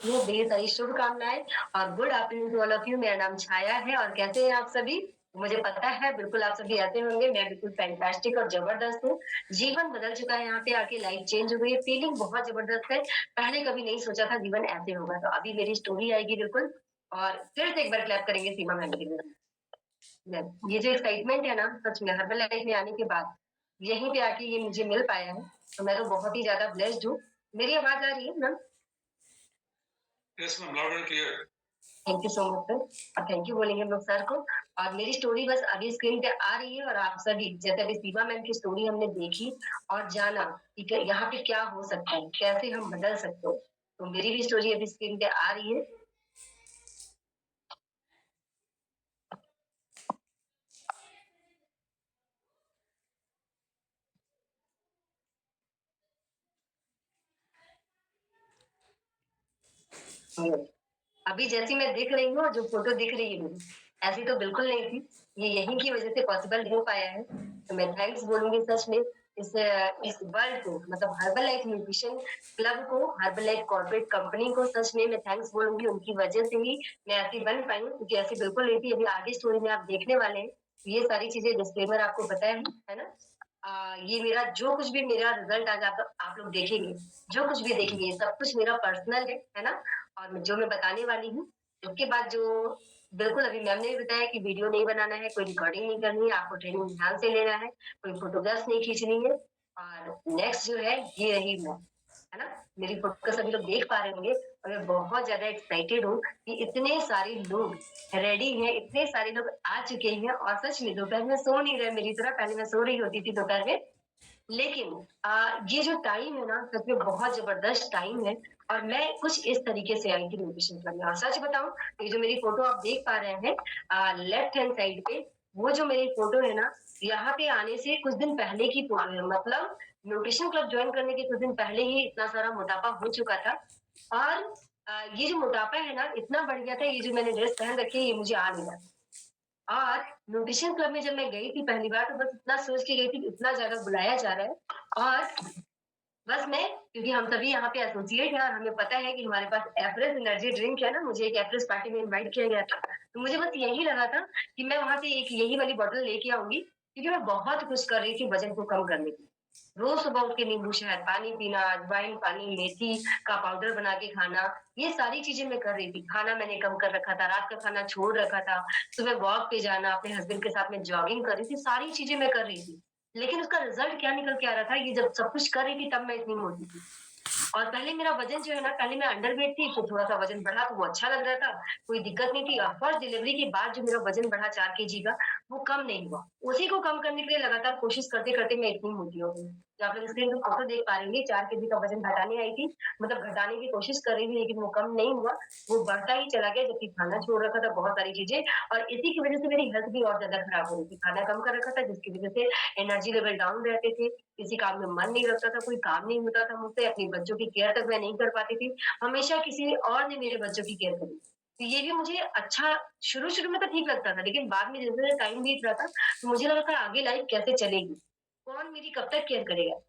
वो ढेर सारी शुभकामनाएँ और good afternoon to all of you. मेरा नाम छाया है और कैसे हैं आप सभी? मुझे पता है बिल्कुल आप सभी ऐसे होंगे, मैं बिल्कुल फैंटास्टिक और ज़बरदस्त हूँ। जीवन बदल चुका है यहाँ पे आके, लाइफ़ चेंज हो गई है, फीलिंग बहुत ज़बरदस्त है। पहले कभी नहीं सोचा था जीवन ऐसे होगा, तो अभी मेरी स्टोरी आएगी बिल्कुल और फिर से एक बार क्लैप करेंगे सीमा मैम के लिए। ये जो एक्साइटमेंट है ना, सच में हर्बल लाइफ में आने के बाद, यहीं पे आके ये मुझे मिल पाया है, तो मैं तो बहुत ही ज़्यादा ब्लेस्ड हूँ। मेरी आवाज़ आ रही है ma'am? Yes, ma'am, loud and clear. Thank you so much sir और थैंक यू बोलेंगे हम लोग सर को। और मेरी स्टोरी बस अभी स्क्रीन पे आ रही है और आप सभी जैसे अभी सीमा मैम की स्टोरी हमने देखी और जाना कि यहाँ पे क्या हो सकता है, कैसे हम बदल सकते हैं। तो मेरी भी स्टोरी अभी स्क्रीन पे आ रही है। अभी जैसी मैं दिख रही हूँ, जो फ़ोटो दिख रही है मेरी, ऐसी तो बिल्कुल नहीं थी। ये यहीं की वज़ह से पॉसिबल हो पाया है। तो मैं थैंक्स बोलूँगी सच में इस वर्ल्ड को, मतलब हर्बल लाइफ न्यूट्रिशन क्लब को, हर्बल लाइफ कॉर्पोरेट कंपनी को सच में मैं थैंक्स बोलूँगी। उनकी वज़ह से ही मैं ऐसी बन पाई हूँ, क्योंकि ऐसी बिल्कुल नहीं थी। अभी आगे स्टोरी में आप देखने वाले हैं, ये सारी चीज़ें डिस्क्लेमर आपको पता है ना? ये मेरा जो कुछ भी मेरा रिज़ल्ट आज आप लोग देखेंगे, जो कुछ भी देखेंगे, सब कुछ मेरा पर्सनल है ना? और जो मैं बताने वाली हूँ, उसके बाद जो बिल्कुल अभी मैम ने भी बताया कि वीडियो नहीं बनाना है, कोई रिकॉर्डिंग नहीं करनी है, आपको ट्रेनिंग ध्यान से लेना है, कोई फ़ोटोग्राफ्स नहीं खींचनी है और नेक्स्ट जो है ये रही मैं, है ना? मेरी फ़ोटो सभी लोग देख पा रहे होंगे और मैं बहुत ज़्यादा एक्साइटेड हूँ कि इतने सारे लोग रेडी हैं, इतने सारे लोग आ चुके हैं और सच में दोपहर में सो नहीं रहे मेरी तरह, पहले मैं सो रही होती थी दोपहर में, लेकिन ये जो टाइम है ना सच में बहुत ज़बरदस्त टाइम है और मैं कुछ इस तरीके से आई थी न्यूट्रिशन क्लब में और सच बताऊँ, ये जो मेरी फ़ोटो आप देख पा रहे हैं लेफ्ट हैंड साइड पे, वो जो मेरी फ़ोटो है ना, यहाँ पे आने से कुछ दिन पहले की फ़ोटो है। मतलब न्यूट्रिशन क्लब जॉइन करने के कुछ दिन पहले ही इतना सारा मोटापा हो चुका था और ये जो मोटापा है ना, इतना बढ़ गया था, ये जो मैंने ड्रेस पहन रखी है, ये मुझे आ नहीं रहा था। और न्यूट्रिशन क्लब में जब मैं गई थी पहली बार तो बस इतना सोच के गई थी कि इतना ज़्यादा बुलाया जा रहा है और बस मैं क्योंकि हम सभी यहाँ पे एसोसिएट हैं और हमें पता है कि हमारे पास एवरेस्ट एनर्जी ड्रिंक है ना, मुझे एक एवरेस्ट पार्टी में इनवाइट किया गया था। तो मुझे बस यही लगा था कि मैं वहाँ से एक यही वाली बॉटल लेके आऊँगी क्योंकि मैं बहुत कुछ कर रही थी वज़न को कम करने की। रोज़ सुबह उठ के नींबू शहद पानी पीना, अजवाइन पानी, मेथी का पाउडर बना के खाना, ये सारी चीज़ें मैं कर रही थी। खाना मैंने कम कर रखा था, रात का खाना छोड़ रखा था, सुबह वॉक पे जाना, अपने हस्बैंड के साथ में जॉगिंग कर रही थी, सारी चीज़ें मैं कर रही थी। लेकिन उसका रिज़ल्ट क्या निकल के आ रहा था, ये जब सब कुछ कर रही थी तब मैं इतनी मोटी थी। और पहले मेरा वज़न जो है ना, पहले मैं अंडरवेट थी, फिर थोड़ा-सा वज़न बढ़ा तो वो अच्छा लग रहा था, कोई दिक्कत नहीं थी। फर्स्ट डिलीवरी के बाद जो मेरा वज़न बढ़ा 4 केजी का, वो कम नहीं हुआ। उसी को कम करने के लिए लगातार कोशिश करते-करते मैं इतनी मोटी हो गई। जो आप लोग स्क्रीन पे फ़ोटो देख पा रहे होंगे, 4 केजी का वज़न घटाने आई थी, मतलब घटाने की कोशिश कर रही थी लेकिन वो कम नहीं हुआ, वो बढ़ता ही चला गया जबकि खाना छोड़ रखा था बहुत सारी चीज़ें और इसी की वज़ह से मेरी हेल्थ भी और ज़्यादा खराब हो रही थी। खाना कम कर रखा था जिसकी वज़ह से एनर्जी लेवल डाउन रहते थे, किसी काम में मन नहीं लगता था, कोई काम नहीं होता था मुझसे, अपने बच्चों की केयर तक मैं नहीं कर पाती थी। हमेशा किसी और ने मेरे बच्चों की केयर करी। तो ये भी मुझे अच्छा शुरू-शुरू में तो ठीक लगता था, लेकिन बाद में जैसे-जैसे टाइम बीत रहा था, तो मुझे लगा था आगे लाइफ कैसे चलेगी? कौन मेरी कब तक केयर करेगा?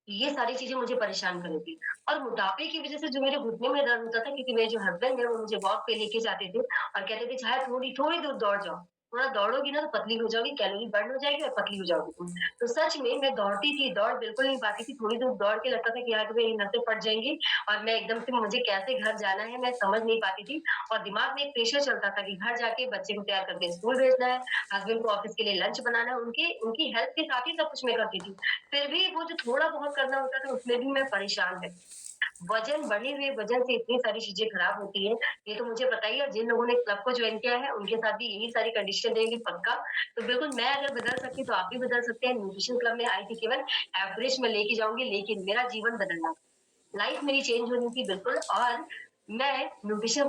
ये सारी चीज़ें मुझे परेशान कर रही थी और मोटापे की वज़ह से जो मेरे घुटने में दर्द होता था क्योंकि मेरे जो हस्बैंड है वो मुझे वॉक पे लेके जाते थे और कहते थे, "छाया थोड़ी दूर दौड़ जाओ, थोड़ा दौड़ोगी ना तो पतली हो जाओगी, कैलोरी बर्न हो जाएगी और पतली हो जाओगी तुम।" तो सच में मैं दौड़ती थी, दौड़ बिल्कुल नहीं पाती थी, थोड़ी दूर दौड़ के लगता था कि यार मेरी नसें फट जाएँगी और मैं एकदम से मुझे कैसे घर जाना है मैं समझ नहीं पाती थी और दिमाग में एक प्रेशर चलता था कि घर जाके बच्चे को तैयार करके स्कूल भेजना है, हस्बैंड को ऑफ़िस के लिए लंच बनाना है, उनकी उनकी हेल्प के साथ ही सब कुछ मैं करती थी। फिर भी वो जो थोड़ा बहुत करना होता था उसमें भी मैं परेशान रहती। वज़न बढ़े हुए वज़न से इतनी सारी चीज़ें खराब होती हैं, ये तो मुझे पता ही है और जिन लोगों ने क्लब को जॉइन किया है उनके साथ भी यही सारी कंडीशन रहेगी पक्का। तो बिल्कुल मैं अगर बदल सकती तो आप भी बदल सकते हैं। न्यूट्रिशन क्लब में आई थी केवल एवरेज में लेके जाऊँगी लेकिन मेरा जीवन बदलना था। लाइफ मेरी चेंज होनी थी बिल्कुल और मैं न्यूट्रिशन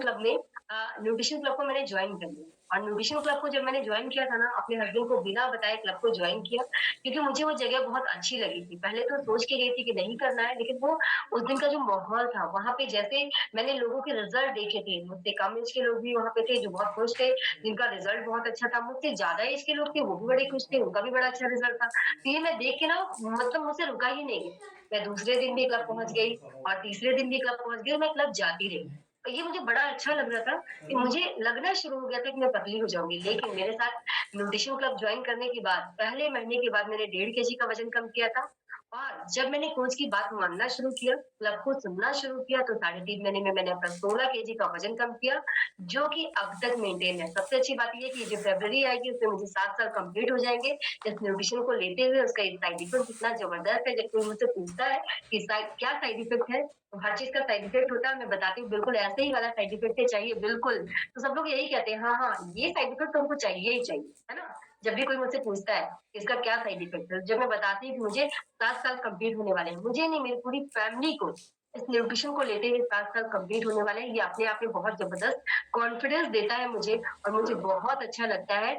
क्लब को मैंने जॉइन कर लिया। और न्यूट्रिशन क्लब को जब मैंने जॉइन किया था ना, अपने हस्बैंड को बिना बताए क्लब को जॉइन किया, क्योंकि मुझे वो जगह बहुत अच्छी लगी थी। पहले तो सोच के गई थी कि नहीं करना है, लेकिन वो उस दिन का जो माहौल था, वहाँ पे जैसे मैंने लोगों के रिज़ल्ट देखे थे, मुझसे कम एज के लोग भी वहाँ पे थे जो बहुत खुश थे, जिनका रिज़ल्ट बहुत अच्छा था। मुझसे ज़्यादा एज के लोग थे, वो भी बड़े खुश थे, उनका भी बड़ा अच्छा रिज़ल्ट था। तो ये मैं देख के ना मतलब मुझसे रुका ही नहीं गया। मैं दूसरे दिन भी क्लब पहुँच गई और तीसरे दिन भी क्लब पहुँच गई और मैं क्लब जाती रही। और ये मुझे बड़ा अच्छा लग रहा था कि मुझे लगना शुरू हो गया था कि मैं पतली हो जाऊँगी। लेकिन मेरे साथ न्यूट्रिशन क्लब जॉइन करने के बाद, पहले महीने के बाद मैंने 1.5 केजी का वज़न कम किया था और जब मैंने कोच की बात मानना शुरू किया, क्लब को सुनना शुरू किया, तो साढ़े 3 महीने में मैंने अपना 16 केजी का वज़न कम किया, जो कि अब तक मेंटेन है। सबसे अच्छी बात ये है कि जो फ़रवरी आएगी उसमें मुझे 7 साल कंप्लीट हो जाएँगे। इस न्यूट्रिशन को लेते हुए उसका एक साइड इफ़ेक्ट इतना ज़बरदस्त है, जब कोई मुझसे पूछता है कि क्या साइड इफ़ेक्ट है? तो हर चीज़ का साइड इफ़ेक्ट होता है, मैं बताती हूँ बिल्कुल ऐसे ही वाला साइड इफ़ेक्ट है, चाहिए बिल्कुल। तो सब लोग यही कहते हैं, हाँ, हाँ, ये साइड इफ़ेक्ट तो हमको चाहिए ही चाहिए, है ना? जब भी कोई मुझसे पूछता है, इसका क्या साइड इफ़ेक्ट है? जब मैं बताती हूँ कि मुझे 7 साल कंप्लीट होने वाले हैं, मुझे नहीं, मेरी पूरी फैमिली को इस न्यूट्रिशन को लेते हुए 7 साल कंप्लीट होने वाले हैं, ये अपने आप में बहुत ज़बरदस्त कॉन्फिडेंस देता है मुझे और मुझे बहुत अच्छा लगता है,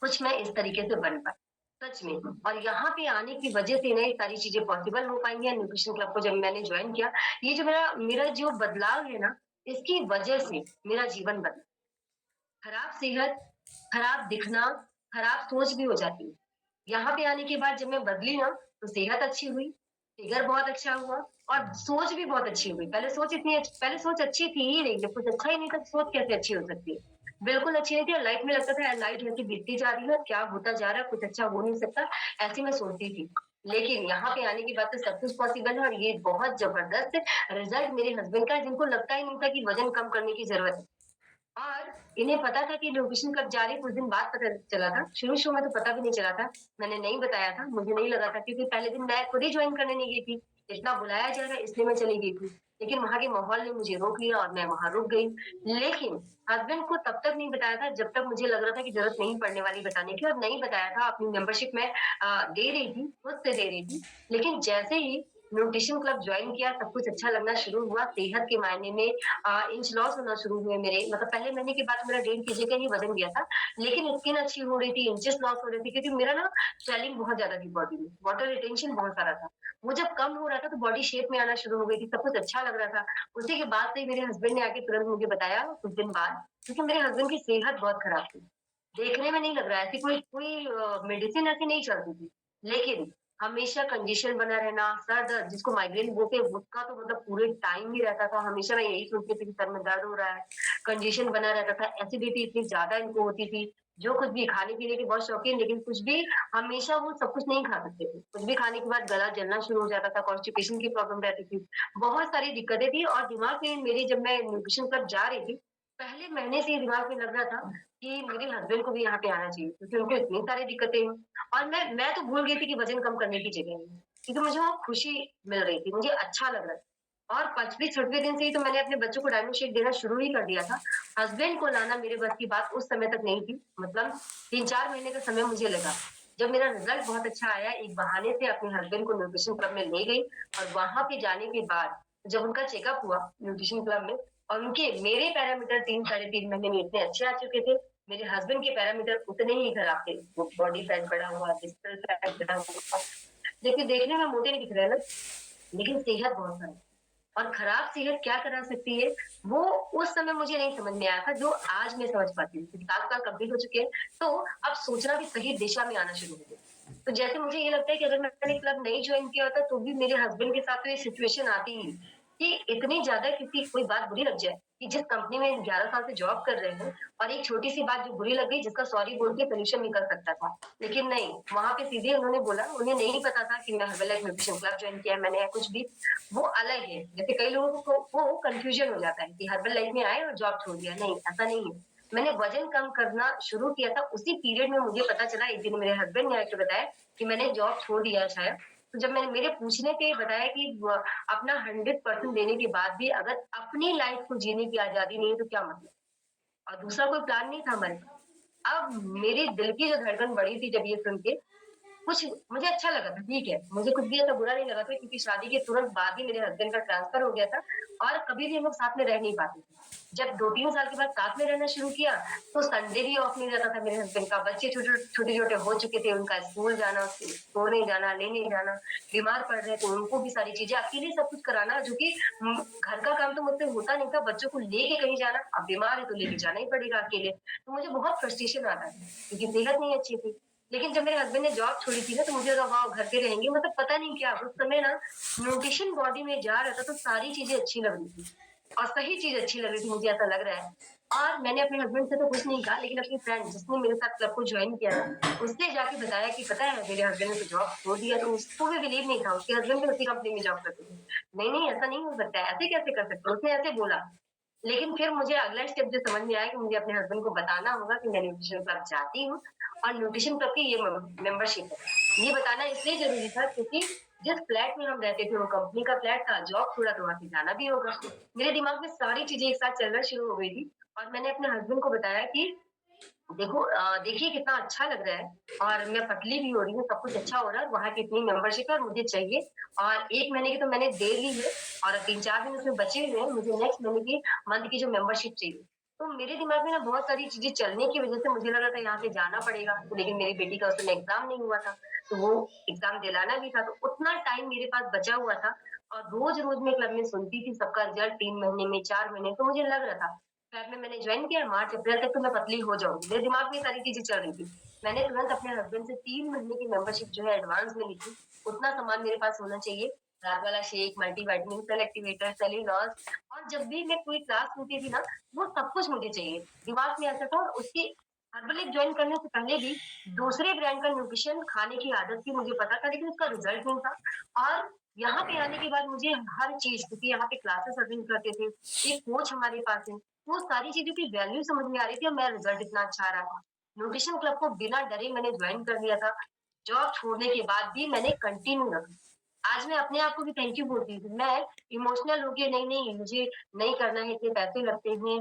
कुछ मैं इस तरीके से बन पाई, सच में। और यहाँ पे आने की वजह से ना ये सारी चीज़ें पॉसिबल हो पाई हैं, न्यूट्रिशन क्लब को जब मैंने जॉइन किया, ये जो मेरा मेरा जो बदलाव है ना, इसकी वजह से मेरा जीवन बदला। खराब सेहत, खराब दिखना, खराब सोच भी हो जाती है। यहाँ पे आने के बाद जब मैं बदली ना, तो सेहत अच्छी हुई, फिगर बहुत अच्छा हुआ और सोच भी बहुत अच्छी हुई। पहले सोच अच्छी थी ही नहीं, जब कुछ अच्छा ही नहीं था, तो सोच कैसे अच्छी हो सकती है? बिल्कुल अच्छी नहीं थी और लाइफ में लगता था लाइफ ऐसे बीतती जा रही है, क्या होता जा रहा है, कुछ अच्छा हो नहीं सकता, ऐसे मैं सोचती थी। लेकिन यहाँ पे आने के बाद तो सब कुछ पॉसिबल है और ये बहुत ज़बरदस्त रिज़ल्ट मेरे हस्बैंड का है, जिनको लगता ही नहीं था कि वज़न कम करने की ज़रूरत है। और इन्हें पता था कि लोकेशन कब जा रही है, कुछ दिन बाद पता चला था। शुरू-शुरू में तो पता भी नहीं चला था। मैंने नहीं बताया था, मुझे नहीं लगा था क्योंकि पहले दिन मैं खुद ही जॉइन करने नहीं गई थी। इतना बुलाया जा रहा है इसलिए मैं चली गई थी। लेकिन वहाँ के माहौल ने मुझे रोक लिया और मैं वहाँ रुक गई। लेकिन हस्बैंड को तब तक नहीं बताया था जब तक मुझे लग रहा था कि ज़रूरत नहीं पड़ने वाली बताने की और नहीं बताया था। अपनी मेंबरशिप मैं दे रही थी, खुद से दे रही थी। लेकिन जैसे ही न्यूट्रिशन क्लब जॉइन किया, सब कुछ अच्छा लगना शुरू हुआ। सेहत के मायने में इंच लॉस होना शुरू हुए मेरे, मतलब पहले महीने के बाद मेरा 1.5 केजी का ही वज़न गया था, लेकिन स्किन अच्छी हो रही थी, इंचेस लॉस हो रहे थे क्योंकि मेरा ना स्वेलिंग बहुत ज़्यादा थी बॉडी में, वाटर रिटेंशन बहुत सारा था। वो जब कम हो रहा था तो बॉडी शेप में आना शुरू हो गई थी, सब कुछ अच्छा लग रहा था। उसी के बाद से ही मेरे हस्बैंड ने आके तुरंत मुझे बताया कुछ दिन बाद, क्योंकि मेरे हस्बैंड की सेहत बहुत खराब थी। देखने में नहीं लग रहा है, ऐसी कोई कोई मेडिसिन ऐसी नहीं चलती थी। लेकिन हमेशा कंजेशन बना रहना, सर दर्द जिसको माइग्रेन बोलते हैं, उसका तो मतलब पूरे टाइम ही रहता था। हमेशा मैं यही सोचती थी कि सर में दर्द हो रहा है, कंजेशन बना रहता था, एसिडिटी इतनी ज़्यादा इनको होती थी। जो कुछ भी खाने-पीने के बहुत शौकीन, लेकिन कुछ भी हमेशा वो सब कुछ नहीं खा सकते थे। कुछ भी खाने के बाद गला जलना शुरू हो जाता था, कॉन्स्टिपेशन की प्रॉब्लम रहती थी। बहुत सारी दिक्कतें थी और दिमाग में मेरी, जब मैं न्यूट्रिशन क्लब जा रही थी, पहले महीने से ही दिमाग में लग रहा था कि मेरे हस्बैंड को भी यहाँ पे आना चाहिए क्योंकि उनको इतनी सारी दिक्कतें हैं। और मैं तो भूल गई थी कि वज़न कम करने की जगह है, क्योंकि मुझे वहाँ खुशी मिल रही थी, मुझे अच्छा लग रहा था। और 5वें-6वें दिन से ही तो मैंने अपने बच्चों को डायमंड शेक देना शुरू ही कर दिया था। हस्बैंड को लाना मेरे बस की बात उस समय तक नहीं थी, मतलब 3-4 महीने का समय मुझे लगा। जब मेरा रिज़ल्ट बहुत अच्छा आया, एक बहाने से अपने हस्बैंड को न्यूट्रिशन क्लब में ले गई और वहाँ पे जाने के बाद जब उनका चेकअप हुआ न्यूट्रिशन क्लब में और उनके मेरे पैरामीटर 3 साढ़े 3 महीने में इतने अच्छे आ चुके थे, मेरे हस्बैंड के पैरामीटर उतने ही खराब थे। वो बॉडी फैट बढ़ा हुआ, विस्पल फैट बढ़ा हुआ। देखिए देखने में मोटे नहीं दिख रहे हैं ना, लेकिन सेहत बहुत खराब और खराब सेहत क्या करा सकती है, वो उस समय मुझे नहीं समझ में आया था, जो आज मैं समझ पाती हूँ। क्योंकि 7 साल कंप्लीट हो चुके हैं, तो अब सोचना भी सही दिशा में आना शुरू हो गया। तो जैसे मुझे ये लगता है कि अगर मैंने क्लब नहीं जॉइन किया होता, तो भी मेरे हस्बैंड के साथ तो ये सिचुएशन आती ही, कि इतनी ज़्यादा किसी कोई बात बुरी लग जाए, कि जिस कंपनी में 11 साल से जॉब कर रहे हैं और एक छोटी-सी बात जो बुरी लग गई, जिसका सॉरी बोल के सॉल्यूशन निकल सकता था। लेकिन नहीं, वहाँ पे सीधे उन्होंने बोला, उन्हें नहीं पता था कि मैं हर्बल न्यूट्रिशन क्लब जॉइन किया है मैंने या कुछ भी, वो अलग है। जैसे कई लोगों को वो कन्फ्यूज़न हो जाता है कि हर्बल लाइफ में आए और जॉब छोड़ दिया। नहीं, ऐसा नहीं है। मैंने वज़न कम करना शुरू किया था, उसी पीरियड में मुझे पता चला, एक दिन मेरे हस्बैंड ने आके बताया कि मैंने जॉब छोड़ दिया है शायद। तो जब मैंने मेरे पूछने पे बताया कि अपना 100% देने के बाद भी अगर अपनी लाइफ़ को जीने की आज़ादी नहीं है, तो क्या मतलब? और दूसरा कोई प्लान नहीं था हमारे पास। अब मेरे दिल की जो धड़कन बढ़ी थी जब ये सुन के, कुछ मुझे अच्छा लगा था, ठीक है। मुझे कुछ भी ऐसा बुरा नहीं लगा था क्योंकि शादी के तुरंत बाद ही मेरे हस्बैंड का ट्रांसफर हो गया था और कभी भी हम लोग साथ में रह नहीं पाते थे। जब 2-3 साल के बाद साथ में रहना शुरू किया, तो संडे भी ऑफ नहीं रहता था मेरे हस्बैंड का। बच्चे छोटे-छोटे हो चुके थे, उनका स्कूल जाना, छोड़ने जाना, लेने जाना, बीमार पड़ रहे तो उनको भी सारी चीज़ें अकेले सब कुछ कराना जो कि घर का काम तो मुझसे होता नहीं था, बच्चों को लेके कहीं जाना, अब बीमार है तो लेके जाना ही पड़ेगा अकेले। तो मुझे बहुत फ्रस्ट्रेशन आता था, क्योंकि सेहत नहीं अच्छी थी। लेकिन जब मेरे हस्बैंड ने जॉब छोड़ी थी ना, तो मुझे लगा वाओ! घर पे रहेंगे मतलब पता नहीं क्या उस समय ना न्यूट्रिशन बॉडी में जा रहा था तो सारी चीज़ें अच्छी लग रही थी और सही चीज़ अच्छी लग रही थी, मुझे ऐसा लग रहा है। और मैंने अपने हस्बैंड से तो कुछ नहीं कहा, लेकिन अपनी फ्रेंड जिसने मेरे साथ क्लब को जॉइन किया था, उसने जाके बताया कि पता है मेरे हस्बैंड ने तो जॉब छोड़ दिया, तो उसको भी बिलीव नहीं था, उसके हस्बैंड भी उसी कंपनी में जॉब करते थे। नहीं, नहीं ऐसा नहीं हो सकता है, ऐसे कैसे कर सकते हो? उसने ऐसे बोला। लेकिन फिर मुझे अगला स्टेप जो समझ में आया कि मुझे अपने हस्बैंड को बताना होगा कि मैं न्यूट्रिशन क्लब जाती हूँ और न्यूट्रिशन क्लब की ये मेंबरशिप है। ये बताना इसलिए ज़रूरी था क्योंकि जिस फ्लैट में हम रहते थे वो कंपनी का फ्लैट था, जॉब छोड़ा तो वहाँ से जाना भी होगा। मेरे दिमाग में सारी चीज़ें एक साथ चलना शुरू हो गई थी और मैंने अपने हस्बैंड को बताया कि देखिए कितना अच्छा लग रहा है और मैं पतली भी हो रही हूँ, सब कुछ अच्छा हो रहा है, वहाँ की इतनी मेंबरशिप है और मुझे चाहिए और 1 महीने की तो मैंने दे ली है और 3-4 दिन उसमें बचे हुए हैं, मुझे नेक्स्ट महीने की मंथ की जो मेंबरशिप चाहिए। तो मेरे दिमाग में ना बहुत सारी चीज़ें चलने की वज़ह से मुझे लगा था यहाँ से जाना पड़ेगा, तो लेकिन मेरी बेटी का उस समय एग्ज़ाम नहीं हुआ था, तो वो एग्ज़ाम दिलाना भी था, तो उतना टाइम मेरे पास बचा हुआ था और रोज़-रोज़ मैं क्लब में सुनती थी सबका रिज़ल्ट 3 महीने में, 4 महीने तो मुझे लग रहा था फ़ेब में मैंने जॉइन किया, मार्च अप्रैल तक तो मैं पतली हो जाऊँगी। मेरे दिमाग में ये सारी चीज़ें चल रही थी। मैंने तुरंत अपने हस्बैंड से 3 महीने की मेंबरशिप जो है एडवांस में ली थी। उतना सामान मेरे पास होना चाहिए। रात वाला shake, multivitamin, cell activator, cellulose और जब भी मैं कोई क्लास सुनती थी ना, वो सब कुछ मुझे चाहिए। दिमाग में ऐसा था और उसकी हर्बल जॉइन करने से पहले भी दूसरे ब्रांड का न्यूट्रिशन खाने की आदत थी मुझे पता था, लेकिन उसका रिज़ल्ट नहीं था और यहाँ पे आने के बाद मुझे हर चीज़ क्योंकि यहाँ पे क्लासेस अटेंड करते थे, एक कोच हमारे पास है, वो सारी चीज़ों की वैल्यू समझ में आ रही थी और मेरा रिज़ल्ट इतना अच्छा आ रहा था। न्यूट्रिशन क्लब को बिना डरे मैंने जॉइन कर लिया था। जॉब छोड़ने के बाद भी मैंने कंटिन्यू रखा। आज मैं अपने आप को भी थैंक यू बोलती हूँ। मैं इमोशनल हो के नहीं, नहीं मुझे नहीं करना है, इतने पैसे लगते हैं।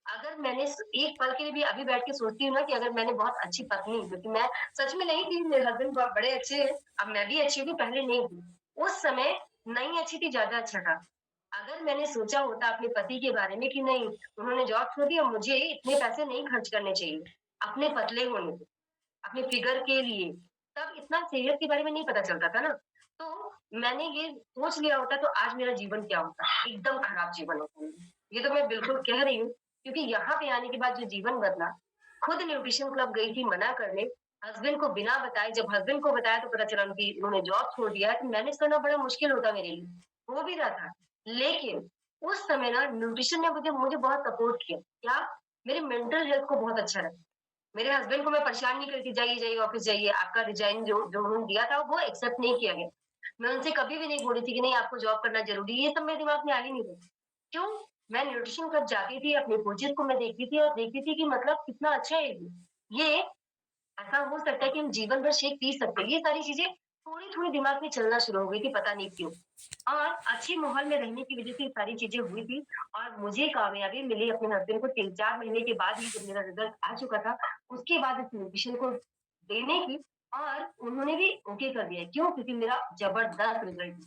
अगर मैंने एक पल के लिए भी अभी बैठ के सोचती हूँ ना कि अगर मैंने बहुत अच्छी पत्नी क्योंकि मैं सच में नहीं थी, मेरे हस्बैंड बड़े अच्छे हैं, अब मैं भी अच्छी हूँ, पहले नहीं थी। उस समय नहीं अच्छी थी, ज़्यादा अच्छा था। अगर मैंने सोचा होता अपने पति के बारे में कि नहीं, उन्होंने जॉब छोड़ दी और मुझे इतने पैसे नहीं खर्च करने चाहिए, अपने पतले होने पे, अपने फिगर के लिए, तब इतना सेहत के बारे में नहीं पता चलता था ना। तो मैंने ये सोच लिया होता तो आज मेरा जीवन क्या होता? एकदम खराब जीवन होता मेरा। ये तो मैं बिल्कुल कह रही हूँ, क्योंकि यहाँ पे आने के बाद जो जीवन बदला, खुद न्यूट्रिशन क्लब गई थी मना करने, हस्बैंड को बिना बताए जब हस्बैंड को बताया तो पता चला उनकी उन्होंने जॉब छोड़ दिया है, तो मैनेज करना बड़ा मुश्किल होता मेरे लिए। हो भी रहा था। लेकिन उस समय ना न्यूट्रिशन ने मुझे मुझे बहुत सपोर्ट किया। क्या? मेरे मेंटल हेल्थ को बहुत अच्छा रखा। मेरे हस्बैंड को मैं परेशान नहीं करती, जाइए, जाइए ऑफ़िस जाइए, आपका रिज़ाइन जो जो उन्होंने दिया था वो एक्सेप्ट नहीं किया गया। मैं उनसे कभी भी नहीं बोली थी कि नहीं आपको जॉब करना ज़रूरी है, ये सब मेरे दिमाग में आ ही नहीं रहा। क्यों? मैं न्यूट्रिशन क्लब जाती थी, अपने कोचेज़ को मैं देखती थी और देखती थी कि मतलब कितना अच्छा है ये। ये ऐसा हो सकता है कि हम जीवन भर शेक पी सकते हैं। ये सारी चीज़ें थोड़ी-थोड़ी दिमाग में चलना शुरू हो गई थी, पता नहीं क्यों। और अच्छे माहौल में रहने की वज़ह से ये सारी चीज़ें हुई थी और मुझे कामयाबी मिली अपने हस्बैंड को 3-4 महीने के बाद ही जब मेरा रिज़ल्ट आ चुका था, उसके बाद इस न्यूट्रिशन को देने की और उन्होंने भी ओके कर दिया। क्यों? क्योंकि मेरा ज़बरदस्त रिज़ल्ट था।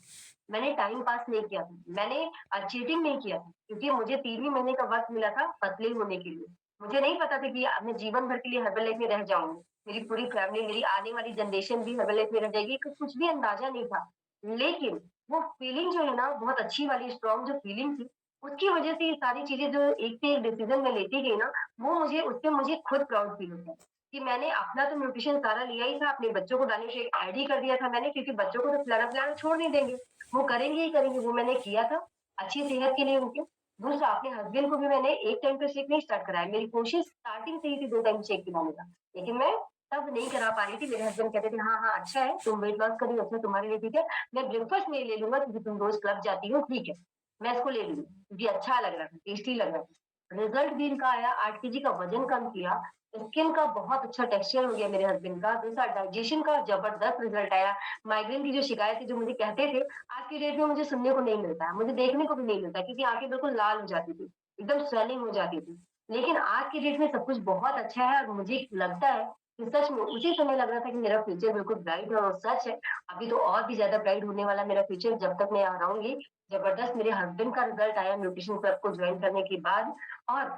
मैंने टाइम पास नहीं किया था। मैंने चीटिंग नहीं किया था क्योंकि मुझे 3 ही महीने का वक़्त मिला था पतले होने के लिए। मुझे नहीं पता था कि मैं जीवन भर के लिए हर्बल में रह जाऊँगी। मेरी पूरी फैमिली, मेरी आने वाली जनरेशन भी हर्बल में रह जाएगी, कुछ भी अंदाज़ा नहीं था। लेकिन वो फीलिंग जो है ना बहुत अच्छी वाली स्ट्रॉन्ग जो फीलिंग थी, उसकी वज़ह से ये सारी चीज़ें जो एक से एक डिसीज़न मैं लेती गई ना, वो मुझे उसपे मुझे खुद प्राउड फील होता है, कि मैंने अपना तो न्यूट्रिशन सारा लिया ही था, अपने बच्चों को दानिश एक ऐड ही कर दिया था मैंने क्योंकि बच्चों को तो खिलाना-पिलाना छोड़ नहीं देंगे। वो करेंगे ही करेंगे, वो मैंने किया था, अच्छी सेहत के लिए उनके। दूसरा अपने हस्बैंड को भी मैंने एक टाइम पे शेक नहीं स्टार्ट कराया, मेरी कोशिश स्टार्टिंग से ही थी 2 टाइम शेक पिलाने का, लेकिन मैं तब नहीं करा पा रही थी। मेरे हस्बैंड कहते थे, "हाँ, हाँ, अच्छा है, तुम वेट लॉस कर रही हो, अच्छा तुम्हारे लिए ठीक है। मैं ब्रेकफास्ट में ये ले लूँगा क्योंकि तुम रोज़ क्लब जाती हो, ठीक है। मैं इसको ले लूँगी क्योंकि अच्छा लग रहा था, टेस्टी लग रहा था। रिज़ल्ट भी इनका आया, 8 केजी का वज़न कम किया, स्किन का बहुत अच्छा टेक्सचर हो गया मेरे हस्बैंड का। दूसरा डाइजेशन का ज़बरदस्त रिज़ल्ट आया। माइग्रेन की जो शिकायत थी, जो मुझे कहते थे, आज की डेट में मुझे सुनने को नहीं मिलता है, मुझे देखने को भी नहीं मिलता क्योंकि आँखें बिल्कुल लाल हो जाती थी, एकदम स्वेलिंग हो जाती थी। लेकिन आज की डेट में सब कुछ बहुत अच्छा है और मुझे लगता है कि सच में उसी समय लग रहा था कि मेरा फ्यूचर बिल्कुल ब्राइट है और सच है, अभी तो और भी ज़्यादा ब्राइट होने वाला है मेरा फ्यूचर जब तक मैं यहाँ रहूँगी। ज़बरदस्त मेरे हस्बैंड का रिज़ल्ट आया न्यूट्रिशन क्लब को जॉइन करने के बाद और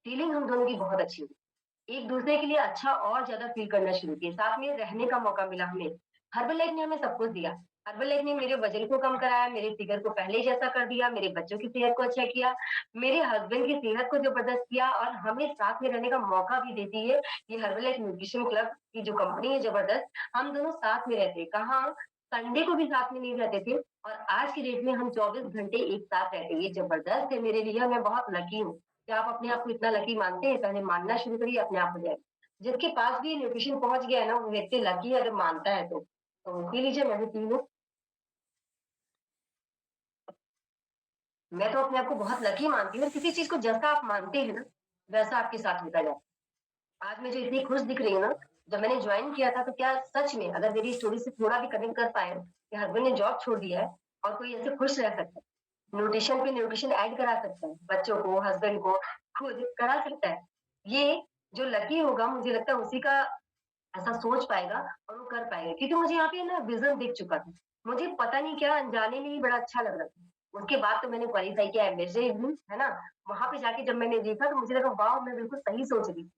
फीलिंग हम दोनों की बहुत अच्छी हुई। एक-दूसरे के लिए अच्छा और ज़्यादा फ़ील करना शुरू किए, साथ में रहने का मौका मिला हमें। हर्बल लाइफ ने हमें सब कुछ दिया। हर्बल लाइफ ने मेरे वज़न को कम कराया, मेरे फिगर को पहले जैसा कर दिया, मेरे बच्चों की सेहत को अच्छा किया, मेरे हस्बैंड की सेहत को ज़बरदस्त किया और हमें साथ में रहने का मौका भी देती है, ये हर्बल लाइफ न्यूट्रिशन क्लब की जो कंपनी है ज़बरदस्त, हम दोनों साथ में रहते हैं। कहाँ संडे को भी साथ में नहीं रहते थे और आज की डेट में हम 24 घंटे एक साथ रहते हैं। ये ज़बरदस्त है मेरे लिए, मैं बहुत लकी हूँ। क्या आप अपने आप को इतना लकी मानते हैं? पहले मानना शुरू करिए, अपने आप हो जाएगा। जिसके पास भी न्यूट्रिशन पहुँच गया है ना, वो व्यक्ति लकी है अगर मानता है तो। तो पी लीजिए, मैं भी पी लूँ। मैं तो अपने आप को बहुत लकी मानती हूँ और किसी चीज़ को जैसा आप मानते हैं ना, वैसा आपके साथ होता जाता है। आज मैं जो इतनी खुश दिख रही हूँ ना, जब मैंने जॉइन किया था तो क्या सच में अगर मेरी स्टोरी से थोड़ा भी कनेक्ट कर पाएँ कि हस्बैंड ने जॉब छोड़ दिया है और कोई ऐसे खुश रह सकता है। न्यूट्रिशन पे न्यूट्रिशन ऐड करा सकता है, बच्चों को, हस्बैंड को, खुद करा सकता है। ये जो लकी होगा मुझे लगता है उसी का ऐसा सोच पाएगा और वो कर पाएगा क्योंकि मुझे यहाँ पे ना विज़न दिख चुका था। मुझे पता नहीं क्या अनजाने में ही बड़ा अच्छा लग रहा था। उसके बाद तो मैंने क्वालीफाई किया एमएससी भी, है ना? वहाँ पे जाके जब मैंने देखा तो मुझे लगा वाओ! मैं बिल्कुल सही सोच रही थी।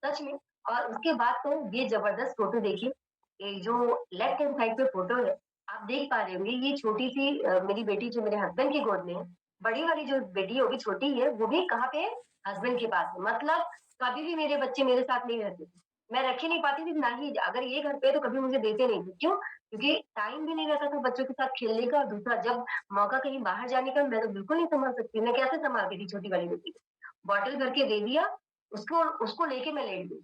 सच में और उसके बाद तो ये ज़बरदस्त फ़ोटो देखिए, ये जो लेफ्ट हैंड साइड पे फ़ोटो है, आप देख पा रहे होंगे ये छोटी-सी मेरी बेटी जो मेरे हस्बैंड की गोद में है, बड़ी वाली जो बेटी होगी छोटी है, वो भी कहाँ पे है? हस्बैंड के पास है। मतलब कभी भी मेरे बच्चे मेरे साथ नहीं रहते थे। मैं रख ही नहीं पाती थी, ना ही अगर ये घर पे है तो कभी मुझे देते नहीं थे। क्यों? क्योंकि टाइम भी नहीं रहता था बच्चों के साथ खेलने का और दूसरा जब मौका कहीं बाहर जाने का मैं तो बिल्कुल नहीं सँभाल सकती। मैं कैसे सँभालती थी छोटी वाली बेटी को? बॉटल भर के दे दिया, उसको उसको लेके मैं लेट गई।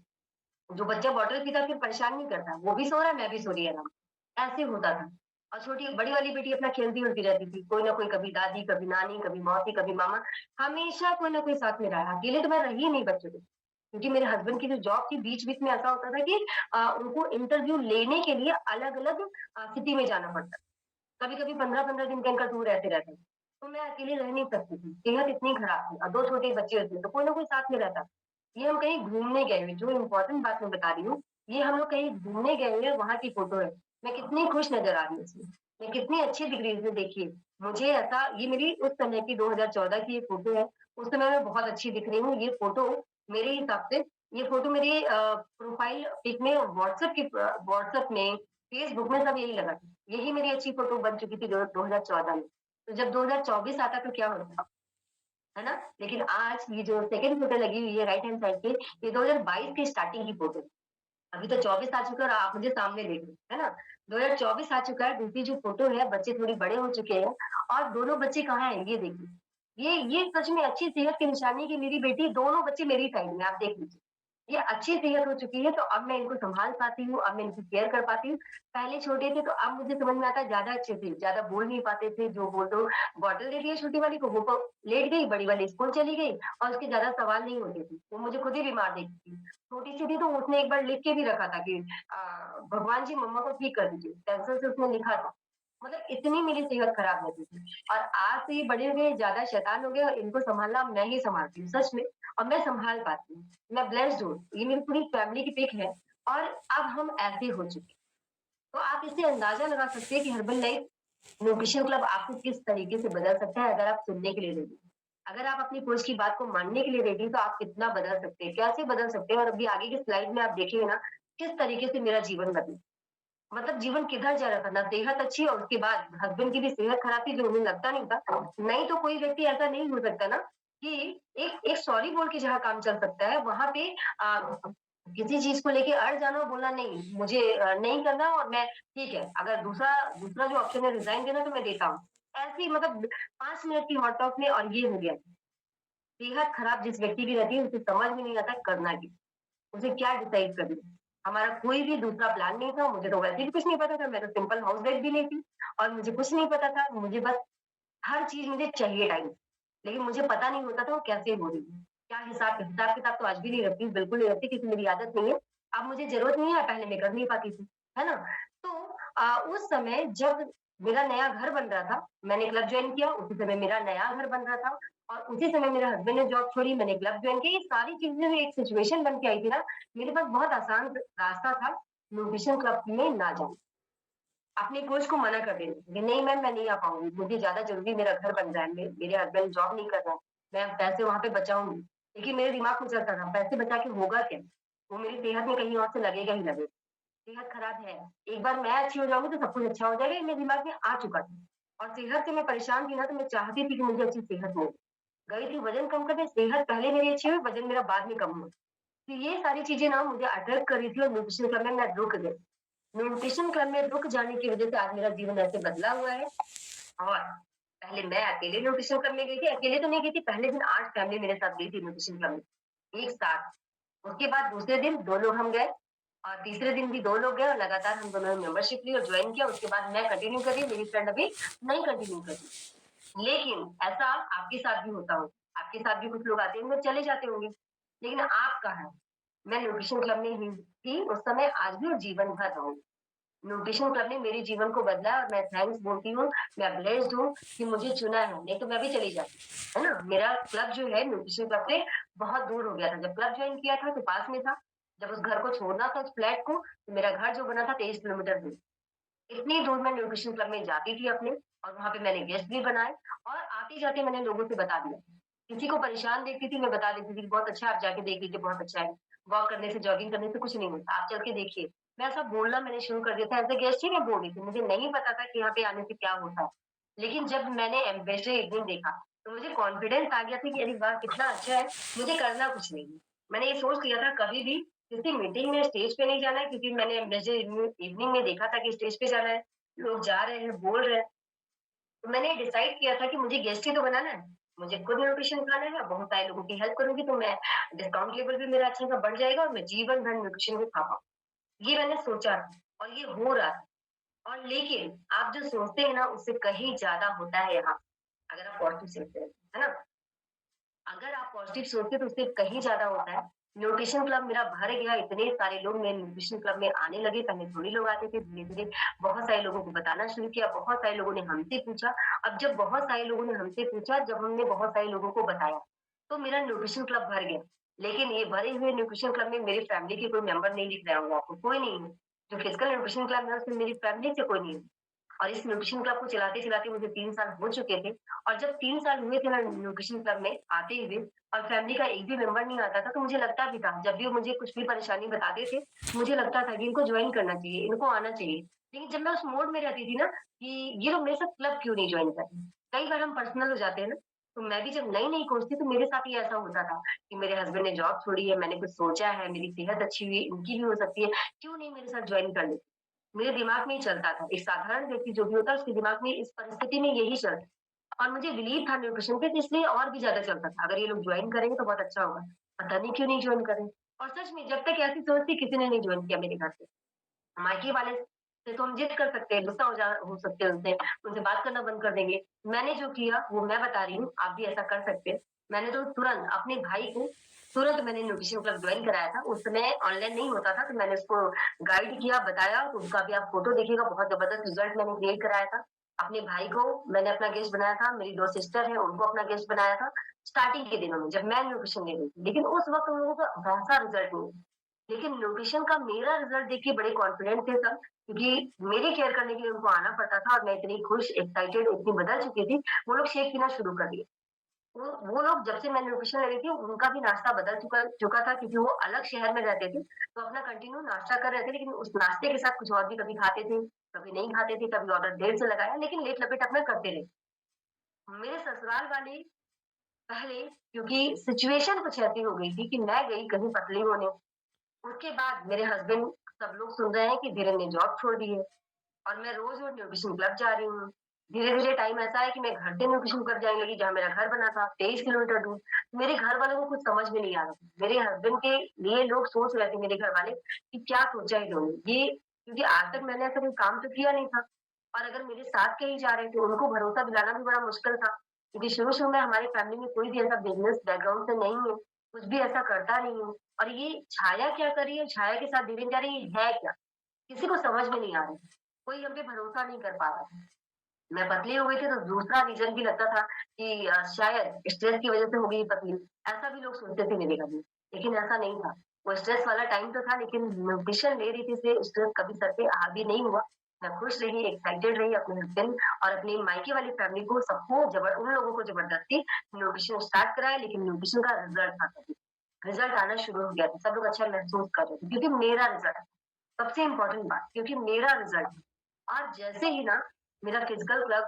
जो बच्चा बॉटल पीता है फिर परेशान नहीं करता, वो भी सो रहा है, मैं भी सो रही आराम से। ऐसे होता था। और छोटी बड़ी वाली बेटी अपना खेलती-वेलती रहती थी। कोई ना कोई कभी दादी, कभी नानी, कभी मौसी, कभी मामा, हमेशा कोई ना कोई साथ में रहा। अकेले तो मैं रही ही नहीं बच्चों के साथ। क्योंकि मेरे हस्बैंड की जो जॉब थी बीच-बीच में ऐसा होता था कि उनको इंटरव्यू लेने के लिए अलग-अलग सिटी में जाना पड़ता। कभी-कभी 15-15 दिन का इनका टूर ऐसे रहता था। तो मैं अकेले रह नहीं सकती थी। सेहत इतनी खराब थी और 2 छोटे बच्चे उसमें, तो कोई ना कोई साथ में रहता। ये हम कहीं घूमने गए हुए, जो इम्पोर्टेंट बात मैं बता रही हूँ, ये हम लोग कहीं घूमने गए हुए हैं, वहाँ की फ़ोटो है। मैं कितनी खुश नज़र आ रही हूँ इसमें। मैं कितनी अच्छी दिख रही हूँ इसमें देखिए। मुझे ऐसा ये मेरी उस समय की 2014 की ये फ़ोटो है। उस समय मैं बहुत अच्छी दिख रही हूँ। ये फ़ोटो मेरे हिसाब से ये फ़ोटो मेरी प्रोफ़ाइल पिक में व्हाट्सएप में, फ़ेसबुक में सब यही लगा था। यही मेरी अच्छी फ़ोटो बन चुकी थी 2014 में। तो जब 2024 आता तो क्या होता? है ना? लेकिन आज ये जो सेकंड फ़ोटो लगी हुई है राइट हैंड साइड पे, ये 2022 की स्टार्टिंग की फ़ोटो है। अभी तो 24 आ चुका है और आप मुझे सामने देख रहे हैं, है ना? 2024 आ चुका है, दूसरी जो फ़ोटो है बच्चे थोड़े बड़े हो चुके हैं और दोनों बच्चे कहाँ हैं ये देखिए। ये सच में अच्छी सेहत की निशानी है कि मेरी बेटी दोनों बच्चे मेरी साइड में, आप देख लीजिए। ये अच्छी सेहत हो चुकी है तो अब मैं इनको सँभाल पाती हूँ, अब मैं इनकी केयर कर पाती हूँ। पहले छोटे थे तो अब मुझे समझ में आता है ज़्यादा अच्छे थे, ज़्यादा बोल नहीं पाते थे, जो बोल दो बॉटल दे दिया छोटी वाली को, वो लेट गई, बड़ी वाली स्कूल चली गई और उसके ज़्यादा सवाल नहीं होते थे। वो मुझे खुद ही बीमार देखती थी। छोटी-सी थी तो उसने एक बार लिख के भी रखा था कि भगवान जी मम्मा को ठीक कर दीजिए, पेंसिल से उसने लिखा था। मतलब इतनी मेरी सेहत खराब रहती थी और आज से ये बड़े हो गए, ज़्यादा शैतान हो गए और इनको सँभालना मैं ही सँभालती हूँ, सच में और मैं सँभाल पाती हूँ। मैं ब्लेस्ड हूँ, ये मेरी पूरी फैमिली की पिक है और अब हम ऐसे हो चुके हैं। तो आप इससे अंदाज़ा लगा सकते हैं कि हर्बल लाइफ न्यूट्रिशन क्लब आपको किस तरीके से बदल सकता है अगर आप सुनने के लिए रेडी हैं। अगर आप अपनी कोच की बात को मानने के लिए रेडी हैं, तो आप कितना बदल सकते हैं, कैसे बदल सकते हैं और अभी आगे की स्लाइड में आप देखिए ना, किस तरीके से मेरा जीवन बदला। मतलब जीवन किधर जा रहा था, ना सेहत अच्छी और उसके बाद हस्बैंड की भी सेहत खराब थी जो उन्हें लगता नहीं था। नहीं तो कोई व्यक्ति ऐसा नहीं हो सकता ना कि एक एक सॉरी बोल के जहाँ काम चल सकता है, वहाँ पे किसी चीज़ को लेके अड़ जाना और बोलना नहीं, मुझे नहीं करना और मैं ठीक है, अगर दूसरा दूसरा जो ऑप्शन है रिज़ाइन देना तो मैं देता हूँ। ऐसे ही मतलब 5 मिनट की हॉट टॉक में और ये हो गया। सेहत खराब जिस व्यक्ति की रहती है उसे समझ में नहीं आता करना क्या? उसे क्या डिसाइड करना है। हमारा कोई भी दूसरा प्लान नहीं था, मुझे तो वैसे भी कुछ नहीं पता था, मैं तो सिंपल हाउस वाइफ भी नहीं थी और मुझे कुछ नहीं पता था, मुझे बस हर चीज़ मुझे चाहिए टाइम से। लेकिन मुझे पता नहीं होता था वो कैसे हो रही है। क्या हिसाब-किताब तो आज भी नहीं रखती हूँ, बिल्कुल नहीं रखती क्योंकि मेरी आदत नहीं है। अब मुझे ज़रूरत नहीं है, पहले मैं कर नहीं पाती थी, है ना? तो उस समय जब मेरा नया घर बन रहा था, मैंने क्लब जॉइन किया, उसी समय मेरा नया घर बन रहा था और उसी समय मेरे हस्बैंड ने जॉब छोड़ी, मैंने क्लब जॉइन किया। ये सारी चीज़ें जो एक सिचुएशन बन के आई थी ना, मेरे पास बहुत आसान रास्ता था न्यूट्रिशन क्लब में ना जाना। अपने कोच को मना कर देना कि नहीं मैम मैं नहीं आ पाऊँगी, मुझे ज़्यादा ज़रूरी मेरा घर बन रहा है, मेरे हस्बैंड जॉब नहीं कर रहा है, मैं पैसे वहाँ पे बचाऊँगी। लेकिन मेरे दिमाग में चलता था पैसे बचा के होगा क्या? वो मेरी सेहत में कहीं और से लगेगा ही लगेगा। सेहत खराब है, एक बार मैं अच्छी हो जाऊँगी तो सब कुछ अच्छा हो जाएगा, ये मेरे दिमाग में आ चुका था। और सेहत से मैं परेशान थी ना तो मैं चाहती थी कि मुझे अच्छी सेहत मिले। गई थी वज़न कम करने, सेहत पहले मेरी अच्छी हुई, वज़न मेरा बाद में कम हुआ। तो ये सारी चीज़ें ना मुझे अट्रैक्ट कर रही थी और न्यूट्रिशन क्लब में मैं रुक गई। न्यूट्रिशन क्लब में रुक जाने की वज़ह से आज मेरा जीवन ऐसे बदला हुआ है। और पहले मैं अकेले न्यूट्रिशन क्लब में गई थी, अकेले तो नहीं गई थी, पहले दिन 8 फैमिली मेरे साथ गई थी न्यूट्रिशन क्लब में, एक साथ। उसके बाद दूसरे दिन 2 लोग हम गए और तीसरे दिन भी 2 लोग गए और लगातार हम दोनों ने मेंबरशिप ली और जॉइन किया। उसके बाद मैं कंटिन्यू कर रही हूँ, मेरी फ्रेंड अभी नहीं कंटिन्यू कर रही। लेकिन ऐसा आपके साथ भी होता होगा, आपके साथ भी कुछ लोग आते होंगे, चले जाते होंगे, लेकिन आप कहाँ हैं? मैं न्यूट्रिशन क्लब में ही थी उस समय, आज भी और जीवन भर रहूँगी। न्यूट्रिशन क्लब ने मेरे जीवन को बदला और मैं थैंक्स बोलती हूँ, मैं ब्लेस्ड हूँ कि मुझे चुना है, नहीं तो मैं भी चली जाती, है ना? मेरा क्लब जो है न्यूट्रिशन क्लब से बहुत दूर हो गया था। जब क्लब जॉइन किया था तो पास में था, जब उस घर को छोड़ना था उस फ्लैट को, तो मेरा घर जो बना था 23 किलोमीटर दूर। इतनी दूर मैं न्यूट्रिशन क्लब में जाती थी अपने और वहाँ पे मैंने गेस्ट भी बनाए और आते-जाते मैंने लोगों से बता दिया। किसी को परेशान देखती थी, मैं बता देती थी कि बहुत अच्छा है, आप जाके देख लीजिए, बहुत अच्छा है। वॉक करने से, जॉगिंग करने से कुछ नहीं होता, आप चल के देखिए। मैं ऐसा बोलना मैंने शुरू कर दिया था, एज़ अ गेस्ट ही मैं बोल रही थी, मुझे नहीं पता था कि यहाँ पे आने से क्या होता है। लेकिन जब मैंने एम्बेसडर एक दिन देखा, तो मुझे कॉन्फिडेंस आ गया था कि अरे वाह! कितना अच्छा है, मुझे करना कुछ नहीं है। मैंने ये सोच लिया था कभी भी किसी मीटिंग में स्टेज पे नहीं जाना है क्योंकि मैंने एम्बेसडर इवनिंग इवनिंग में देखा था कि स्टेज पे जाना है, लोग जा रहे हैं, बोल रहे हैं। तो मैंने डिसाइड किया था कि मुझे गेस्ट ही तो बनाना है। मुझे खुद न्यूट्रिशन खाना है, बहुत सारे लोगों की हेल्प करूँगी तो मैं डिस्काउंट लेवल भी मेरा अच्छा-सा बढ़ जाएगा और मैं जीवन भर न्यूट्रिशन को खा पाऊँ। ये मैंने सोचा था और ये हो रहा है। और लेकिन आप जो सोचते हैं ना उससे कहीं ज़्यादा होता है यहाँ, अगर आप पॉज़िटिव सोचते हैं, है ना? अगर आप पॉज़िटिव सोचते तो उससे कहीं ज़्यादा होता है। न्यूट्रिशन क्लब मेरा भर गया, इतने सारे लोग मेरे न्यूट्रिशन क्लब में आने लगे, पहले थोड़े लोग आते थे, धीरे-धीरे बहुत सारे लोगों को बताना शुरू किया, बहुत सारे लोगों ने हमसे पूछा। अब जब बहुत सारे लोगों ने हमसे पूछा, जब हमने बहुत सारे लोगों को बताया, तो मेरा न्यूट्रिशन क्लब भर गया। लेकिन ये भरे हुए न्यूट्रिशन क्लब में मेरी फैमिली के कोई मेंबर नहीं दिख रहे होंगे आपको, कोई नहीं है। जो फिजिकल न्यूट्रिशन क्लब है उसमें मेरी फैमिली से कोई नहीं है। और इस न्यूट्रिशन क्लब को चलाते-चलाते मुझे 3 साल हो चुके थे और जब 3 साल हुए थे ना न्यूट्रिशन क्लब में आते हुए और फैमिली का एक भी मेंबर नहीं आता था, तो मुझे लगता भी था, जब भी वो मुझे कुछ भी परेशानी बताते थे, मुझे लगता था कि इनको जॉइन करना चाहिए, इनको आना चाहिए। लेकिन जब मैं उस मोड में रहती थी ना कि ये लोग मेरे साथ क्लब क्यों नहीं जॉइन कर रहे? कई बार हम पर्सनल हो जाते हैं ना, तो मैं भी जब नई-नई कोच थी, तो मेरे साथ ही ऐसा होता था कि मेरे हस्बैंड ने जॉब छोड़ी है, मैंने कुछ सोचा है, मेरी सेहत अच्छी हुई, इनकी भी हो सकती है, क्यों नहीं मेरे साथ जॉइन कर लेते? मेरे दिमाग में ही चलता था। एक साधारण व्यक्ति जो भी होता है उसके दिमाग में इस परिस्थिति में यही चलता है और मुझे बिलीव था न्यूट्रिशन पे तो इसलिए और भी ज़्यादा चलता था। अगर ये लोग जॉइन करेंगे तो बहुत अच्छा होगा। पता नहीं क्यों नहीं जॉइन कर रहे? और सच में जब तक ऐसी सोच थी किसी ने नहीं जॉइन किया मेरे घर से। मायके वाले से तो हम जिद कर सकते हैं, गुस्सा हो सकते हैं उनसे, उनसे बात करना बंद कर देंगे। मैंने जो किया वो मैं बता रही हूँ, आप भी ऐसा कर सकते हैं। मैंने तो तुरंत अपने भाई को तुरंत मैंने न्यूट्रिशन क्लब जॉइन कराया था। उस समय ऑनलाइन नहीं होता था तो मैंने उसको गाइड किया, बताया तो उसका भी आप फ़ोटो देखिएगा बहुत ज़बरदस्त रिज़ल्ट मैंने क्रिएट कराया था। अपने भाई को मैंने अपना गेस्ट बनाया था, मेरी 2 सिस्टर हैं उनको अपना गेस्ट बनाया था, स्टार्टिंग के दिनों में जब मैं न्यूट्रिशन ले रही थी। लेकिन उस वक़्त उन लोगों का वैसा रिज़ल्ट नहीं लेकिन न्यूट्रिशन का मेरा रिज़ल्ट देख के बड़े कॉन्फिडेंट थे सब, क्योंकि मेरी केयर करने के लिए उनको आना पड़ता था और मैं इतनी खुश, एक्साइटेड, इतनी बदल चुकी थी, वो लोग शेक पीना शुरू कर दिए। वो लोग जब से मैं न्यूट्रिशन ले रही थी, उनका भी नाश्ता बदल चुका चुका था क्योंकि वो अलग शहर में रहते थे, तो अपना कंटिन्यू नाश्ता कर रहे थे, लेकिन उस नाश्ते के साथ कुछ और भी कभी खाते थे, कभी नहीं खाते थे, कभी ऑर्डर देर से लगाया, लेकिन लेट-लपेट अपना करते रहे। मेरे ससुराल वाले पहले क्योंकि सिचुएशन कुछ ऐसी हो गई थी कि मैं गई कहीं पतली होने उसके बाद मेरे हस्बैंड सब लोग सुन रहे हैं कि धीरे ने जॉब छोड़ दी है और मैं रोज-रोज न्यूट्रिशन क्लब जा रही हूँ। धीरे-धीरे टाइम ऐसा है कि मैं घर से न्यूट्रिशन क्लब जाने लगी जहाँ मेरा घर बना था 23 किलोमीटर दूर। मेरे घर वालों को कुछ समझ में नहीं आ रहा था। मेरे हस्बैंड के लिए लोग सोच रहे थे मेरे घर वाले कि क्या सोचा है इन्होंने? ये क्योंकि आज तक मैंने ऐसा कोई काम तो किया नहीं था और अगर मेरे साथ कहीं जा रहे थे उनको भरोसा दिलाना भी बड़ा मुश्किल था। क्योंकि शुरू-शुरू में हमारी फैमिली में कोई भी ऐसा बिज़नेस बैकग्राउंड से नहीं है, कुछ भी ऐसा करता नहीं है और ये छाया क्या कर रही है, छाया के साथ धीरे जा रही है क्या? किसी को समझ में नहीं आ रहा है। कोई हम पे भरोसा नहीं कर पा रहा है। मैं पतली हो गई थी तो दूसरा रीज़न भी लगता था कि शायद स्ट्रेस की वज़ह से हो गई पतली, ऐसा भी लोग सोचते थे मेरे घर में, लेकिन ऐसा नहीं था। वो स्ट्रेस वाला टाइम तो था लेकिन न्यूट्रिशन ले रही थी इसलिए स्ट्रेस कभी सर पे हावी नहीं हुआ। मैं खुश रही, एक्साइटेड रही अपने हस्बैंड और अपनी मायके वाली फैमिली को सबको उन लोगों को ज़बरदस्ती न्यूट्रिशन स्टार्ट कराया लेकिन न्यूट्रिशन का रिज़ल्ट आता था। रिज़ल्ट आना शुरू हो गया था, सब लोग अच्छा महसूस कर रहे थे क्योंकि मेरा रिज़ल्ट सबसे इम्पोर्टेंट बात क्योंकि मेरा रिज़ल्ट और जैसे ही ना मेरा फिजिकल क्लब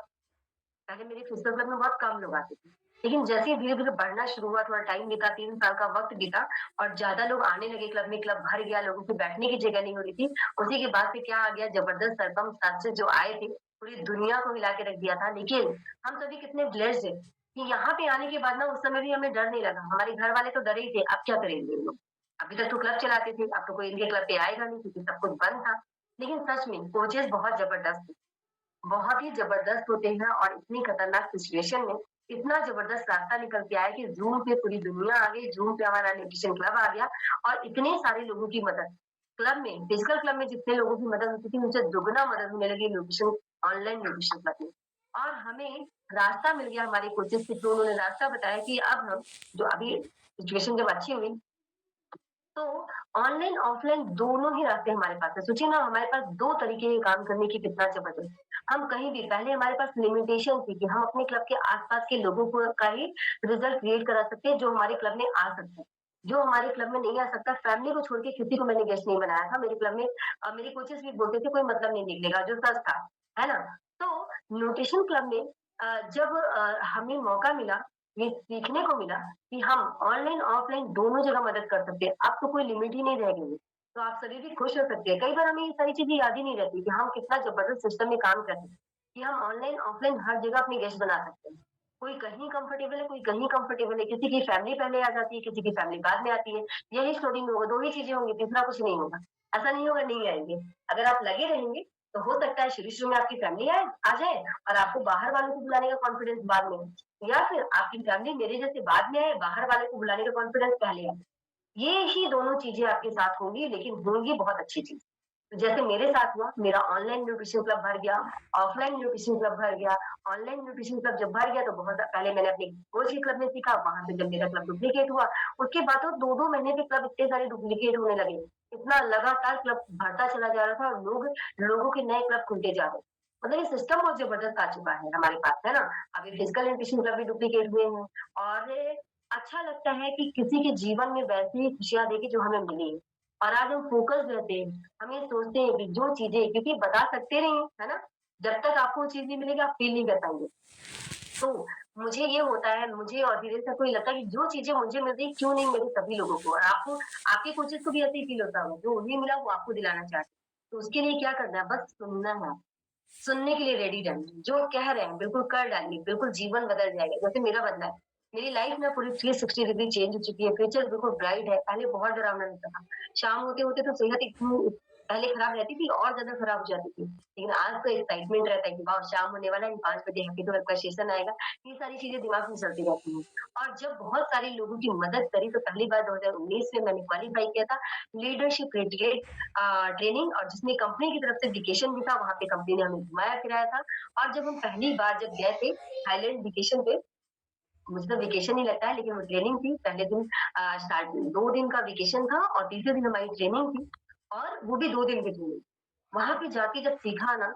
पहले मेरे फिजिकल क्लब में बहुत कम लोग आते थे। लेकिन जैसे ही धीरे-धीरे बढ़ना शुरू हुआ, थोड़ा टाइम बीता, 3 साल का वक़्त बीता और ज़्यादा लोग आने लगे क्लब में, क्लब भर गया, लोगों की बैठने की जगह नहीं हो रही थी। उसी के बाद से क्या आ गया जबरदस्त सरगम साथ जो आए थे, पूरी दुनिया को हिला के रख दिया था। लेकिन हम सभी कितने ब्लेस्ड हैं कि यहाँ पे आने के बाद ना उस समय भी हमें डर नहीं लगा। हमारे घर वाले तो डरे ही थे, अब क्या करेंगे ये लोग? अभी तक तो क्लब चलाते थे, अब तो कोई इनके क्लब पे आएगा नहीं क्योंकि सब कुछ बंद था। लेकिन सच में कोचेज़ बहुत जबरदस्त थे। बहुत ही ज़बरदस्त होते हैं और इतनी खतरनाक सिचुएशन में इतना ज़बरदस्त रास्ता निकल के आया कि ज़ूम पे पूरी दुनिया आ गई, ज़ूम पे हमारा न्यूट्रिशन क्लब आ गया और इतने सारे लोगों की मदद क्लब में फिजिकल क्लब में जितने लोगों की मदद होती थी, मुझे दुगना मदद होने लगी न्यूट्रिशन ऑनलाइन न्यूट्रिशन क्लब में। और हमें रास्ता मिल गया हमारे कोचेज़ के थ्रू उन्होंने रास्ता बताया कि अब हम जो अभी सिचुएशन जब अच्छी हुई तो ऑनलाइन, ऑफलाइन दोनों ही रास्ते हमारे पास है। सोचिए ना हमारे पास 2 तरीके हैं काम करने की कितना ज़बरदस्त। हम कहीं भी पहले हमारे पास लिमिटेशन थी कि हम अपने क्लब के आस-पास के लोगों को का ही रिज़ल्ट क्रिएट करा सकते हैं जो हमारे क्लब में आ सकता है। जो हमारे क्लब में नहीं आ सकता फैमिली को छोड़ के किसी को मैंने गेस्ट नहीं बनाया था। मेरे क्लब में मेरे कोचेज़ भी बोलते थे कोई मतलब नहीं निकलेगा जो सच था। है ना? तो न्यूट्रिशन क्लब में जब हमें मौका मिला, ये सीखने को मिला कि हम ऑनलाइन, ऑफलाइन दोनों जगह मदद कर सकते हैं। अब तो कोई लिमिट ही नहीं रह गई है। तो आप सभी भी खुश हो सकते हैं। कई बार हमें ये सारी चीज़ें याद ही नहीं रहती कि हम कितना ज़बरदस्त सिस्टम में काम कर रहे हैं, कि हम ऑनलाइन, ऑफलाइन हर जगह अपने गेस्ट बना सकते हैं। कोई कहीं कंफर्टेबल है, कोई कहीं कंफर्टेबल है, किसी की फैमिली पहले आ जाती है, किसी की फैमिली बाद में आती है। यही स्टोरी में होगा, 2 ही चीज़ें होंगी, तीसरा कुछ नहीं होगा। ऐसा नहीं होगा नहीं आएँगे। अगर आप लगे रहेंगे, तो हो सकता है शुरू-शुरू में आपकी फैमिली आ जाए और आपको बाहर वालों को बुलाने का कॉन्फिडेंस बाद में हो। या फिर आपकी फैमिली मेरे जैसे बाद में आए, बाहर वाले को बुलाने का कॉन्फिडेंस पहले आए। ये ही दोनों चीज़ें आपके साथ होंगी, लेकिन होंगी बहुत अच्छी चीज़। तो जैसे मेरे साथ हुआ, मेरा ऑनलाइन न्यूट्रिशन क्लब भर गया, ऑफलाइन न्यूट्रिशन क्लब भर गया। ऑनलाइन न्यूट्रिशन क्लब जब भर गया तो बहुत पहले मैंने अपने कोच के क्लब में सीखा, वहाँ से जब मेरा क्लब डुप्लीकेट हुआ, उसके बाद तो 2-2 महीने के क्लब इतने सारे डुप्लीकेट होने लगे। इतना लगातार क्लब बढ़ता चला जा रहा था और लोगों के नए क्लब खुलते जा रहे थे। मतलब ये सिस्टम बहुत ज़बरदस्त आ चुका है हमारे पास, है ना? अभी फिजिकल न्यूट्रिशन क्लब भी डुप्लीकेट हुए हैं और अच्छा लगता है कि किसी के जीवन में वैसी ही खुशियाँ देखी जो हमें मिली है। और आज हम फ़ोकस्ड रहते हैं, हम ये सोचते हैं कि जो चीज़ें क्योंकि बता सकते नहीं हैं, है ना? जब तक आपको वो चीज़ नहीं मिलेगी आप फ़ील नहीं कर पाएँगे। तो मुझे ये होता है, मुझे और धीरे से को ये लगता है कि जो चीज़ें मुझे मिल रही क्यों नहीं मिली सभी लोगों को और आपको आपके कोचेज़ को भी ऐसे ही फ़ील होता होगा, जो उन्हें मिला वो आपको दिलाना चाहते हैं। तो उसके लिए क्या करना है बस सुनना है। सुनने के लिए रेडी रहिए। जो कह रहे हैं बिल्कुल कर डालिए, बिल्कुल जीवन बदल जाएगा। जैसे मेरा बदला है। मेरी लाइफ़ ना पूरी 360 डिग्री चेंज हो चुकी है। फ्यूचर बिल्कुल ब्राइट है। पहले बहुत डरावना लगता था। शाम होते-होते तो सेहत इतनी पहले खराब रहती थी और ज़्यादा खराब हो जाती थी। लेकिन आज तो एक्साइटमेंट रहता है कि वाओ! शाम होने वाला है, 5 बजे हैप्पी टू वर्क का सेशन आएगा। ये सारी चीज़ें दिमाग में चलती रहती हैं। और जब बहुत सारे लोगों की मदद करी तो पहली बार 2019 में मैंने क्वालीफाई किया था लीडरशिप रिलेटेड ट्रेनिंग और जिसमें कंपनी की तरफ से वेकेशन भी था, वहाँ पे कंपनी ने हमें घुमाया-फिराया था और जब हम पहली बार जब गए थे थाईलैंड वेकेशन पे, मुझे तो वेकेशन ही लगता है लेकिन वो ट्रेनिंग थी। पहले दिन स्टार्ट 2 दिन का वेकेशन था और तीसरे दिन हमारी ट्रेनिंग थी और वो भी 2 दिन की ट्रेनिंग। वहाँ पे जाके जब सीखा ना,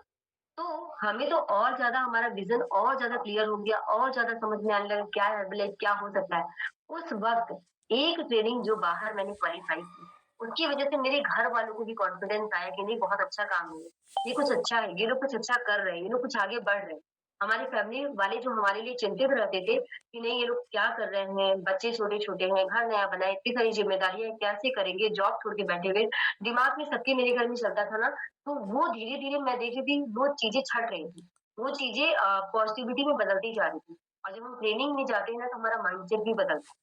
तो हमें तो और ज़्यादा हमारा विज़न और ज़्यादा क्लियर हो गया और ज़्यादा समझ में आने लगा क्या है मतलब क्या हो सकता है। उस वक़्त एक ट्रेनिंग जो बाहर मैंने क्वालीफाई की, उसकी वज़ह से मेरे घर वालों को भी कॉन्फिडेंस आया कि नहीं बहुत अच्छा काम है ये कुछ अच्छा है, ये लोग कुछ अच्छा कर रहे हैं, ये लोग कुछ आगे बढ़ रहे हैं। हमारी फैमिली वाले जो हमारे लिए चिंतित रहते थे कि नहीं ये लोग क्या कर रहे हैं, बच्चे छोटे-छोटे हैं, घर नया बना है, इतनी सारी ज़िम्मेदारियाँ हैं, कैसे करेंगे, जॉब छोड़ के बैठे हुए। दिमाग में सबके मेरे घर में चलता था ना तो वो धीरे-धीरे मैं देख रही थी वो चीज़ें छँट रही थी। वो चीज़ें पॉज़िटिविटी में बदलती जा रही थी और जब हम ट्रेनिंग में जाते हैं ना तो हमारा माइंडसेट भी बदलता है।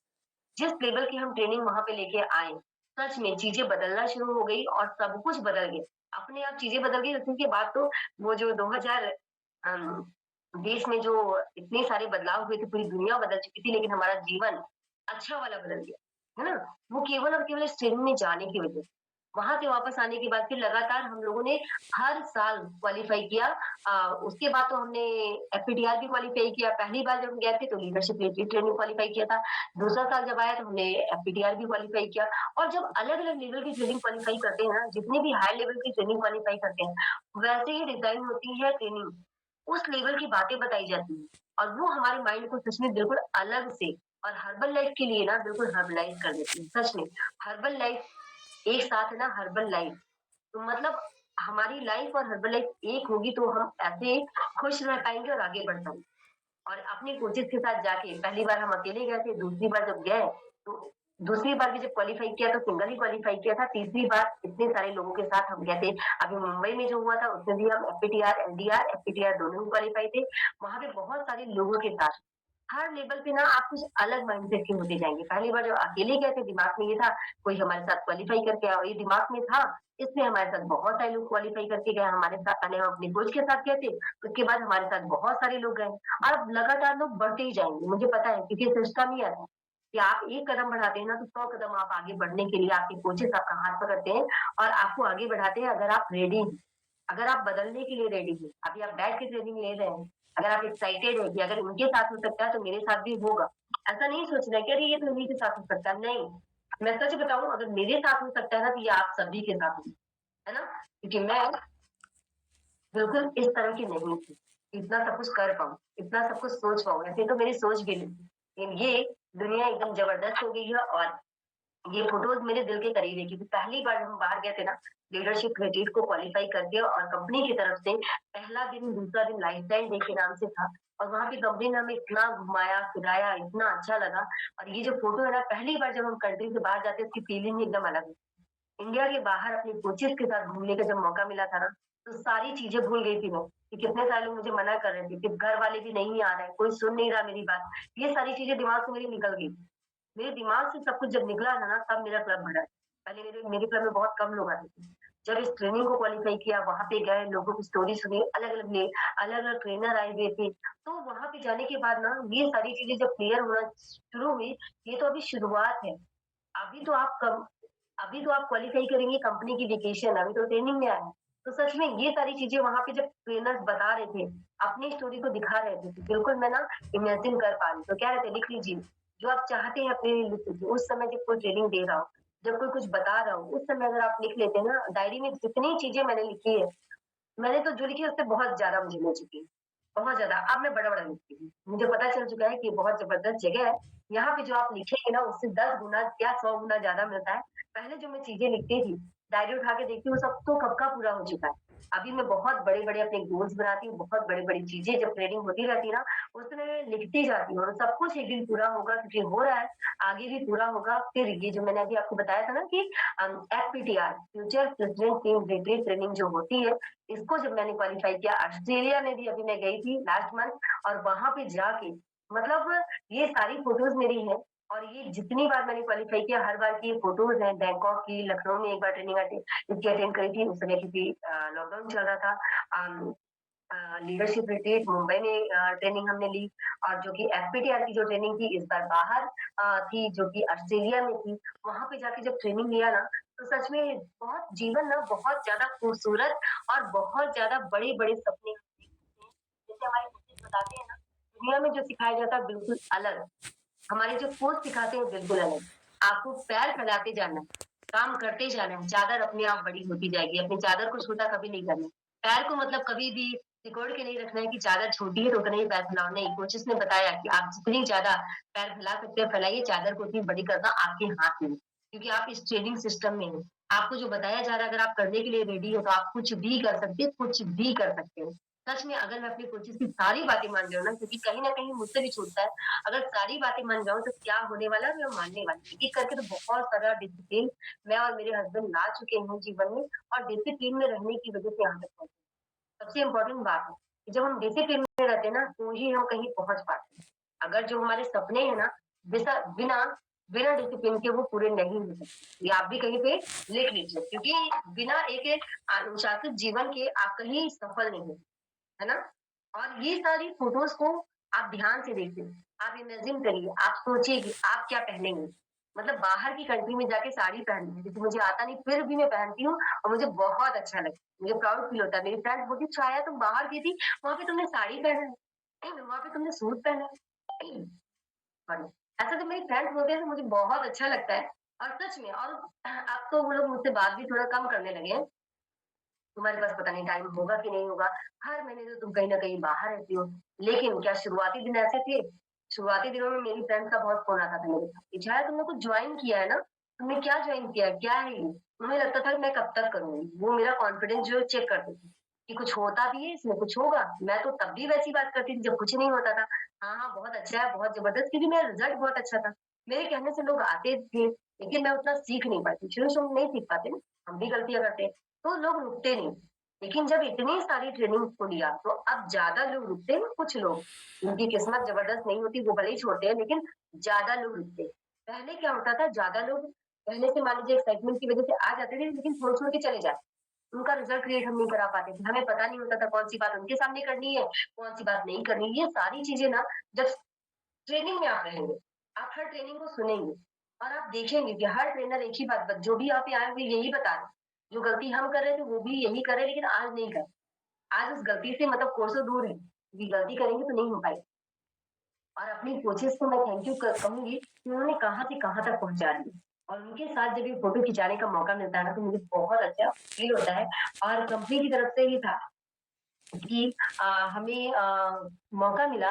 जिस लेवल की हम ट्रेनिंग वहाँ पे लेके आए, सच में चीज़ें बदलना शुरू हो गई और सब कुछ बदल गया। अपने आप चीज़ें बदल गई उसी के बाद तो वो जो 2000 अम, 20 में जो इतने सारे बदलाव हुए थे, पूरी दुनिया बदल चुकी थी लेकिन हमारा जीवन अच्छा वाला बदल गया, है ना? वो केवल और केवल इस ट्रेनिंग में जाने की वज़ह से। वहाँ से वापस आने के बाद फिर लगातार हम लोगों ने हर साल क्वालीफाई किया। उसके बाद तो हमने एफपीटीआर भी क्वालीफाई किया। पहली बार जब हम गए थे तो लीडरशिप रिट्रीट ट्रेनिंग क्वालीफाई किया था। दूसरा साल जब आया तो हमने एफपीटीआर भी क्वालीफाई किया। और जब अलग-अलग लेवल की ट्रेनिंग क्वालीफाई करते हैं ना, जितनी भी हाई लेवल की ट्रेनिंग क्वालीफाई करते हैं, वैसे ही डिज़ाइन होती है ट्रेनिंग। उस लेवल की बातें बताई जाती हैं और वो हमारे माइंड को सच में बिल्कुल अलग से और हर्बल लाइफ के लिए ना बिल्कुल हर्बलाइज़ कर देती है, सच में। हर्बल लाइफ एक साथ है ना, हर्बल लाइफ तो मतलब हमारी लाइफ और हर्बल लाइफ एक होगी तो हम ऐसे खुश रह पाएँगे और आगे बढ़ पाएँगे। और अपने कोचेज़ के साथ जाके पहली बार हम अकेले गए थे, दूसरी बार जब गए तो दूसरी बार भी जब क्वालीफाई किया तो सिंगल ही क्वालीफाई किया था, तीसरी बार इतने सारे लोगों के साथ हम गए थे। अभी मुंबई में जो हुआ था उसमें भी हम एफपीटीआर, एलडीआर, एफपीटीआर दोनों में क्वालीफाई थे। वहाँ पे बहुत सारे लोगों के साथ हर लेवल पे ना आप कुछ अलग माइंडसेट के होते जाएँगे। पहली बार जब अकेले गए थे दिमाग में ये था कोई हमारे साथ क्वालीफाई करके आए और ये दिमाग में था इसलिए हमारे साथ बहुत सारे लोग क्वालीफाई करके गए हमारे साथ पहले हम अपने कोच के साथ गए थे, उसके बाद हमारे साथ बहुत सारे लोग गए और अब लगातार लोग बढ़ते ही जाएँगे, मुझे पता है क्योंकि सिस्टम ही ऐसा है कि आप एक कदम बढ़ाते हैं ना तो 100 कदम आप आगे बढ़ने के लिए आपके कोचेज़ आपका हाथ पकड़ते हैं और आपको आगे बढ़ाते हैं अगर आप रेडी हैं, अगर आप बदलने के लिए रेडी हैं। अभी आप बैठ के ट्रेनिंग ले रहे हैं, अगर आप एक्साइटेड हैं कि अगर उनके साथ हो सकता है तो मेरे साथ भी होगा। ऐसा नहीं सोचना है कि अरे ये तो इन्हीं के साथ हो सकता है, नहीं। मैं सच बताऊँ अगर मेरे साथ हो सकता है ना तो ये आप सभी के साथ हो, है ना? क्योंकि मैं बिल्कुल इस तरह की नहीं थी, इतना सब कुछ कर पाऊँ, इतना सब कुछ सोच पाऊँ, ऐसे तो मेरी सोच भी नहीं थी। लेकिन ये दुनिया एकदम ज़बरदस्त हो गई है और ये फ़ोटोज़ मेरे दिल के करीब है क्योंकि पहली बार जब हम बाहर गए थे ना, लीडरशिप क्रेडिट को क्वालीफाई करके और कंपनी की तरफ से पहला दिन, दूसरा दिन लाइफ़स्टाइल डे के नाम से था और वहाँ पे कंपनी ने हमें इतना घुमाया, फिराया, इतना अच्छा लगा और ये जो फ़ोटो है ना, पहली बार जब हम कंट्री से बाहर जाते हैं, उसकी फीलिंग ही एकदम अलग है। इंडिया के बाहर अपने कोचेज़ के साथ घूमने का जब मौका मिला था ना, तो सारी चीज़ें भूल गई थी मैं, कि कितने सारे लोग मुझे मना कर रहे थे, कि घर वाले भी नहीं आ रहे हैं, कोई सुन नहीं रहा मेरी बात। ये सारी चीज़ें दिमाग से मेरी निकल गई। मेरे दिमाग से सब कुछ जब निकला था ना, तब मेरा क्लब बढ़ा। पहले मेरे मेरे क्लब में बहुत कम लोग आते थे। जब इस ट्रेनिंग को क्वालीफाई किया, वहाँ पे गए, लोगों की स्टोरी सुनी, अलग-अलग ट्रेनर आए हुए थे। तो वहाँ पे जाने के बाद ना, ये सारी चीज़ें जब क्लियर होना शुरू हुई, ये तो अभी शुरुआत है। अभी तो आप कम अभी तो आप क्वालीफाई करेंगे कंपनी की वेकेशन, अभी तो ट्रेनिंग में आए हैं। तो सच में ये सारी चीज़ें वहाँ पे जब ट्रेनर्स बता रहे थे, अपनी स्टोरी को दिखा रहे थे, तो बिल्कुल मैं ना इमेजिन कर पा रही हूँ। तो कह रहे थे लिख लीजिए, जो आप चाहते हैं अपने लिए लिख लीजिए। उस समय जब कोई ट्रेनिंग दे रहा हो, जब कोई कुछ बता रहा हो, उस समय अगर आप लिख लेते हैं ना, डायरी में जितनी चीज़ें मैंने लिखी है, मैंने तो जो लिखी है उससे बहुत ज़्यादा मुझे मिल चुकी है, बहुत ज़्यादा। अब मैं बड़ा-बड़ा लिखती हूँ। मुझे पता चल चुका है कि ये बहुत ज़बरदस्त जगह है। यहाँ पे जो आप लिखेंगे ना उससे 10 गुना क्या 100 गुना ज़्यादा मिलता है। पहले जो मैं चीज़ें लिखती थी, डायरी उठा के देखती हूँ सब तो कब का पूरा हो चुका है। अभी मैं बहुत बड़े-बड़े अपने गोल्स बनाती हूँ, बहुत बड़ी-बड़ी चीज़ें जब ट्रेनिंग होती रहती है ना, उसमें मैं लिखती जाती हूँ और सब कुछ एक दिन पूरा होगा क्योंकि हो रहा है, आगे भी पूरा होगा। फिर ये जो मैंने अभी आपको बताया था ना कि FPTR future president team retreat training जो होती है, इसको जब मैंने क्वालीफाई किया, ऑस्ट्रेलिया में भी अभी मैं गई थी लास्ट मंथ और वहाँ पे जाके मतलब ये सारी फ़ोटोज़ मेरी हैं और ये जितनी बार मैंने क्वालीफाई किया, हर बार की ये फ़ोटोज़ हैं। बैंकॉक की, लखनऊ में एक बार ट्रेनिंग इसकी अटेंड करी थी, उस समय क्योंकि लॉकडाउन चल रहा था। अम लीडरशिप रिट्रीट मुंबई में ट्रेनिंग हमने ली और जो कि एफपीटीआर की जो ट्रेनिंग थी इस बार बाहर थी जो कि ऑस्ट्रेलिया में थी। वहाँ पे जाके जब ट्रेनिंग लिया ना, तो सच में बहुत जीवन ना बहुत ज़्यादा खूबसूरत और बहुत ज़्यादा बड़े-बड़े सपने हम देखते हैं। जैसे हमारे कोचेज़ बताते हैं ना, दुनिया में जो सिखाया जाता है बिल्कुल अलग। हमारे जो कोच सिखाते हैं बिल्कुल अलग। आपको पैर फैलाते जाना है, काम करते जाना है, चादर अपने आप बड़ी होती जाएगी, अपनी चादर को छोटा कभी नहीं करना। पैर को मतलब कभी भी सिकोड़ के नहीं रखना है कि चादर छोटी है तो उतना ही पैर फैलाओ, नहीं, कोचेज़ ने बताया कि आप जितनी ज़्यादा पैर फैला सकते हो फैलाइए, चादर को उतनी बड़ी करना आपके हाथ में है। क्योंकि आप इस ट्रेनिंग सिस्टम में हैं। आपको जो बताया जा रहा है अगर आप करने के लिए रेडी हो तो आप कुछ भी कर सकते हैं, कुछ भी कर सकते हो। सच में अगर मैं अपने कोचेज़ की सारी बातें मान जाऊँ ना क्योंकि कहीं न कहीं मुझसे भी छूटता है अगर सारी बातें मान जाऊँ तो क्या होने वाला है मैं मानने वाली हूँ। एक करके तो बहुत सारा डिसिप्लिन मैं और मेरे हस्बैंड ला चुके हैं जीवन में और डिसिप्लिन में रहने की वज़ह से यहाँ तक पहुँचे। सबसे इम्पोर्टेंट बात है कि जब हम डिसिप्लिन में रहते हैं ना तो ही हम कहीं पहुँच पाते हैं। अगर जो हमारे सपने हैं ना बिसा बिना बिना डिसिप्लिन के वो पूरे नहीं हो सकते। ये आप भी कहीं पे लिख लीजिए क्योंकि बिना एक अनुशासित जीवन के आप कहीं सफल नहीं हो। है ना? और ये सारी फ़ोटोज़ को आप ध्यान से देखिए, आप इमेजिन करिए, आप सोचिए कि आप क्या पहनेंगे? मतलब बाहर की कंट्री में जाके साड़ी पहनती हूँ, क्योंकि मुझे आता नहीं, फिर भी मैं पहनती हूँ और मुझे बहुत अच्छा लगता है। मुझे प्राउड फील होता है। मेरी फ्रेंड्स बोलती, "छाया तुम बाहर गई थी, वहाँ पे तुमने साड़ी पहना है, वहाँ पे तुमने सूट पहना है।" सॉरी, ऐसा जब मेरी फ्रेंड्स बोलते हैं तो मुझे बहुत अच्छा लगता है और सच में। और अब तो वो लोग मुझसे बात भी थोड़ा कम करने लगे हैं। तुम्हारे पास पता नहीं टाइम होगा कि नहीं होगा, हर महीने तो तुम कहीं न कहीं बाहर रहती हो। लेकिन क्या शुरुआती दिन ऐसे थे? शुरुआती दिनों में मेरी फ्रेंड्स का बहुत फ़ोन आता था मेरे पास कि छाया तुमने कुछ जॉइन किया है ना? तुमने क्या जॉइन किया है? क्या है ये? मुझे लगता था कि मैं कब तक करूँगी? वो मेरा कॉन्फिडेंस जो है चेक करते थे कि कुछ होता भी है, इसमें कुछ होगा। मैं तो तब भी वैसी बात करती थी जब कुछ नहीं होता था। हाँ, हाँ, बहुत अच्छा है, बहुत ज़बरदस्त, क्योंकि मेरा रिज़ल्ट बहुत अच्छा था। मेरे कहने से लोग आते थे, लेकिन मैं उतना सीख नहीं पाती। शुरू-शुरू में नहीं सीख पाते ना, हम भी गलतियाँ करते हैं, तो लोग रुकते नहीं। लेकिन जब इतनी सारी ट्रेनिंग को लिया, तो अब ज़्यादा लोग रुकते हैं, कुछ लोग, जिनकी किस्मत ज़बरदस्त नहीं होती, वो भले ही छोड़ते हैं, लेकिन ज़्यादा लोग रुकते हैं। पहले क्या होता था, ज़्यादा लोग पहले से मान लीजिए एक्साइटमेंट की वजह से आ जाते थे, लेकिन छोड़-छोड़ के चले जाते। उनका रिजल्ट क्रिएट हम नहीं करा पाते थे। हमें पता नहीं होता था कौन-सी बात उनके सामने करनी है, कौन-सी बात नहीं करनी है। ये सारी चीज़ें ना, जब ट्रेनिंग में आप रहेंगे, आप हर ट्रेनिंग को सुनेंगे और आप देखेंगे कि हर ट्रेनर एक ही बात जो भी आप यहाँ पे यही बता रहे हैं। जो गलती हम कर रहे थे, वो भी यही कर रहे हैं, लेकिन आज नहीं कर रहे। आज उस गलती से मतलब कोसों दूर है, क्योंकि गलती करेंगे तो नहीं हो पाएगी। और अपनी कोचेज़ को मैं थैंक यू क कहूँगी कि उन्होंने कहाँ से कहाँ तक पहुँचा दिया। और उनके साथ जब ये फ़ोटो खिंचाने का मौका मिलता है ना, तो मुझे बहुत अच्छा फ़ील होता है। और कंपनी की तरफ से ही था कि हमें मौका मिला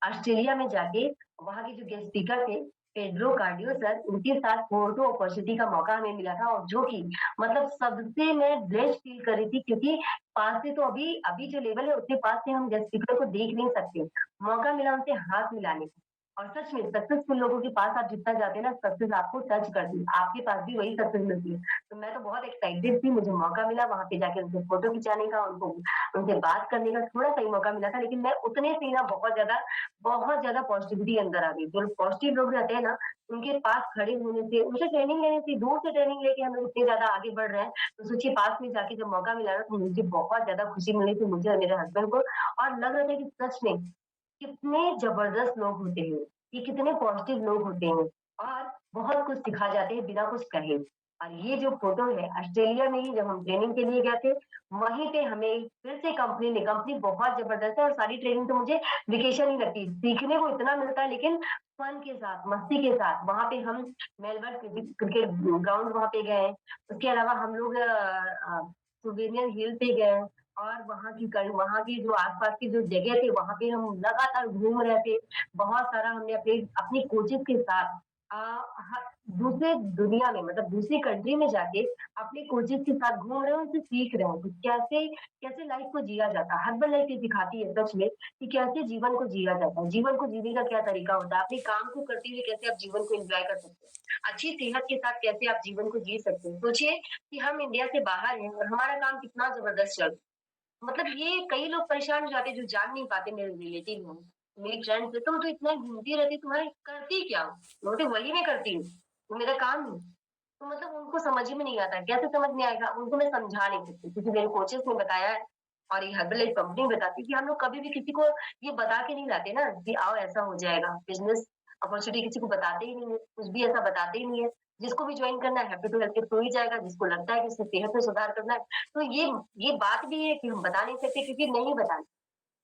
ऑस्ट्रेलिया में जाके, वहाँ के जो गेस्ट स्पीकर थे, पेड्रो कार्डियो सर, उनके साथ फ़ोटो अपॉर्च्युनिटी का मौका हमें मिला था, और जो कि मतलब सबसे मैं ब्लेस्ड फ़ील कर रही थी, क्योंकि पास से तो अभी अभी जो लेवल है, उतने पास से हम गेस्ट स्पीकर को देख नहीं सकते। मौका मिला उनसे हाथ मिलाने का। और सच में सक्सेसफुल लोगों के पास आप जितना जाते हैं ना, सक्सेस आपको टच करती है। आपके पास भी वही सक्सेस मिलती है। तो मैं तो बहुत एक्साइटेड थी, मुझे मौका मिला वहाँ पे जाके उनसे फ़ोटो खिंचाने का, उनको उनसे बात करने का थोड़ा-सा ही मौका मिला था, लेकिन मैं उतने से ही ना बहुत ज़्यादा पॉज़िटिविटी अंदर आ गई। जो पॉज़िटिव लोग रहते हैं ना, उनके पास खड़े होने से, उनसे ट्रेनिंग लेने से, दूर से ट्रेनिंग लेके हम लोग इतने ज़्यादा आगे बढ़ रहे हैं, तो सोचिए पास में जाके जब मौका मिला ना, तो मुझे बहुत ज़्यादा खुशी मिली थी, मुझे और मेरे हस्बैंड को। और लग रहा था कि सच में कितने ज़बरदस्त लोग होते हैं, ये कितने पॉज़िटिव लोग होते हैं और बहुत कुछ सिखा जाते हैं बिना कुछ कहे। और ये जो फ़ोटो है, ऑस्ट्रेलिया में ही जब हम ट्रेनिंग के लिए गए थे, वहीं पे हमें फिर से कंपनी बहुत ज़बरदस्त है, और सारी ट्रेनिंग तो मुझे वेकेशन ही लगती है। सीखने को इतना मिलता है, लेकिन फन के साथ, मस्ती के साथ। वहाँ पे हम मेलबर्न क्रिकेट ग्राउंड वहाँ पे गए। उसके अलावा हम लोग सुवेनियर हिल पे गए, और वहाँ की जो आस-पास की जो जगह थी, वहाँ पे हम लगातार घूम रहे थे। बहुत सारा हमने अपने अपनी कोचेज़ के साथ अ, ह दूसरे दुनिया में, मतलब दूसरी कंट्री में जाके अपने कोचेज़ के साथ घूम रहे हैं, उनसे सीख रहे हैं कि कैसे कैसे लाइफ़ को जिया जाता है। हस्बैंड लाइफ़ ये सिखाती है सच में कि कैसे जीवन को जिया जाता है। जीवन को जीने का क्या तरीका होता है। अपने काम को करते हुए कैसे आप जीवन को एन्जॉय कर सकते हैं। अच्छी सेहत के साथ कैसे आप जीवन को जी सकते हैं। सोचिए कि हम इंडिया से बाहर हैं और हमारा काम कितना ज़बरदस्त चल, मतलब ये कई लोग परेशान हो जाते हैं जो जान नहीं पाते। मेरे रिलेटिव हैं, मेरी फ्रेंड्स हैं, तुम तो इतना घूमती रहती, तुम्हारी करती क्या हो? मैं बोलती वही मैं करती हूँ, वो मेरा काम है। तो मतलब उनको समझ ही में नहीं आता, कैसे समझ में आएगा? उनको मैं समझा नहीं सकती, क्योंकि मेरे कोचेज़ ने बताया है और ये हर्बल कंपनी बताती है कि हम लोग कभी भी किसी को ये बता के नहीं लाते ना कि आओ ऐसा हो जाएगा। बिज़नेस अपॉर्च्युनिटी किसी को बताते ही नहीं है, कुछ भी ऐसा बताते ही नहीं है। जिसको भी जॉइन करना है हैप्पी टू हेल्प के थ्रू ही जाएगा, जिसको लगता है कि उसकी सेहत में सुधार करना है, तो ये बात भी है कि हम बता नहीं सकते, क्योंकि नहीं बताना।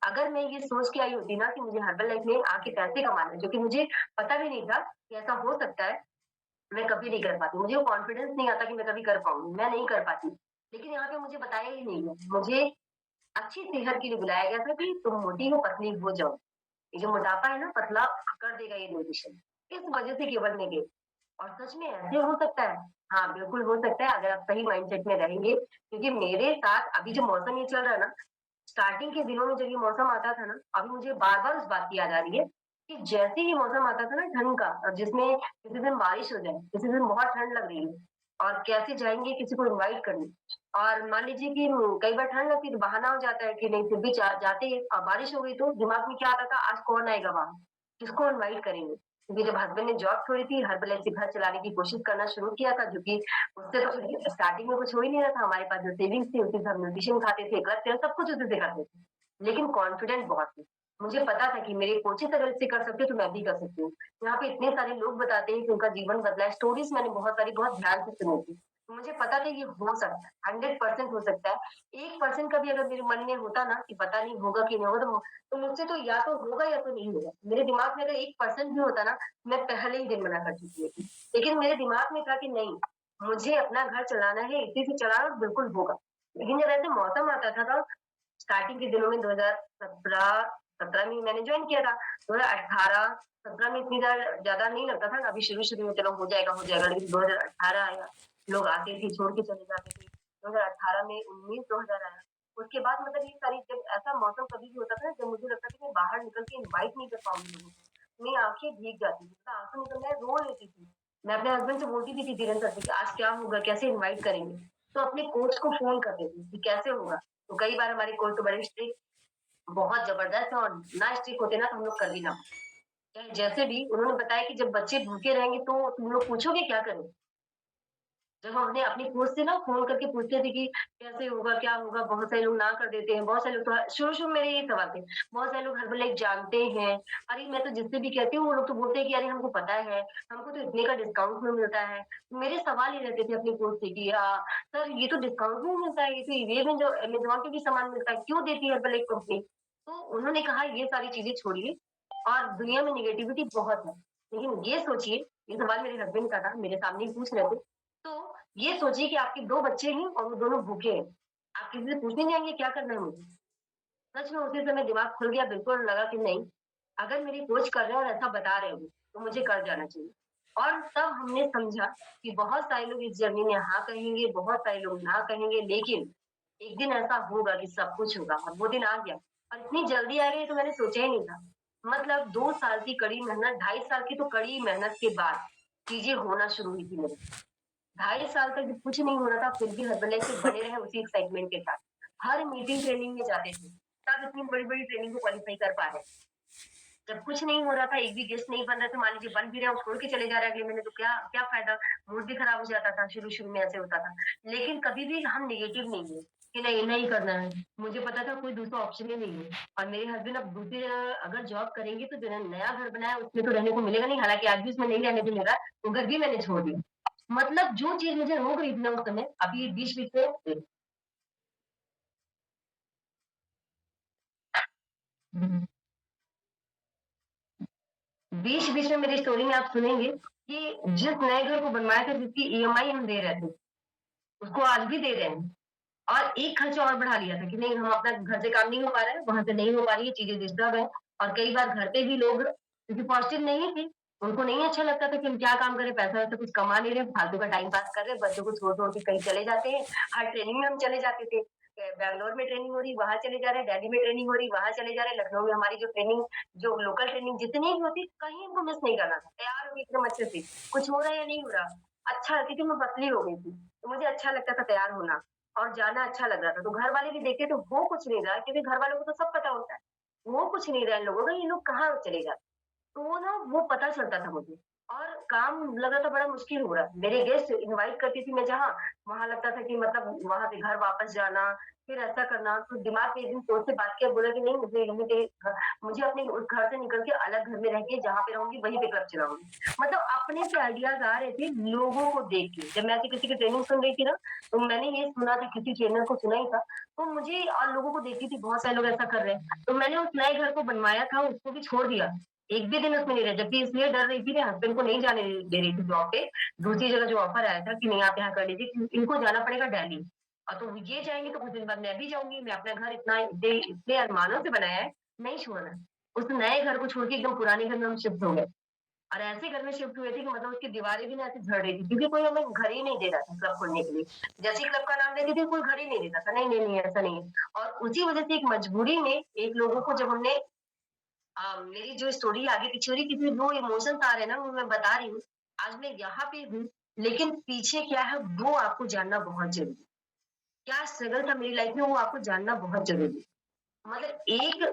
अगर मैं ये सोच के आई होती ना कि मुझे हर्बल लाइफ में आके पैसे कमाने हैं, जो कि मुझे पता भी नहीं था कि ऐसा हो सकता है, मैं कभी नहीं कर पाती। मुझे वो कॉन्फिडेंस नहीं आता कि मैं कभी कर पाऊँगी, मैं नहीं कर पाती। लेकिन यहाँ पे मुझे बताया ही नहीं है। मुझे अच्छी सेहत के लिए बुलाया गया था कि तुम मोटी हो, पतली हो जाओ। ये जो मोटापा है ना, पतला कर देगा ये न्यूट्रिशन। इस वजह से केवल मैं गई। और सच में ऐसे हो सकता है? हाँ, बिल्कुल हो सकता है, अगर आप सही माइंडसेट में रहेंगे। क्योंकि मेरे साथ अभी जो मौसम ये चल रहा है ना, स्टार्टिंग के दिनों में जब ये मौसम आता था ना, अभी मुझे बार-बार उस बात की याद आ रही है कि जैसे ही मौसम आता था ना ठंड का, और जिसमें किसी दिन बारिश हो जाए, किसी दिन बहुत ठंड लग रही है, और कैसे जाएँगे किसी को इनवाइट करने। और मान लीजिए कि कई बार ठंड लगती है तो बहाना हो जाता है कि नहीं, फिर भी जाते हैं, बारिश हो गई तो दिमाग में क्या आता था, आज कौन आएगा वहाँ? किसको इनवाइट करेंगे? क्योंकि जब हस्बैंड ने जॉब छोड़ी थी, हर्बल से घर चलाने की कोशिश करना शुरू किया था, जो कि उससे तो स्टार्टिंग में कुछ हो ही नहीं रहा था। हमारे पास जो सेविंग्स थी, उसी से हम न्यूट्रिशन खाते थे, करते थे, सब कुछ उसी से करते थे। लेकिन कॉन्फिडेंट बहुत थे। मुझे पता था कि मेरे कोचेज़ अगर इसे कर सकते हैं, तो मैं भी कर सकती हूँ। यहाँ पे इतने सारे लोग बताते हैं कि उनका जीवन बदला है, स्टोरीज़ मैंने बहुत सारी बहुत ध्यान से सुनी थी। तो मुझे पता था ये हो सकता है, 100% हो सकता है। 1% का भी अगर मेरे मन में होता ना कि पता नहीं होगा कि नहीं होगा तो मुझसे तो या तो होगा या तो नहीं होगा। मेरे दिमाग में अगर 1% भी होता ना, मैं पहले ही दिन मना कर चुकी होती। लेकिन मेरे दिमाग में था कि नहीं, मुझे अपना घर चलाना है, इसी से चलाना और बिल्कुल होगा। लेकिन जब ऐसे मौसम आता था ना, स्टार्टिंग के दिनों में 2017 17 में मैंने जॉइन किया था। 2018 17 में इतनी ज़्यादा नहीं लगता था, अभी शुरू-शुरू में चलो हो जाएगा, लेकिन 2018 आया, लोग आते थे, छोड़ के चले जाते थे। 2018 में 19 2000 आया। उसके बाद मतलब ये सारी जब ऐसा मौसम कभी भी होता था ना, जब मुझे लगता था कि मैं बाहर निकल के इनवाइट नहीं कर पाऊँगी लोगों को, मेरी आँखें भीग जाती थी, मतलब आँसू निकल जाए, रो लेती थी। मैं अपने हस्बैंड से बोलती भी थी धीरेन्द्र सर से कि आज क्या होगा, कैसे इनवाइट करेंगे? तो अपने कोच को फ़ोन करती थी कि कैसे होगा? तो कई बार हमारे कोच तो बड़े स्ट्रिक्ट बहुत ज़बरदस्त और ना स्ट्रिक्ट होते ना तो हम लोग कर भी ना पाते। चाहे जैसे भी उन्होंने बताया कि जब बच्चे भूखे रहेंगे तो तुम लोग पूछोगे क्या करें? जब हमने अपनी कोच से ना फ़ोन करके पूछते थे कि कैसे होगा, क्या होगा? बहुत सारे लोग ना कर देते हैं, बहुत सारे लोग तो शुरू-शुरू में मेरे ये सवाल थे। बहुत सारे लोग हर्बललाइफ जानते हैं। अरे मैं तो जिससे भी कहती हूँ वो लोग तो बोलते हैं कि अरे हमको पता है, हमको तो इतने का डिस्काउंट में मिलता है। मेरे सवाल ये रहते थे अपनी कोच से कि सर ये तो डिस्काउंट में मिलता है, ये तो ये में जो अमेज़न पे भी सामान मिलता है, क्यों देती है हर्बललाइफ कंपनी? तो उन्होंने कहा ये सारी चीज़ें छोड़िए और दुनिया में नेगेटिविटी बहुत है। लेकिन ये सोचिए, ये सवाल मेरे हस्बैंड का था, मेरे सामने ही पूछ रहे थे। तो ये सोचिए कि आपके 2 बच्चे हैं और वो दोनों भूखे हैं। आप किसी से पूछने जाएँगे क्या करना है मुझे? सच में उसी समय दिमाग खुल गया, बिल्कुल लगा कि नहीं, अगर मेरी कोच कर रहे हैं और ऐसा बता रहे हो, तो मुझे कर जाना चाहिए। और तब हमने समझा कि बहुत सारे लोग इस जर्नी में हाँ कहेंगे, बहुत सारे लोग ना कहेंगे, लेकिन एक दिन ऐसा होगा कि सब कुछ होगा और वो दिन आ गया। और इतनी जल्दी आ गई तो मैंने सोचा ही नहीं था। मतलब 2 साल की कड़ी मेहनत, 2.5 साल की तो कड़ी मेहनत के बाद चीज़ें होना शुरू हुई थी मेरे। 2.5 साल तक जब कुछ नहीं हो रहा था, फिर भी हर्बललाइफ पे बने रहे उसी एक्साइटमेंट के साथ। हर मीटिंग ट्रेनिंग में जाते थे, तब इतनी बड़ी-बड़ी ट्रेनिंग को क्वालीफाई कर पा रहे। जब कुछ नहीं हो रहा था, एक भी गेस्ट नहीं बन रहे थे, मान लीजिए बन भी रहे हैं और छोड़ के चले जा रहे हैं अगले महीने तो क्या क्या फ़ायदा? मूड भी खराब हो जाता था, शुरू-शुरू में ऐसे होता था। लेकिन कभी भी हम नेगेटिव नहीं हुए कि नहीं, नहीं करना है। मुझे पता था कोई दूसरा ऑप्शन ही नहीं है और मेरे हस्बैंड अब दूसरी जगह अगर जॉब करेंगे तो जो नया घर बनाया उसमें तो रहने को मिलेगा नहीं, हालाँकि आज भी उसमें नहीं रहने को मिल रहा है, वो घर भी मैंने छोड़ दिया। मतलब जो चीज़ मुझे रोक रही थी ना उस समय, अभी बीच-बीच में हुँ। बीच-बीच में मेरी स्टोरी में आप सुनेंगे कि जिस नए घर को बनवाया था जिसकी ईएमआई हम दे रहे थे, उसको आज भी दे रहे हैं। और एक खर्चा और बढ़ा लिया था कि नहीं हम अपना घर से काम नहीं हो पा रहा है, वहाँ से नहीं हो पा रही है, चीज़ें डिस्टर्ब है और कई बार घर पे भी लोग क्योंकि पॉज़िटिव नहीं थे, उनको नहीं अच्छा लगता था कि हम क्या काम करें, पैसा-वैसा कुछ कमा नहीं रहे, फालतू का टाइम पास कर रहे हैं, बच्चों को छोड़-छोड़ के कहीं चले जाते हैं। हर ट्रेनिंग में हम चले जाते थे। बैंगलोर में ट्रेनिंग हो रही, वहाँ चले जा रहे हैं, दिल्ली में ट्रेनिंग हो रही, वहाँ चले जा रहे हैं, लखनऊ में हमारी जो ट्रेनिंग जो लोकल ट्रेनिंग जितनी भी होती, कहीं हमको मिस नहीं करना था। तैयार हो गई एकदम अच्छे से, कुछ हो रहा है या नहीं हो रहा। अच्छा क्योंकि मैं पतली हो गई थी, तो मुझे अच्छा लगता था तैयार होना। और जाना अच्छा लग रहा था। तो घर वाले भी देखते तो हो कुछ नहीं रहा है क्योंकि घर वालों को तो सब पता होता है। हो कुछ नहीं रहा है इन लोगों का, ये लोग कहाँ चले जाते हैं। तो वो ना वो पता चलता था मुझे और काम लगा था बड़ा मुश्किल हो रहा है। मेरे गेस्ट इनवाइट करती थी मैं जहाँ, वहाँ लगता था कि मतलब वहाँ से घर वापस जाना, फिर ऐसा करना। तो दिमाग में एक दिन सोच से बात किया बोला कि नहीं मुझे यहीं पे मुझे अपने उस घर से निकल के अलग घर में रह के जहाँ पे रहूँगी वहीं पे क्लब चलाऊँगी। मतलब अपने से आइडियाज़ आ रहे थे लोगों को देख के। जब मैं ऐसे किसी की ट्रेनिंग सुन रही थी ना, तो मैंने ये सुना था किसी ट्रेनर को सुना ही था, तो मुझे और लोगों को देखती थी बहुत सारे लोग ऐसा कर रहे हैं। तो मैंने उस नए घर को बनवाया था, उसको भी छोड़ दिया। एक भी दिन उसमें नहीं रहे, जबकि इसलिए डर रही थी, मेरे हस्बैंड को नहीं जाने दे रही थी जॉब पे। दूसरी जगह जो ऑफर आया था कि नहीं आप यहाँ कर लीजिए, इनको जाना पड़ेगा दिल्ली। तो ये जाएँगे तो कुछ दिन बाद मैं भी जाऊँगी, मैं अपना घर इतना इतने इतने अरमानों से बनाया है, नहीं छोड़ना है। उस नए घर को छोड़ के एकदम पुराने घर में हम शिफ्ट हो गए और ऐसे घर में शिफ्ट हुए थे कि मतलब उसकी दीवारें भी ना ऐसे झड़ रही थी क्योंकि कोई हमें घर ही नहीं दे रहा था क्लब खोलने के लिए। जैसे ही क्लब का नाम लेते थे कोई घर ही नहीं देता था, नहीं, नहीं, नहीं ऐसा नहीं है। और उसी वजह से एक मजबूरी में एक लोगों को जब हमने मेरी जो स्टोरी आगे पीछे हो रही है क्योंकि वो इमोशंस आ रहे हैं ना वो मैं बता रही हूँ। आज मैं यहाँ पे हूँ, लेकिन पीछे क्या है वो आपको जानना बहुत ज़रूरी है। क्या स्ट्रगल था मेरी लाइफ में वो आपको जानना बहुत ज़रूरी है। मतलब एक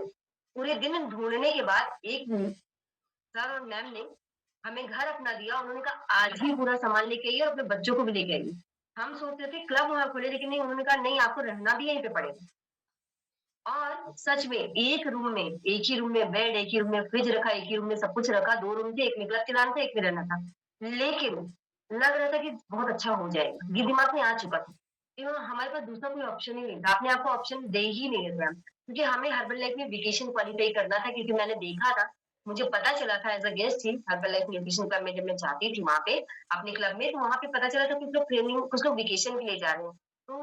पूरे दिन ढूँढने के बाद एक सर और मैम ने हमें घर अपना दिया। उन्होंने कहा आज ही पूरा सामान लेके आइए और अपने बच्चों को भी लेके आइए। हम सोच रहे थे क्लब वहाँ खोले लेकिन नहीं उन्होंने कहा नहीं आपको रहना भी यहीं पे पड़ेगा। और सच में एक ही रूम में बेड, एक ही रूम में फ्रिज रखा, एक ही रूम में सब कुछ रखा, 2 रूम थे, एक में क्लब चलाना था, एक में रहना था। लेकिन लग रहा था कि बहुत अच्छा हो जाएगा, ये दिमाग में आ चुका था। हमारे पास दूसरा कोई ऑप्शन ही नहीं था, अपने आप को ऑप्शन दे ही नहीं रहे थे हम। क्योंकि हमें हर्बल लाइफ में वेकेशन क्वालीफाई करना था क्योंकि मैंने देखा था, मुझे पता चला था एज़ अ गेस्ट थी हर्बल लाइफ न्यूट्रिशन क्लब में जब मैं जाती थी वहाँ पे, अपने क्लब में, तो वहाँ पे पता चला था कुछ लोग ट्रेनिंग कुछ लोग वेकेशन के लिए जा रहे हैं। तो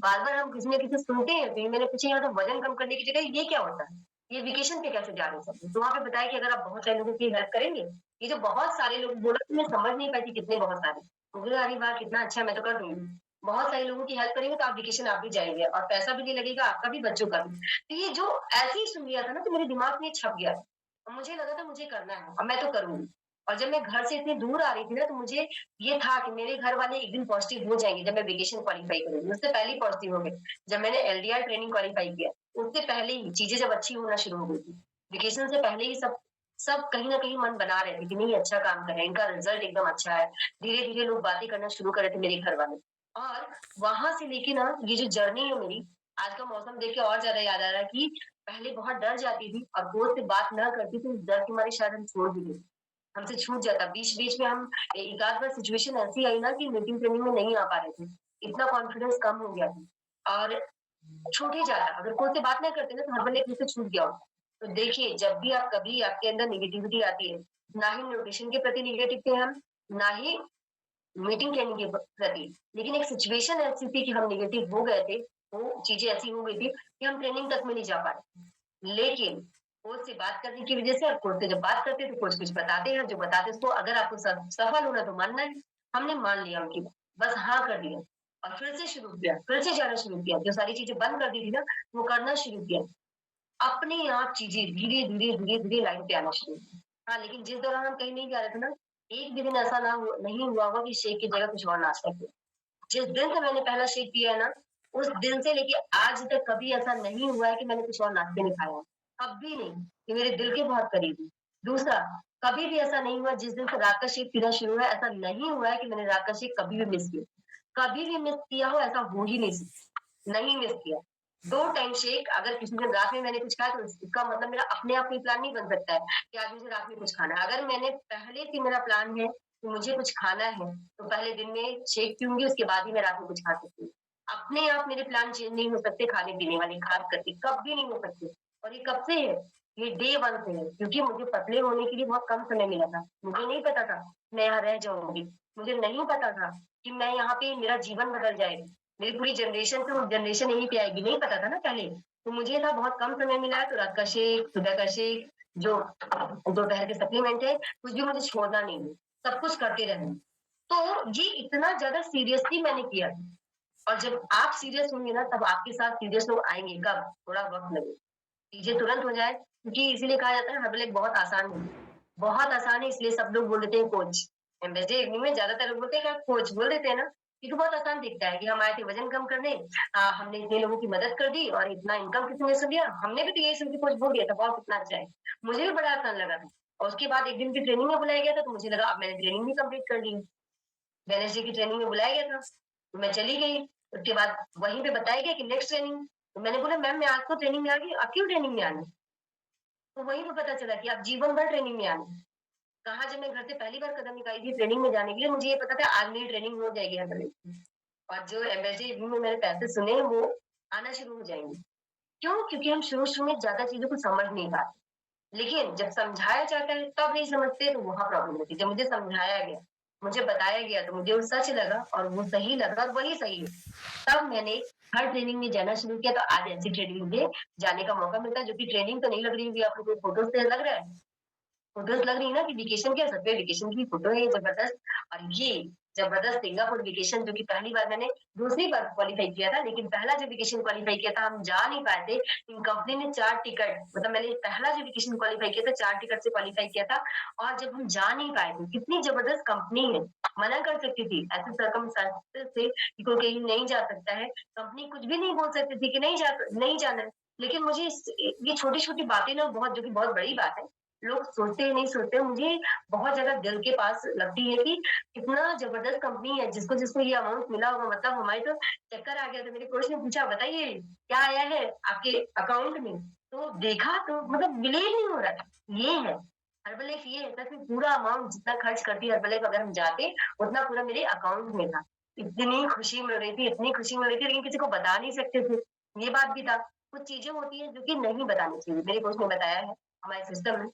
बार-बार हम किसी न किसी से सुनते हैं, तो ये मैंने पूछा यहाँ तो वज़न कम करने की जगह ये क्या होता है? ये वेकेशन पे कैसे जा रहे हैं सब लोग? तो वहाँ पे बताया कि अगर आप बहुत सारे लोगों की हेल्प करेंगे, ये जो बहुत सारे लोग बोला तो मैं समझ नहीं पाई थी कितने बहुत सारे। मुझे लगा अरे वाह! कितना अच्छा मैं तो कर दूँगी। बहुत सारे लोगों की हेल्प करेंगे तो आप वेकेशन आप भी जाएँगे और पैसा भी नहीं लगेगा आपका भी, बच्चों का भी। तो ये जो ऐसे ही सुन लिया था ना तो मेरे दिमाग में छप गया। और मुझे लगा था मुझे करना है और मैं तो करूँगी। और जब मैं घर से इतनी दूर आ रही थी ना तो मुझे ये था कि मेरे घर वाले एक दिन पॉज़िटिव हो जाएँगे जब मैं वेकेशन क्वालीफाई करूँगी। उससे पहले ही पॉज़िटिव हो गए। जब मैंने एलडीआर ट्रेनिंग क्वालीफाई किया, उससे पहले ही चीज़ें जब अच्छी होना शुरू हो गई थी। वेकेशन से पहले ही सब सब कहीं न कहीं मन बना रहे थे कि नहीं अच्छा काम कर रहे हैं, इनका रिज़ल्ट एकदम अच्छा है। धीरे-धीरे लोग बातें करना शुरू कर रहे थे मेरे घर वाले। और वहाँ से लेके ना ये जो जर्नी है मेरी, आज का मौसम देख के और ज़्यादा याद आ रहा है कि पहले बहुत डर जाती थी और दोस्त से बात ना करती थी, इस डर के मारे शायद हम छोड़ भी देते। हमसे छूट जाता। बीच-बीच में हम एक आध बार सिचुएशन ऐसी आई ना कि मीटिंग ट्रेनिंग में नहीं आ पा रहे थे। इतना कॉन्फिडेंस कम हो गया था और छूट ही जाता। अगर कोई से बात नहीं करते ना तो हर बंदे एक मुझसे छूट गया होता। तो देखिए जब भी आप कभी आपके अंदर नेगेटिविटी आती है, ना ही न्यूट्रिशन के प्रति नेगेटिव थे हम, ना ही मीटिंग ट्रेनिंग के प्रति। लेकिन एक सिचुएशन ऐसी थी कि हम नेगेटिव हो गए थे, वो चीज़ें ऐसी हो गई थी कि हम ट्रेनिंग तक में नहीं जा पाए। लेकिन कोच से बात करने की वजह से और कोच से जब बात करते हैं तो कोच कुछ बताते हैं, जो बताते हैं उसको अगर आपको सफल होना है तो मानना है। हमने मान लिया उनकी बात, बस हाँ कर दिया और फिर से शुरू किया, फिर से जाना शुरू किया। जो सारी चीज़ें बंद कर दी थी ना, वो करना शुरू किया। अपने आप चीज़ें धीरे-धीरे लाइन पे आना शुरू हुई। हाँ, लेकिन जिस दौरान हम कहीं नहीं जा रहे थे ना, एक भी दिन ऐसा ना हु नहीं हुआ होगा कि शेक की जगह कुछ और नाश्ता किया। जिस दिन से मैंने पहला शेक पिया है ना, उस दिन से लेके आज तक कभी ऐसा नहीं हुआ है कि मैंने कुछ और नाश्ते में खाया। कभी नहीं, ये मेरे दिल के बहुत करीब है। दूसरा, कभी भी ऐसा नहीं हुआ जिस दिन से रात का शेक पीना शुरू हुआ है, ऐसा नहीं हुआ है कि मैंने रात का शेक कभी भी मिस किया। कभी भी मिस किया हो ऐसा हो ही नहीं सकता, नहीं मिस किया। 2 टाइम शेक अगर किसी दिन रात में मैंने कुछ खाया तो इसका मतलब मेरा अपने आप कोई प्लान नहीं बन सकता है कि आज मुझे रात में कुछ खाना है। अगर मैंने पहले से मेरा प्लान है कि मुझे कुछ खाना है, तो पहले दिन में शेक पीऊँगी उसके बाद ही मैं रात में कुछ खा सकती हूँ। अपने आप मेरे प्लान चेंज नहीं हो सकते खाने-पीने वाले ख़ास करके, कभी नहीं हो सकते। और ये कब से है? ये डे 1 से है क्योंकि मुझे पतले होने के लिए बहुत कम समय मिला था। मुझे नहीं पता था, मैं यहाँ रह जाऊँगी। मुझे नहीं पता था कि मैं यहाँ पे मेरा जीवन बदल जाएगा। मेरी पूरी जनरेशन से वो जनरेशन यहीं पे आएगी, नहीं पता था ना पहले। तो मुझे था बहुत कम समय मिला है तो रात का शेक, सुबह का शेक, जो दोपहर के सप्लीमेंट है, कुछ भी मुझे छोड़ना नहीं है। सब कुछ करते रहना है। तो ये इतना ज़्यादा सीरियसली मैंने किया था। और जब आप सीरियस होंगे ना तब आपके साथ सीरियस लोग आएँगे, कब? थोड़ा वक़्त लगेगा। चीज़ें तुरंत हो जाए क्योंकि इसीलिए कहा जाता है हर्बल एक बहुत आसान है। बहुत आसान है इसलिए सब लोग बोल देते हैं कोच। एमएसजी इग्नू में ज़्यादातर लोग बोलते हैं क्या कोच बोल देते हैं ना, क्योंकि बहुत आसान दिखता है कि हम आए थे वज़न कम करने, हमने इतने लोगों की मदद कर दी और इतना इनकम किसी ने से दिया। हमने भी तो यही सुन के कोच बोल दिया था, वाओ! कितना अच्छा है। मुझे भी बड़ा आसान लगा था और उसके बाद 1 दिन की ट्रेनिंग में बुलाया गया था तो मुझे लगा अब मैंने ट्रेनिंग भी कंप्लीट कर ली है। वेडनेसडे की ट्रेनिंग में बुलाया गया था, तो मैं चली गई। उसके बाद वहीं पे बताया गया कि नेक्स्ट ट्रेनिंग। तो मैंने बोला मैम मैं आज तो ट्रेनिंग में आ गई, अब क्यों ट्रेनिंग में आना है? तो वहीं पे पता चला कि आप जीवन भर ट्रेनिंग में आना है। कहा जब मैं घर से पहली बार कदम निकाली थी ट्रेनिंग में जाने के लिए, मुझे ये पता था आज मेरी ट्रेनिंग हो जाएगी हर तरह की। और जो एम्बेसी रिव्यू में मैंने पैसे सुने वो आना शुरू हो जाएँगे। क्यों? क्योंकि हम शुरू-शुरू में ज़्यादा चीज़ों को समझ नहीं पाते। लेकिन जब समझाया जाता है तब नहीं समझते तो वहाँ प्रॉब्लम होती है। जब मुझे समझाया गया, मुझे बताया गया तो मुझे वो सच लगा और वो सही लगा और वही सही है। तब मैंने हर ट्रेनिंग में जाना शुरू किया तो आज ऐसी ट्रेनिंग मुझे जाने का मौका मिलता है जो कि ट्रेनिंग तो नहीं लग रही होगी आपको कोई फ़ोटो से लग रहा है? फ़ोटोज़ लग रही है ना कि वेकेशन क्या सच में वेकेशन की फ़ोटो है ये ज़बरदस्त और ये ज़बरदस्त सिंगापुर वेकेशन जो कि पहली बार मैंने दूसरी बार क्वालीफ़ाई किया था, लेकिन पहला जो वेकेशन क्वालीफ़ाई किया था हम जा नहीं पाए थे। लेकिन कंपनी ने 4 टिकट मतलब मैंने पहला जो वेकेशन क्वालीफ़ाई किया था 4 टिकट से क्वालीफ़ाई किया था और जब हम जा नहीं पाए थे, कितनी ज़बरदस्त कंपनी है, मना कर सकती थी। ऐसे सर्कमस्टेंसेस थे कि कोई कहीं नहीं जा सकता है, कंपनी कुछ भी नहीं बोल सकती थी कि नहीं जाना है। लेकिन मुझे ये छोटी-छोटी बातें ना बहुत जो कि बहुत बड़ी बात है, लोग सोचते हैं नहीं सोचते, मुझे बहुत ज़्यादा दिल के पास लगती है कि कितना ज़बरदस्त कंपनी है, जिसको-जिसको ये अमाउंट मिला होगा मतलब हमारे तो चक्कर आ गया था। मेरे कोच ने पूछा, "बताइए क्या आया है आपके अकाउंट में?" तो देखा तो मतलब बिलीव नहीं हो रहा था, ये है। हर्बललाइफ ये है था कि पूरा अमाउंट जितना खर्च करती है हर्बललाइफ अगर हम जाते, उतना पूरा मेरे अकाउंट में था। इतनी खुशी मिल रही थी, इतनी खुशी मिल रही थी लेकिन किसी को बता नहीं सकते थे। ये बात भी था। कुछ चीज़ें होती हैं जो कि नहीं बतानी चाहिए। मेरे कोच ने बताया है, हमारे सिस्टम में।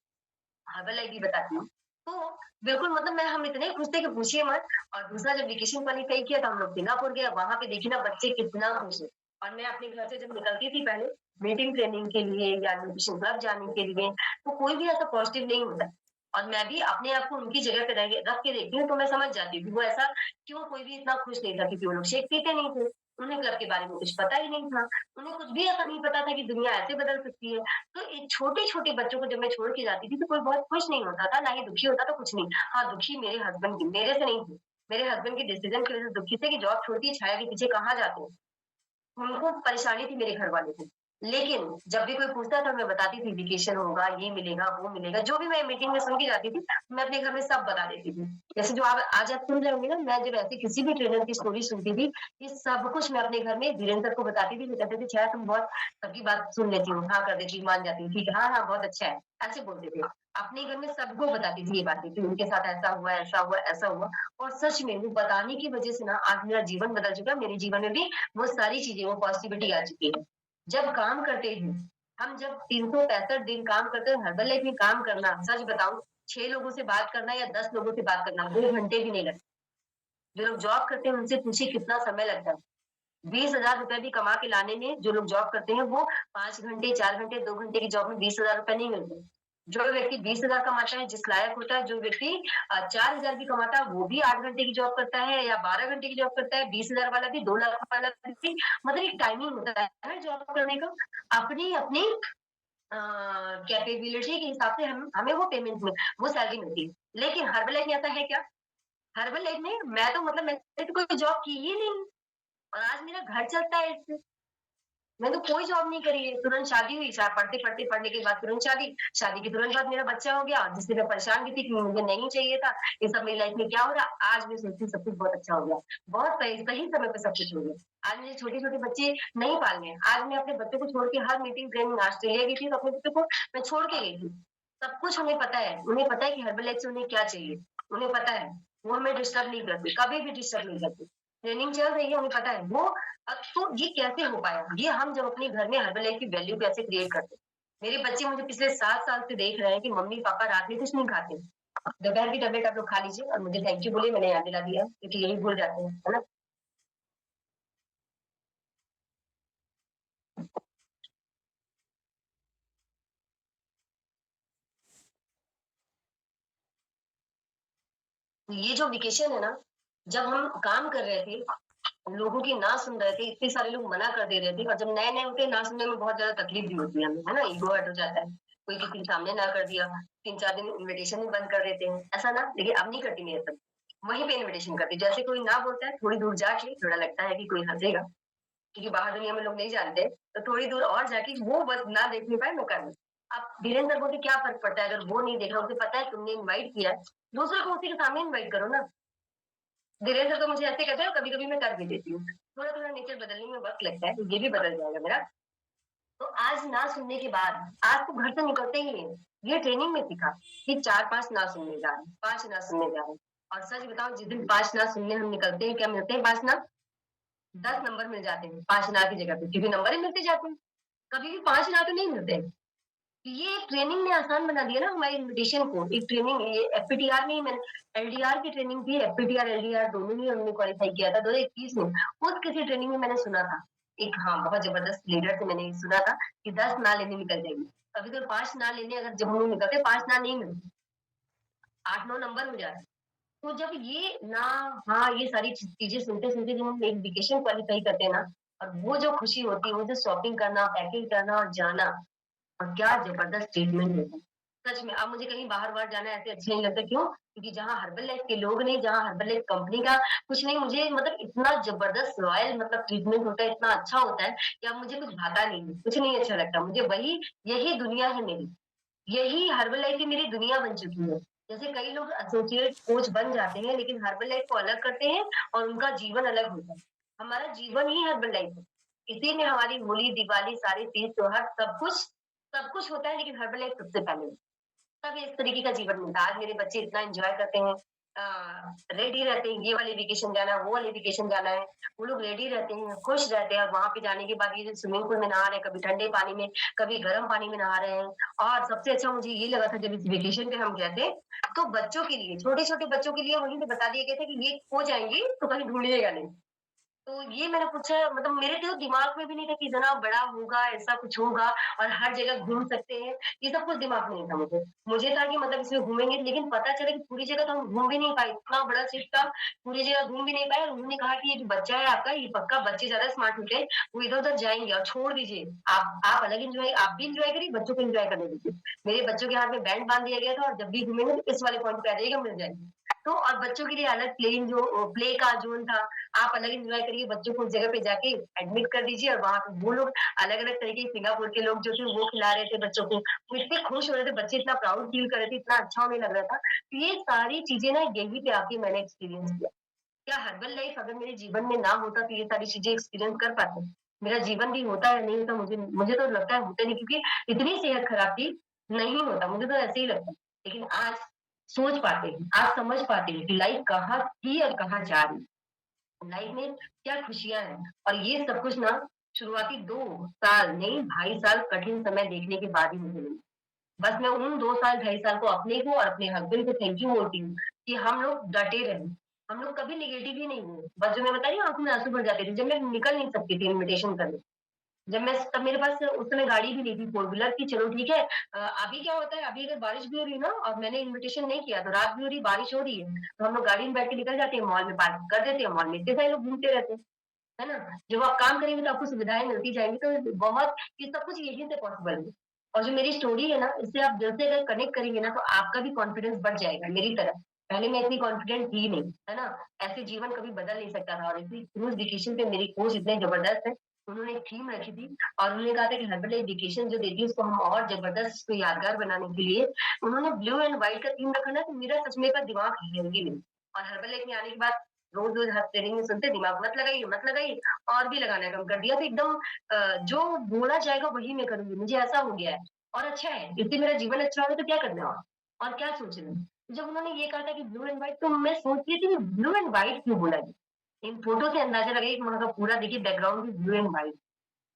हर्बल भी बताती हूँ। तो बिल्कुल मतलब मैं हम इतने खुश थे कि पूछिए मत। और दूसरा जब वेकेशन क्वालीफाई किया तो हम लोग सिंगापुर गए, वहाँ पे देखिए ना बच्चे कितना खुश हैं। और मैं अपने घर से जब निकलती थी पहले मीटिंग ट्रेनिंग के लिए या न्यूट्रिशन क्लब जाने के लिए, तो कोई भी ऐसा पॉजिटिव नहीं होता। और मैं भी अपने आप को उनकी जगह पे रख के देखती हूँ तो मैं समझ जाती हूँ कि वो ऐसा क्यों कोई भी इतना खुश नहीं था क्योंकि वो लोग शेक पीते नहीं थे। उन्हें क्लब के बारे में कुछ पता ही नहीं था। उन्हें कुछ भी ऐसा नहीं पता था कि दुनिया ऐसे बदल सकती है। तो इन छोटे-छोटे बच्चों को जब मैं छोड़ के जाती थी तो कोई बहुत खुश नहीं होता था, ना ही दुखी होता था, कुछ नहीं। हाँ, दुखी मेरे हस्बैंड की मेरे से नहीं थे। मेरे हस्बैंड के डिसीज़न की वज़ह से दुखी थे कि जॉब छोड़ के छाया के पीछे कहाँ जाते हो? उनको परेशानी थी मेरे घरवालों को। लेकिन जब भी कोई पूछता था मैं बताती थी वेकेशन होगा, ये मिलेगा, वो मिलेगा, जो भी मैं मीटिंग में सुन के जाती थी, मैं अपने घर में सब बता देती थी। जैसे जो आप आज आप सुन रहे होंगे ना, मैं जब ऐसे किसी भी ट्रेनर की स्टोरी सुनती थी, ये सब कुछ मैं अपने घर में धीरेन्द्र को बताती थी, वो कहते थे, "छाया तुम बहुत सबकी बात सुन लेती हो, हाँ कर देती हो, मान जाती हो, ठीक है, हाँ, हाँ, बहुत अच्छा है।" ऐसे बोलते थे। अपने घर में सबको बताती थी ये बातें कि उनके साथ ऐसा हुआ, ऐसा हुआ, ऐसा हुआ और सच में वो बताने की वज़ह से ना आज मेरा जीवन बदल चुका है, मेरे जीवन में भी वो सारी चीज़ें, वो पॉज़िटिविटी आ चुकी है। जब काम करते हैं, हम जब 365 दिन काम करते हैं, हर्बल लाइफ में काम करना, सच बताऊँ 6 लोगों से बात करना या 10 लोगों से बात करना, 2 घंटे भी नहीं लगते। जो लोग जॉब करते हैं, उनसे पूछिए कितना समय लगता है। ₹20,000 भी कमा के लाने में जो लोग जॉब करते हैं, वो 5 घंटे, 4 घंटे, 2 घंटे की जॉब में ₹20,000 नहीं मिलते। जो व्यक्ति 20,000 कमाता है, जिस लायक होता है, जो व्यक्ति 4,000 भी कमाता है, वो भी 8 घंटे की जॉब करता है या 12 घंटे की जॉब करता है, 20,000 वाला भी, 2 लाख वाला भी, मतलब एक टाइमिंग होता है ना जॉब करने का। अपनी-अपनी कैपेबिलिटी के हिसाब से हम हमें वो पेमेंट में वो सैलरी मिलती है। लेकिन हर्बल लाइफ में ऐसा है क्या? हर्बल लाइफ में मैं तो मतलब मैंने तो कोई जॉब की ही नहीं और आज मेरा घर चलता है इससे। मैंने तो कोई जॉब नहीं करी है, तुरंत शादी हुई, पढ़ते-पढ़ते पढ़ने के बाद तुरंत शादी, शादी के तुरंत बाद मेरा बच्चा हो गया, जिससे मैं परेशान भी थी कि मुझे नहीं चाहिए था, ये सब मेरी लाइफ में क्या हो रहा है? आज मैं सोचती हूँ सब कुछ बहुत अच्छा हो गया, बहुत सही सही समय पे सब कुछ हो गया। आज मुझे छोटे-छोटे बच्चे नहीं पालने हैं, आज मैं अपने बच्चों को छोड़ के हर मीटिंग ट्रेनिंग ऑस्ट्रेलिया गई थी तो अपने बच्चों को मैं छोड़ के गई थी। सब कुछ उन्हें पता है, उन्हें पता है कि हर्बल लाइफ से उन्हें क्या चाहिए, उन्हें पता है, वो हमें डिस्टर्ब नहीं करती, कभी भी डिस्टर्ब नहीं करती। ट्रेनिंग चल रही है, उन्हें पता है, वो तो ये कैसे हो पाया? ये हम जब अपने घर में हर्बल लाइफ की वैल्यू कैसे क्रिएट करते हैं? मेरे बच्चे मुझे पिछले 7 साल से देख रहे हैं कि मम्मी-पापा रात में कुछ नहीं खाते। दोपहर की टैबलेट आप लोग खा लीजिए और मुझे थैंक यू बोलिए, मैंने याद दिला दिया, क्योंकि यही भूल जाते हैं, है ना? ये जो वेकेशन है ना, जब हम काम कर रहे थे, लोगों की ना सुन रहे थे, इतने सारे लोग मना कर दे रहे थे और जब नए-नए होते हैं, ना सुनने में बहुत ज़्यादा तकलीफ भी होती है हमें, है ना? ईगो हर्ट हो जाता है। कोई किसी के सामने ना कर दिया, 3-4 दिन इन्विटेशन ही बंद कर देते हैं, ऐसा ना देखिए अब नहीं करती मैं ये सब। वहीं पे इन्विटेशन करती हूँ, जैसे कोई ना बोलता है, थोड़ी दूर जाके थोड़ा लगता है कि कोई हँसेगा, क्योंकि बाहर दुनिया में लोग नहीं जानते, तो थोड़ी दूर और जाके वो बस ना देख नहीं पाए, मैं कर दूँ। अब धीरेन्द्र बोलते क्या फ़र्क पड़ता है अगर वो नहीं देख रहा, उसे पता है तुमने इनवाइट किया है, दूसरे को उसी के सामने इनवाइट करो ना। धीरेन्द्र तो मुझे ऐसे कहता है और कभी-कभी मैं कर भी देती हूँ। थोड़ा-थोड़ा नेचर बदलने में वक़्त लगता है, तो ये भी बदल जाएगा मेरा। तो आज ना सुनने के बाद, आज तो घर से निकलते ही नहीं, ये ट्रेनिंग में सीखा कि 4-5 ना सुनने जा रहे हैं, 5 ना सुनने जा रहे हैं। और सच बताऊँ जिस दिन 5 ना सुनने हम निकलते हैं, क्या मिलते हैं 5 ना? 10 नंबर मिल जाते हैं, 5 ना की जगह पे, क्योंकि नंबर ही मिलते जाते हैं। कभी भी 5 ना तो नहीं मिलते हैं। ये ट्रेनिंग ने आसान बना दिया ना हमारी इन्विटेशन को। एक ट्रेनिंग ये एफपीटीआर में ही मैंने एलडीआर की ट्रेनिंग थी, एफपीटीआर, एलडीआर दोनों ही हमने क्वालीफाई किया था 2021 में। उस किसी ट्रेनिंग में मैंने सुना था, एक हाँ, बहुत ज़बरदस्त लीडर से मैंने सुना था कि 10 ना लेने निकल जाइए। कभी तो 5 ना लेने अगर जब हम लोग निकलते 5 ना नहीं मिलते, 8-9 नंबर हो जाते। तो जब ये ना हाँ, ये सारी चीज़ें सुनते-सुनते जब हम एक वेकेशन क्वालीफाई करते हैं ना और वो जो खुशी होती है, वो जो शॉपिंग करना, पैकिंग करना और जाना और क्या ज़बरदस्त ट्रीटमेंट देते हैं। सच में अब मुझे कहीं बाहर-वाहर जाना ऐसे अच्छा नहीं लगता, क्यों? क्योंकि जहाँ हर्बल लाइफ के लोग नहीं, जहाँ हर्बल लाइफ कंपनी का कुछ नहीं, मुझे मतलब इतना ज़बरदस्त रॉयल मतलब ट्रीटमेंट होता है, इतना अच्छा होता है कि अब मुझे कुछ भाता नहीं है, कुछ नहीं अच्छा लगता। मुझे वही यही दुनिया है मेरी। यही हर्बल लाइफ की मेरी दुनिया बन चुकी है। जैसे कई लोग एसोसिएट कोच बन जाते हैं, लेकिन हर्बल लाइफ को अलग करते हैं और उनका जीवन अलग होता है। हमारा जीवन ही हर्बल लाइफ है। इसी में हमारी होली, दिवाली, सारे तीज त्योहार सब कुछ होता है, लेकिन हर्बल लाइफ सबसे पहले है। तब इस तरीके का जीवन मिलता है। आज मेरे बच्चे इतना एन्जॉय करते हैं, अ, रेडी रहते हैं, ये वाले वेकेशन जाना है, वो वाले वेकेशन जाना है। वो लोग रेडी रहते हैं, खुश रहते हैं और वहाँ पे जाने के बाद ये जो स्विमिंग पूल में नहा रहे हैं, कभी ठंडे पानी में, कभी गर्म पानी में नहा रहे हैं। और सबसे अच्छा मुझे ये लगा था जब इस वेकेशन पे हम गए थे, तो बच्चों के लिए, छोटे-छोटे बच्चों के लिए वहीं पे बता दिए गए थे कि ये खो जाएँगी तो कहीं ढूँढिएगा नहीं। तो ये मैंने पूछा, मतलब मेरे तो दिमाग में भी नहीं था कि इतना बड़ा होगा, ऐसा कुछ होगा और हर जगह घूम सकते हैं, ये सब कुछ दिमाग में नहीं था मुझे। मुझे था कि मतलब इसमें घूमेंगे, लेकिन पता चला कि पूरी जगह तो हम घूम भी नहीं पाए, इतना बड़ा शिप था, पूरी जगह घूम भी नहीं पाए और उन्होंने कहा कि ये जो बच्चा है आपका, ये पक्का बच्चे ज़्यादा स्मार्ट होते हैं, वो इधर-उधर जाएँगे और छोड़ दीजिए। आप अलग एन्जॉय, आप भी एन्जॉय करिए, बच्चों को एन्जॉय करने दीजिए। मेरे बच्चों के हाथ में बैंड बाँध दिया गया था और जब भी घूमेंगे तो इस वाले पॉइंट पे आ जाइएगा, मिल जाएगी। तो और बच्चों के लिए अलग प्ले का ज़ोन था, आप अलग एन्जॉय करिए, बच्चों को उस जगह पे जाके एडमिट कर दीजिए और वहाँ पे वो लोग अलग-अलग तरीके के सिंगापुर के लोग जो थे वो खिला रहे थे बच्चों को। वो इतने खुश हो रहे थे, बच्चे इतना प्राउड फील कर रहे थे, इतना अच्छा उन्हें लग रहा था। तो ये सारी चीज़ें ना यहीं पे आके मैंने एक्सपीरियंस किया। क्या हर्बल लाइफ अगर मेरे जीवन में ना होता तो ये सारी चीज़ें एक्सपीरियंस कर पाते? मेरा जीवन भी होता या नहीं होता, मुझे मुझे तो लगता है होता नहीं, क्योंकि इतनी सेहत खराब थी, नहीं होता, मुझे तो ऐसे ही लगता है। लेकिन आज सोच पाते हैं, आज समझ पाते हैं कि लाइफ कहाँ थी और कहाँ जा रही है। लाइफ में क्या खुशियाँ हैं और ये सब कुछ ना शुरुआती 2 साल नहीं, 2.5 साल कठिन समय देखने के बाद ही मुझे मिला। बस मैं उन 2 साल, 2.5 साल को अपने को और अपने हस्बैंड को थैंक यू बोलती हूँ कि हम लोग डटे रहे। हम लोग कभी नेगेटिव ही नहीं हुए। बस जो मैं बता रही हूँ, आँखों में आँसू भर जाते थे जब मैं निकल नहीं सकती थी इन्विटेशन करने। जब मैं तब मेरे पास उस समय गाड़ी भी नहीं थी फ़ोर व्हीलर कि चलो ठीक है, अभी क्या होता है, अभी अगर बारिश भी हो रही है ना और मैंने इन्विटेशन नहीं किया तो रात भी हो रही है, बारिश हो रही है, तो हम लोग गाड़ी में बैठ के निकल जाते हैं, मॉल में पार्क कर देते हैं, मॉल में इतने सारे लोग घूमते रहते हैं। है ना? जब आप काम करेंगे तो आपको सुविधाएँ मिलती जाएँगी, तो बहुत ये सब कुछ यहीं से पॉसिबल है। और जो मेरी स्टोरी है ना, इससे आप दिल से अगर कनेक्ट करेंगे ना, तो आपका भी कॉन्फिडेंस बढ़ जाएगा मेरी तरह। पहले मैं इतनी कॉन्फिडेंट थी नहीं, है ना? ऐसे जीवन कभी बदल नहीं सकता था और इसी क्रूज़ वेकेशन पे मेरी कोच इतने ज़बरदस्त है, उन्होंने एक थीम रखी थी और उन्होंने कहा था कि हर बार वेकेशन जो देती है उसको हम और ज़बरदस्त उसको यादगार बनाने के लिए उन्होंने ब्लू एंड व्हाइट का थीम रखा ना, तो मेरा सच में का दिमाग हिल ही नहीं। और हर्बल लाइफ में आने के बाद रोज़-रोज़ हर ट्रेनिंग में सुनते दिमाग मत लगाइए और भी लगाना कम कर दिया। तो एकदम जो बोला जाएगा वही मैं करूँगी, मुझे ऐसा हो गया है और अच्छा है, इससे मेरा जीवन अच्छा होगा तो क्या करना और क्या सोच रहे हैं? जब उन्होंने ये कहा था कि ब्लू एंड व्हाइट, तो मैं सोच रही थी ब्लू एंड व्हाइट क्यों बोला गया? इन फोटो से अंदाज़ा लगाइए कि वहाँ का पूरा देखिए बैकग्राउंड भी ब्लू एंड व्हाइट।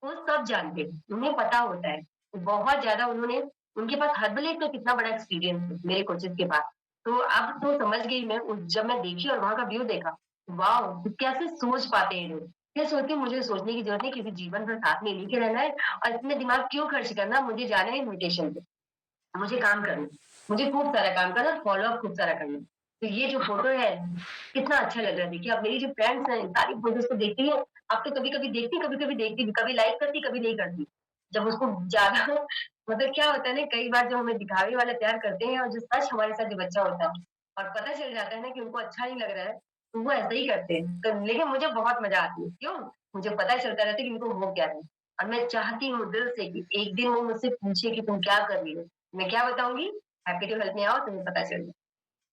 वो सब जानते हैं, उन्हें पता होता है। बहुत ज़्यादा उन्होंने उनके पास हर्बल का कितना बड़ा एक्सपीरियंस है मेरे कोचेज़ के पास। तो अब तो समझ गई मैं, जब मैं देखी और वहाँ का व्यू देखा, वॉव! कैसे सोच पाते हैं ये लोग। मैं सोचती हूँ मुझे सोचने की ज़रूरत नहीं, क्योंकि जीवन भर साथ में लेके रहना है और इतने दिमाग क्यों खर्च करना, मुझे जाना है इन्विटेशन पे। मुझे काम करना है। मुझे खूब सारा काम करना है, फॉलो अप खूब सारा करना है। तो ये जो फ़ोटो है, कितना अच्छा लग रहा है देखिए। अब मेरी जो फ्रेंड्स हैं, सारी फ़ोटोज़ को देखती हैं, अब तो कभी-कभी देखती, कभी-कभी देखती भी, कभी लाइक करती, कभी नहीं करती। जब उसको ज़्यादा मतलब क्या होता है ना, कई बार जो हमें दिखावे वाला प्यार करते हैं और जो सच हमारे साथ जो बच्चा होता है और पता चल जाता है ना कि उनको अच्छा नहीं लग रहा है, तो वो ऐसे ही करते हैं। तो लेकिन मुझे बहुत मज़ा आती है। क्यों? मुझे पता चलता रहता है कि इनको हो क्या रहा है और मैं चाहती हूँ दिल से कि एक दिन वो मुझसे पूछे कि तुम क्या कर रही हो? मैं क्या बताऊँगी? Happy to help me out, तुम्हें पता चल जाए।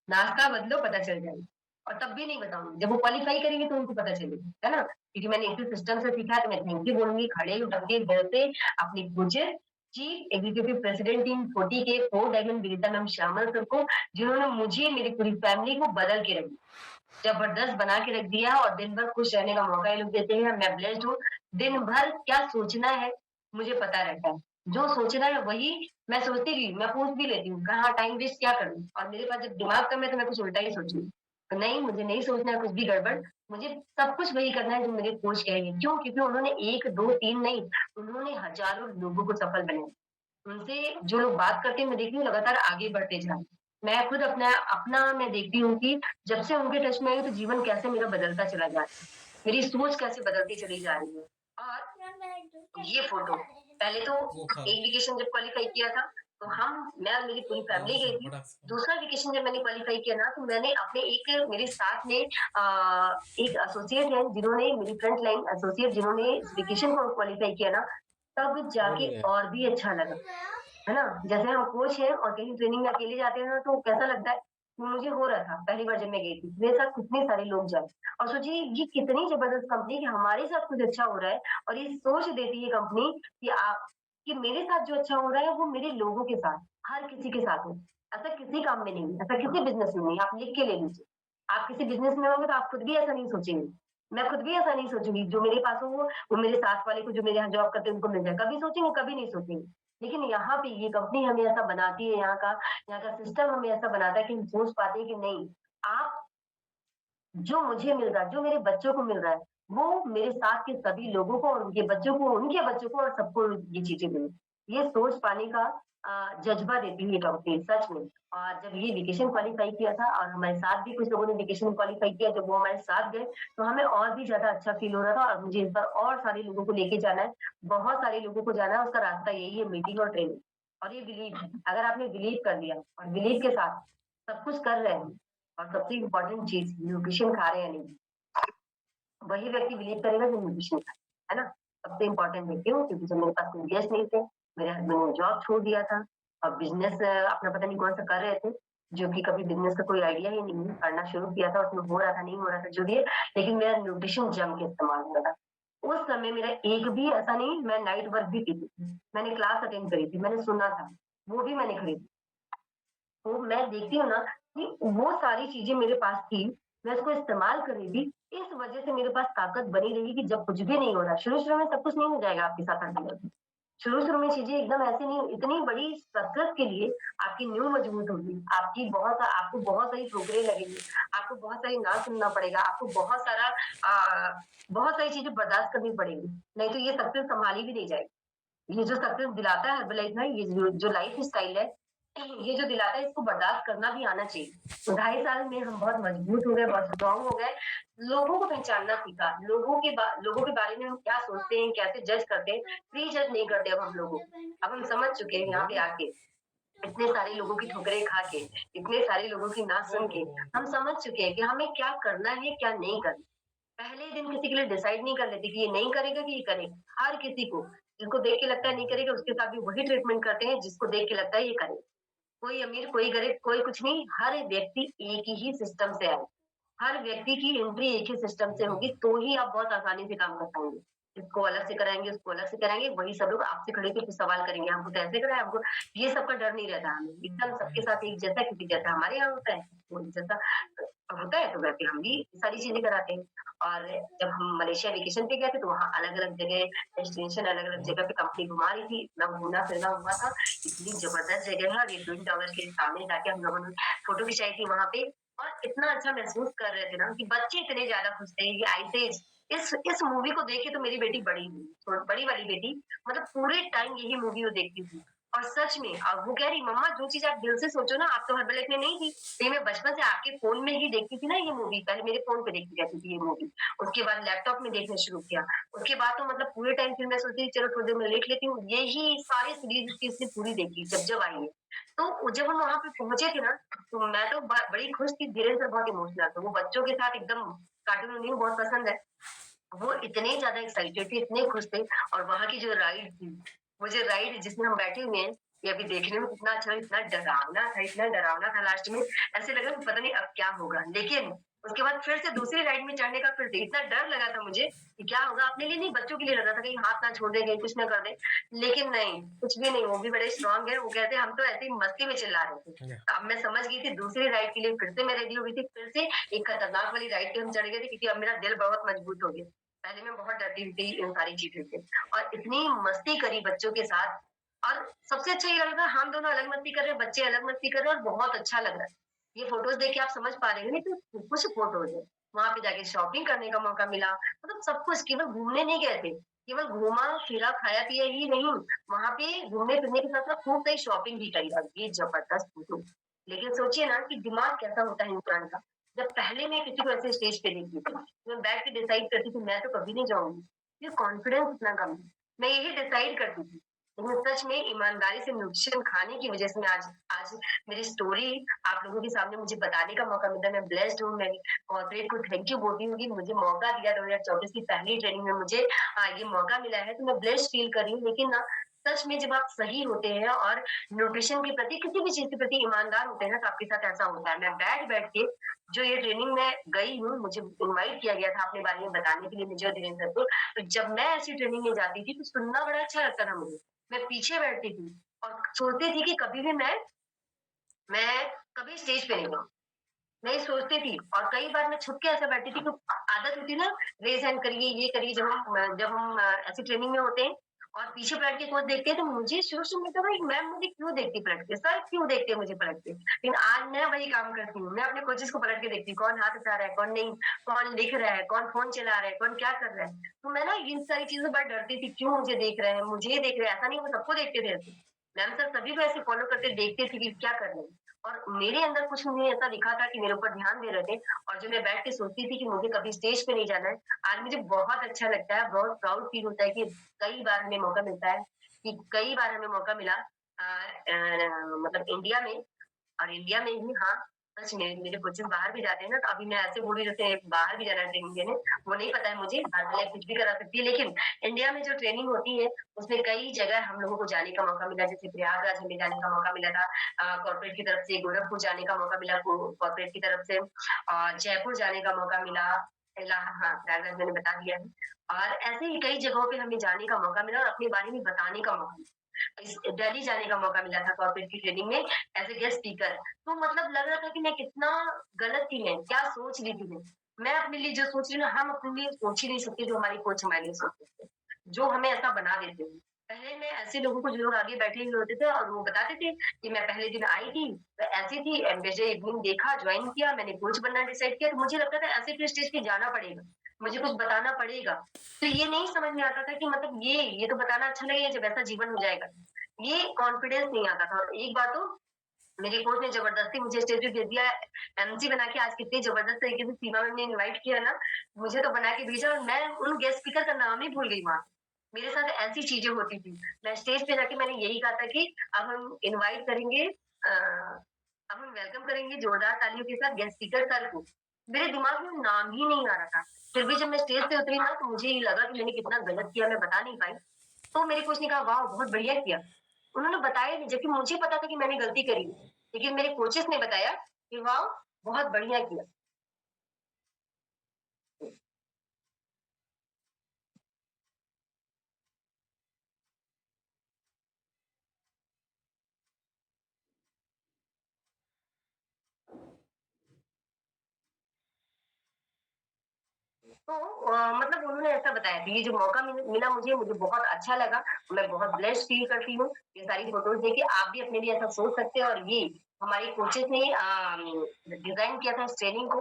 नाश्ता बदलो, पता चल जाएगा और तब भी नहीं बताऊँगी। जब वो क्वालीफाई करेंगे तो उनको पता चलेगा, है ना? क्योंकि मैंने इसी सिस्टम से सीखा है, तो मैं थैंक यू बोलूँगी खड़े होकर के दिल से अपनी पूज्य चीफ एग्जीक्यूटिव प्रेसिडेंट टीम 40 के 4 डायमंड विजेता मैम श्यामल सर को, जिन्होंने मुझे, मेरी पूरी फैमिली को बदल के रख दिया। जबरदस्त बना के रख दिया और दिन भर खुश रहने का मौका ये लोग देते हैं। मैं ब्लेस्ड हूँ। दिन भर क्या सोचना है, मुझे पता रहता है। जो सोचना है वही मैं सोचती भी, मैं पूछ भी लेती हूँ, कहाँ टाइम वेस्ट क्या करूँ? और मेरे पास जब दिमाग कम है तो मैं कुछ उल्टा ही सोचूँगी। तो नहीं, मुझे नहीं सोचना है कुछ भी गड़बड़, मुझे सब कुछ वही करना है जो मेरे कोच कहेंगे। क्यों? क्योंकि उन्होंने 1, 2, 3 नहीं, उन्होंने हज़ारों लोगों को सफल बनाया। उनसे जो लोग बात करते हैं, मैं देखती हूँ लगातार आगे बढ़ते जा रहे हैं। मैं खुद अपना अपना मैं देखती हूँ कि जब से उनके टच में आई हूँ तो जीवन कैसे मेरा बदलता चला जा रहा है। मेरी सोच कैसे बदलती चली जा रही है। और ये फ़ोटो पहले तो वो खा एक वेकेशन जब क्वालीफाई किया था, तो मैं और मेरी पूरी फैमिली लास्ट गई में थी। पटाख से दूसरा वेकेशन जब मैंने क्वालीफाई किया ना, तो मैंने अपने एक मेरे साथ में एक एसोसिएट है जिन्होंने मेरी फ्रंट लाइन एसोसिएट जिन्होंने इस वेकेशन को क्वालीफाई किया ना, तब बोलो जाके यार और भी अच्छा लगा। है ना? जैसे हम कोच हैं और कहीं ट्रेनिंग में अकेले जाते हैं ना तो कैसा लगता है, मुझे हो रहा था पहली बार जब मैं गई थी। मेरे साथ कितने सारे लोग जाए और सोचिए ये कितनी ज़बरदस्त कंपनी कि हमारे साथ कुछ अच्छा हो रहा है और ये सोच देती है कंपनी कि कि मेरे साथ जो अच्छा हो रहा है वो मेरे लोगों के साथ, हर किसी के साथ हो। ऐसा किसी काम में नहीं है, ऐसा किसी बिज़नेस में नहीं है, आप लिख के ले लीजिए। आप किसी बिज़नेस में होंगे तो आप खुद भी ऐसा नहीं सोचेंगे। मैं खुद भी ऐसा नहीं सोचूँगी, जो मेरे पास हो वो मेरे साथ वाले को जो मेरे यहाँ जॉब करते हैं उनको मिल जाए। कभी सोचेंगे? कभी नहीं सोचेंगे। लेकिन यहाँ पे ये कंपनी हमें ऐसा बनाती है, यहाँ का सिस्टम हमें ऐसा बनाता है कि हम सोच पाते हैं कि नहीं, आप जो मुझे मिल रहा है, जो मेरे बच्चों को मिल रहा है, वो मेरे साथ के सभी लोगों को और उनके बच्चों को और सबको ये चीज़ें मिले। ये सोच पाने का जज़्बा देती है ये कंपनी सच में। और जब ये वेकेशन क्वालीफाई किया था और हमारे साथ भी कुछ लोगों ने वेकेशन क्वालीफाई किया, जब वो हमारे साथ गए, तो हमें और भी ज़्यादा अच्छा फ़ील हो रहा था और मुझे इस बार और सारे लोगों को लेके जाना है। बहुत सारे लोगों को जाना है, उसका रास्ता यही है मीटिंग और ट्रेनिंग। और ये बिलीव अगर आपने बिलीव कर लिया और बिलीव के साथ सब कुछ कर रहे हैं और सबसे इम्पोर्टेंट चीज़ न्यूट्रिशन खा रहे हैं या नहीं, वही व्यक्ति बिलीव करेगा जो न्यूट्रिशन खाए, है ना? सबसे इम्पोर्टेंट है क्यों? क्योंकि जब मेरे पास कोई गेस्ट नहीं थे, मेरे हस्बैंड ने जॉब छोड़ दिया था और बिज़नेस अपना पता नहीं कौन-सा कर रहे थे, जो कि कभी बिज़नेस का कोई आइडिया ही नहीं है, करना शुरू किया था, उसमें हो रहा था, नहीं हो रहा था, जो भी है, लेकिन मेरा न्यूट्रिशन जम के इस्तेमाल हो रहा था। उस समय मेरा एक भी ऐसा नहीं मैं नाइट वर्क भी की थी, मैंने क्लास अटेंड करी थी, मैंने सुना था, वो भी मैंने खरीदी। तो मैं देखती हूँ ना कि वो सारी चीज़ें मेरे पास थी, मैं उसको इस्तेमाल कर रही थी, इस वज़ह से मेरे पास ताकत बनी रही कि जब कुछ भी नहीं हो रहा, शुरू-शुरू में सब कुछ नहीं हो जाएगा आपके साथ हर जगह पे। शुरू-शुरू में चीज़ें एकदम ऐसे नहीं इतनी बड़ी कसरत के लिए आपकी नींव मजबूत होगी, आपको बहुत सारी ठोकरें लगेंगी, आपको बहुत सारी ना सुनना पड़ेगा, आपको बहुत सारी चीज़ें बर्दाश्त करनी पड़ेंगी, नहीं तो ये सक्सेस सँभाली भी नहीं जाएगी। ये जो सक्सेस दिलाता है हर्बलाइफ में, ये जो लाइफ स्टाइल है, ये जो दिलाता है इसको बर्दाश्त करना भी आना चाहिए। तो 2.5 साल में हम बहुत मजबूत हो गए, बहुत स्ट्रॉन्ग हो गए, लोगों को पहचानना सीखा, लोगों के बारे में हम क्या सोचते हैं, कैसे जज करते हैं, प्री जज नहीं करते अब हम लोगों को। अब हम समझ चुके हैं यहाँ पे आके, इतने सारे लोगों की ठोकरें खा के, इतने सारे लोगों की ना सुन के, हम समझ चुके हैं कि हमें क्या करना है, क्या नहीं करना। पहले ही दिन किसी के लिए डिसाइड नहीं कर लेते कि ये नहीं करेगा कि ये करेगा। हर किसी को, जिसको देख के लगता है नहीं करेगा, उसके साथ भी वही ट्रीटमेंट करते हैं, जिसको देख के लगता है ये करेगा। कोई अमीर, कोई गरीब, कोई कुछ नहीं, हर व्यक्ति एक ही सिस्टम से आया है। हर व्यक्ति की एंट्री एक ही सिस्टम से होगी, तो ही आप बहुत आसानी से काम कर पाएँगे। इसको अलग से कराएँगे, उसको अलग से कराएँगे, वही सब लोग आपसे खड़े होके फिर सवाल करेंगे, हमको तो ऐसे कराया, हमको ये सब का डर नहीं रहता हमें। एकदम सबके साथ एक जैसा, किसी जैसा हमारे यहाँ होता है, वो जैसा होता है, तो वैसे हम भी सारी चीज़ें कराते हैं। और जब हम मलेशिया वेकेशन पे गए थे, तो वहाँ अलग-अलग जगह डेस्टिनेशन अलग-अलग जगह पे कंपनी घुमा रही थी, इतना घूमना-फिरना हुआ था, इतनी ज़बरदस्त जगह है और ये ट्विन टावर के सामने जाके हम लोगों ने फ़ोटो खिंचाई थी वहाँ पे और इतना अच्छा महसूस कर रहे थे ना कि बच्चे इतने ज़्यादा खुश थे, ये आइसेज इस मूवी को देख के तो मेरी बेटी बड़ी हुई, बड़ी वाली बेटी मतलब पूरे टाइम यही मूवी वो देखती थी। और सच में वो कह रही मम्मा जो चीज़ आप दिल से सोचो ना आप तो हर लाइफ में नहीं थी, ये मैं बचपन से आपके फ़ोन में ही देखती थी ना ये मूवी, पहले मेरे फ़ोन पे देखती रहती थी ये मूवी, उसके बाद लैपटॉप में देखना शुरू किया, उसके बाद तो मतलब पूरे टाइम फिर मैं सोचती थी चलो थोड़ी देर मैं लेट लेती हूँ, यही सारी सीरीज़ उसकी इसने पूरी देखी जब आई है। तो जब हम वहाँ पे पहुँचे थे ना, तो मैं तो बड़ी खुश थी, धीरेन्द्र बहुत इमोशनल था, वो बच्चों के साथ एकदम कार्टून उन्हें बहुत पसंद है। वो इतने ज़्यादा एक्साइटेड थे, इतने खुश थे और वहाँ की जो राइड थी, वो जो राइड जिसमें हम बैठे हुए हैं, ये अभी देखने में कितना अच्छा इतना डरावना था लास्ट में, ऐसे लगा कि पता नहीं अब क्या होगा। लेकिन उसके बाद फिर से दूसरी राइड में चढ़ने का फिर से इतना डर लगा था मुझे कि क्या होगा अपने लिए नहीं, बच्चों के लिए लग रहा था कहीं हाथ ना छोड़ दें, कहीं कुछ ना कर दें। लेकिन नहीं, कुछ भी नहीं, वो भी बड़े स्ट्रॉन्ग हैं, वो कहते हैं हम तो ऐसे ही मस्ती में चिल्ला रहे थे। अब मैं समझ गई थी दूसरी राइड के लिए फिर से मैं रेडी हो गई थी, फिर से एक खतरनाक वाली राइड पे हम चढ़ गए थे क्योंकि अब मेरा दिल बहुत मजबूत हो गया। पहले मैं बहुत डरती थी इन सारी चीज़ों से और इतनी मस्ती करी बच्चों के साथ और सबसे अच्छा ये लग रहा था हम दोनों अलग मस्ती कर रहे हैं, बच्चे अलग मस्ती कर रहे हैं और बहुत अच्छा लग रहा है। ये फ़ोटोज़ देख के आप समझ पा रहे होंगे तो कुछ फ़ोटोज़ हैं। वहाँ पे जाके शॉपिंग करने का मौका मिला, मतलब सब कुछ केवल घूमने नहीं गए थे। केवल घूमा-फिरा, खाया-पिया ही नहीं, वहाँ पे घूमने-फिरने के साथ-साथ खूब सारी शॉपिंग भी करी और ये ज़बरदस्त फ़ोटो। लेकिन सोचिए ना कि दिमाग कैसा होता है इंसान का, जब पहले मैं किसी को ऐसे स्टेज पे देखती थी, मैं बैठ के डिसाइड करती थी मैं तो कभी नहीं जाऊँगी। ये कॉन्फिडेंस इतना कम है। मैं यही डिसाइड करती थी। लेकिन सच में ईमानदारी से न्यूट्रिशन खाने की वज़ह से मैं आज आज मेरी स्टोरी आप लोगों के सामने मुझे बताने का मौका मिला। मैं ब्लेस्ड हूँ, मैं कॉर्पोरेट को थैंक यू बोलती हूँ कि मुझे मौका दिया 2024 की पहली ट्रेनिंग में मुझे ये मौका मिला है, तो मैं ब्लेस्ड फ़ील कर रही हूँ। लेकिन ना सच में जब आप सही होते हैं और न्यूट्रिशन के प्रति, किसी भी चीज़ के प्रति ईमानदार होते हैं ना, तो आपके साथ ऐसा होता है। मैं बैठ-बैठ के जो ये ट्रेनिंग में गई हूँ, मुझे इनवाइट किया गया था अपने बारे में बताने के लिए मुझे और धीरेन्द्र को। तो जब मैं ऐसी ट्रेनिंग में जाती थी, तो सुनना बड़ा अच्छा लगता था मुझे। मैं पीछे बैठती थी और सोचती थी कि कभी भी मैं कभी स्टेज पे नहीं जाऊँ। मैं ये सोचती थी और कई बार मैं छुप के ऐसे बैठती थी, तो आदत होती है ना, रेज़ हैंड करिए, ये करिए, जब हम ऐसी ट्रेनिंग में होते हैं और पीछे पलट के कोच देखते हैं, तो मुझे शुरू-शुरू में तो भाई मैम मुझे क्यों देखती पलट के, सर क्यों देखते हैं मुझे पलट के? लेकिन आज मैं वही काम करती हूँ, मैं अपने कोचेज़ को पलट के देखती हूँ, कौन हाथ उठा रहा है, कौन नहीं, कौन लिख रहा है, कौन फ़ोन चला रहा है, कौन क्या कर रहा है। तो मैं ना इन सारी चीज़ों से बड़ा डरती थी, क्यों मुझे देख रहे हैं, मुझे देख रहे हैं, ऐसा नहीं वो सबको देखते थे ऐसे। मैम सर सभी को ऐसे फ़ॉलो करते देखते थे कि क्या कर रहे हैं। और मेरे अंदर कुछ उन्हें ऐसा दिखा था कि मेरे ऊपर ध्यान दे रहे थे और जो मैं बैठ के सोचती थी कि मुझे कभी स्टेज पे नहीं जाना है, आज मुझे बहुत अच्छा लगता है, बहुत प्राउड फील होता है कि कई बार हमें मौका मिलता है कि कई बार हमें मौका मिला मतलब इंडिया में और इंडिया में ही हाँ, सच में मेरे कोचेज़ बाहर भी जाते हैं ना, तो अभी मैं ऐसे बोल रही हूँ जैसे बाहर भी जाना है ट्रेनिंग देने, वो नहीं पता है मुझे, भारत में कुछ भी करा सकती है, लेकिन इंडिया में जो ट्रेनिंग होती है, उसमें कई जगह हम लोगों को जाने का मौका मिला, जैसे प्रयागराज हमें जाने का मौका मिला था कॉर्पोरेट की तरफ से, गोरखपुर जाने का मौका मिला कॉर्पोरेट की तरफ से जयपुर जाने का मौका मिला, हाँ, प्रयागराज मैंने बता दिया है और ऐसे ही कई जगहों पे हमें जाने का मौका मिला और अपने बारे में बताने का मौका मिला। दिल्ली जाने का मौका मिला था कॉर्पोरेट की ट्रेनिंग में एज़ अ गेस्ट स्पीकर। तो मतलब लग रहा था कि मैं कितना गलत थी मैं, क्या सोच रही थी मैं। मैं अपने लिए जो सोच रही हूँ ना, हम अपने लिए सोच ही नहीं सकते जो हमारे कोच हमारे लिए सोच सकते हैं, जो हमें ऐसा बना देते हैं। पहले मैं ऐसे लोगों को जो लोग आगे बैठे हुए होते थे और वो बताते थे कि मैं पहले दिन आई थी, मैं ऐसी थी मुझे इवनिंग देखा, जॉइन किया, मैंने कोच बनना डिसाइड किया, तो मुझे लगता था ऐसे फिर स्टेज पे जाना पड़ेगा, मुझे कुछ बताना पड़ेगा। तो ये नहीं समझ में आता था कि मतलब ये तो बताना अच्छा लगेगा जब ऐसा जीवन हो जाएगा। ये कॉन्फिडेंस नहीं आता था और एक बात तो मेरे कोच ने ज़बरदस्ती मुझे स्टेज पे भेज दिया एमसी बना के आज कितनी ज़बरदस्त तरीके से सीमा मैम ने इनवाइट किया ना, मुझे तो बना के भेजा और मैं उन गेस्ट स्पीकर का नाम ही भूल गई वहाँ। मेरे साथ ऐसी चीज़ें होती थी। मैं स्टेज पे जाके मैंने यही कहा था कि अब हम इनवाइट करेंगे अब हम वेलकम करेंगे जोरदार तालियों के साथ गेस्ट स्पीकर सर को। मेरे दिमाग में नाम ही नहीं आ रहा था। फिर भी जब मैं स्टेज पे उतरी ना तो मुझे ये लगा कि मैंने कितना गलत किया मैं बता नहीं पाई। तो मेरे कोच ने कहा वाह! बहुत बढ़िया किया। उन्होंने बताया नहीं जबकि मुझे पता था कि मैंने गलती करी है। लेकिन मेरे कोचेस ने बताया कि वाह! बहुत बढ़िया किया। तो मतलब उन्होंने ऐसा बताया कि ये जो मौका मिला मुझे बहुत अच्छा लगा। मैं बहुत ब्लेस्ड फ़ील करती हूँ। ये सारी फ़ोटोज़ देख के आप भी अपने लिए ऐसा सोच सकते हैं और ये हमारे कोचेस ने डिज़ाइन किया था इस ट्रेनिंग को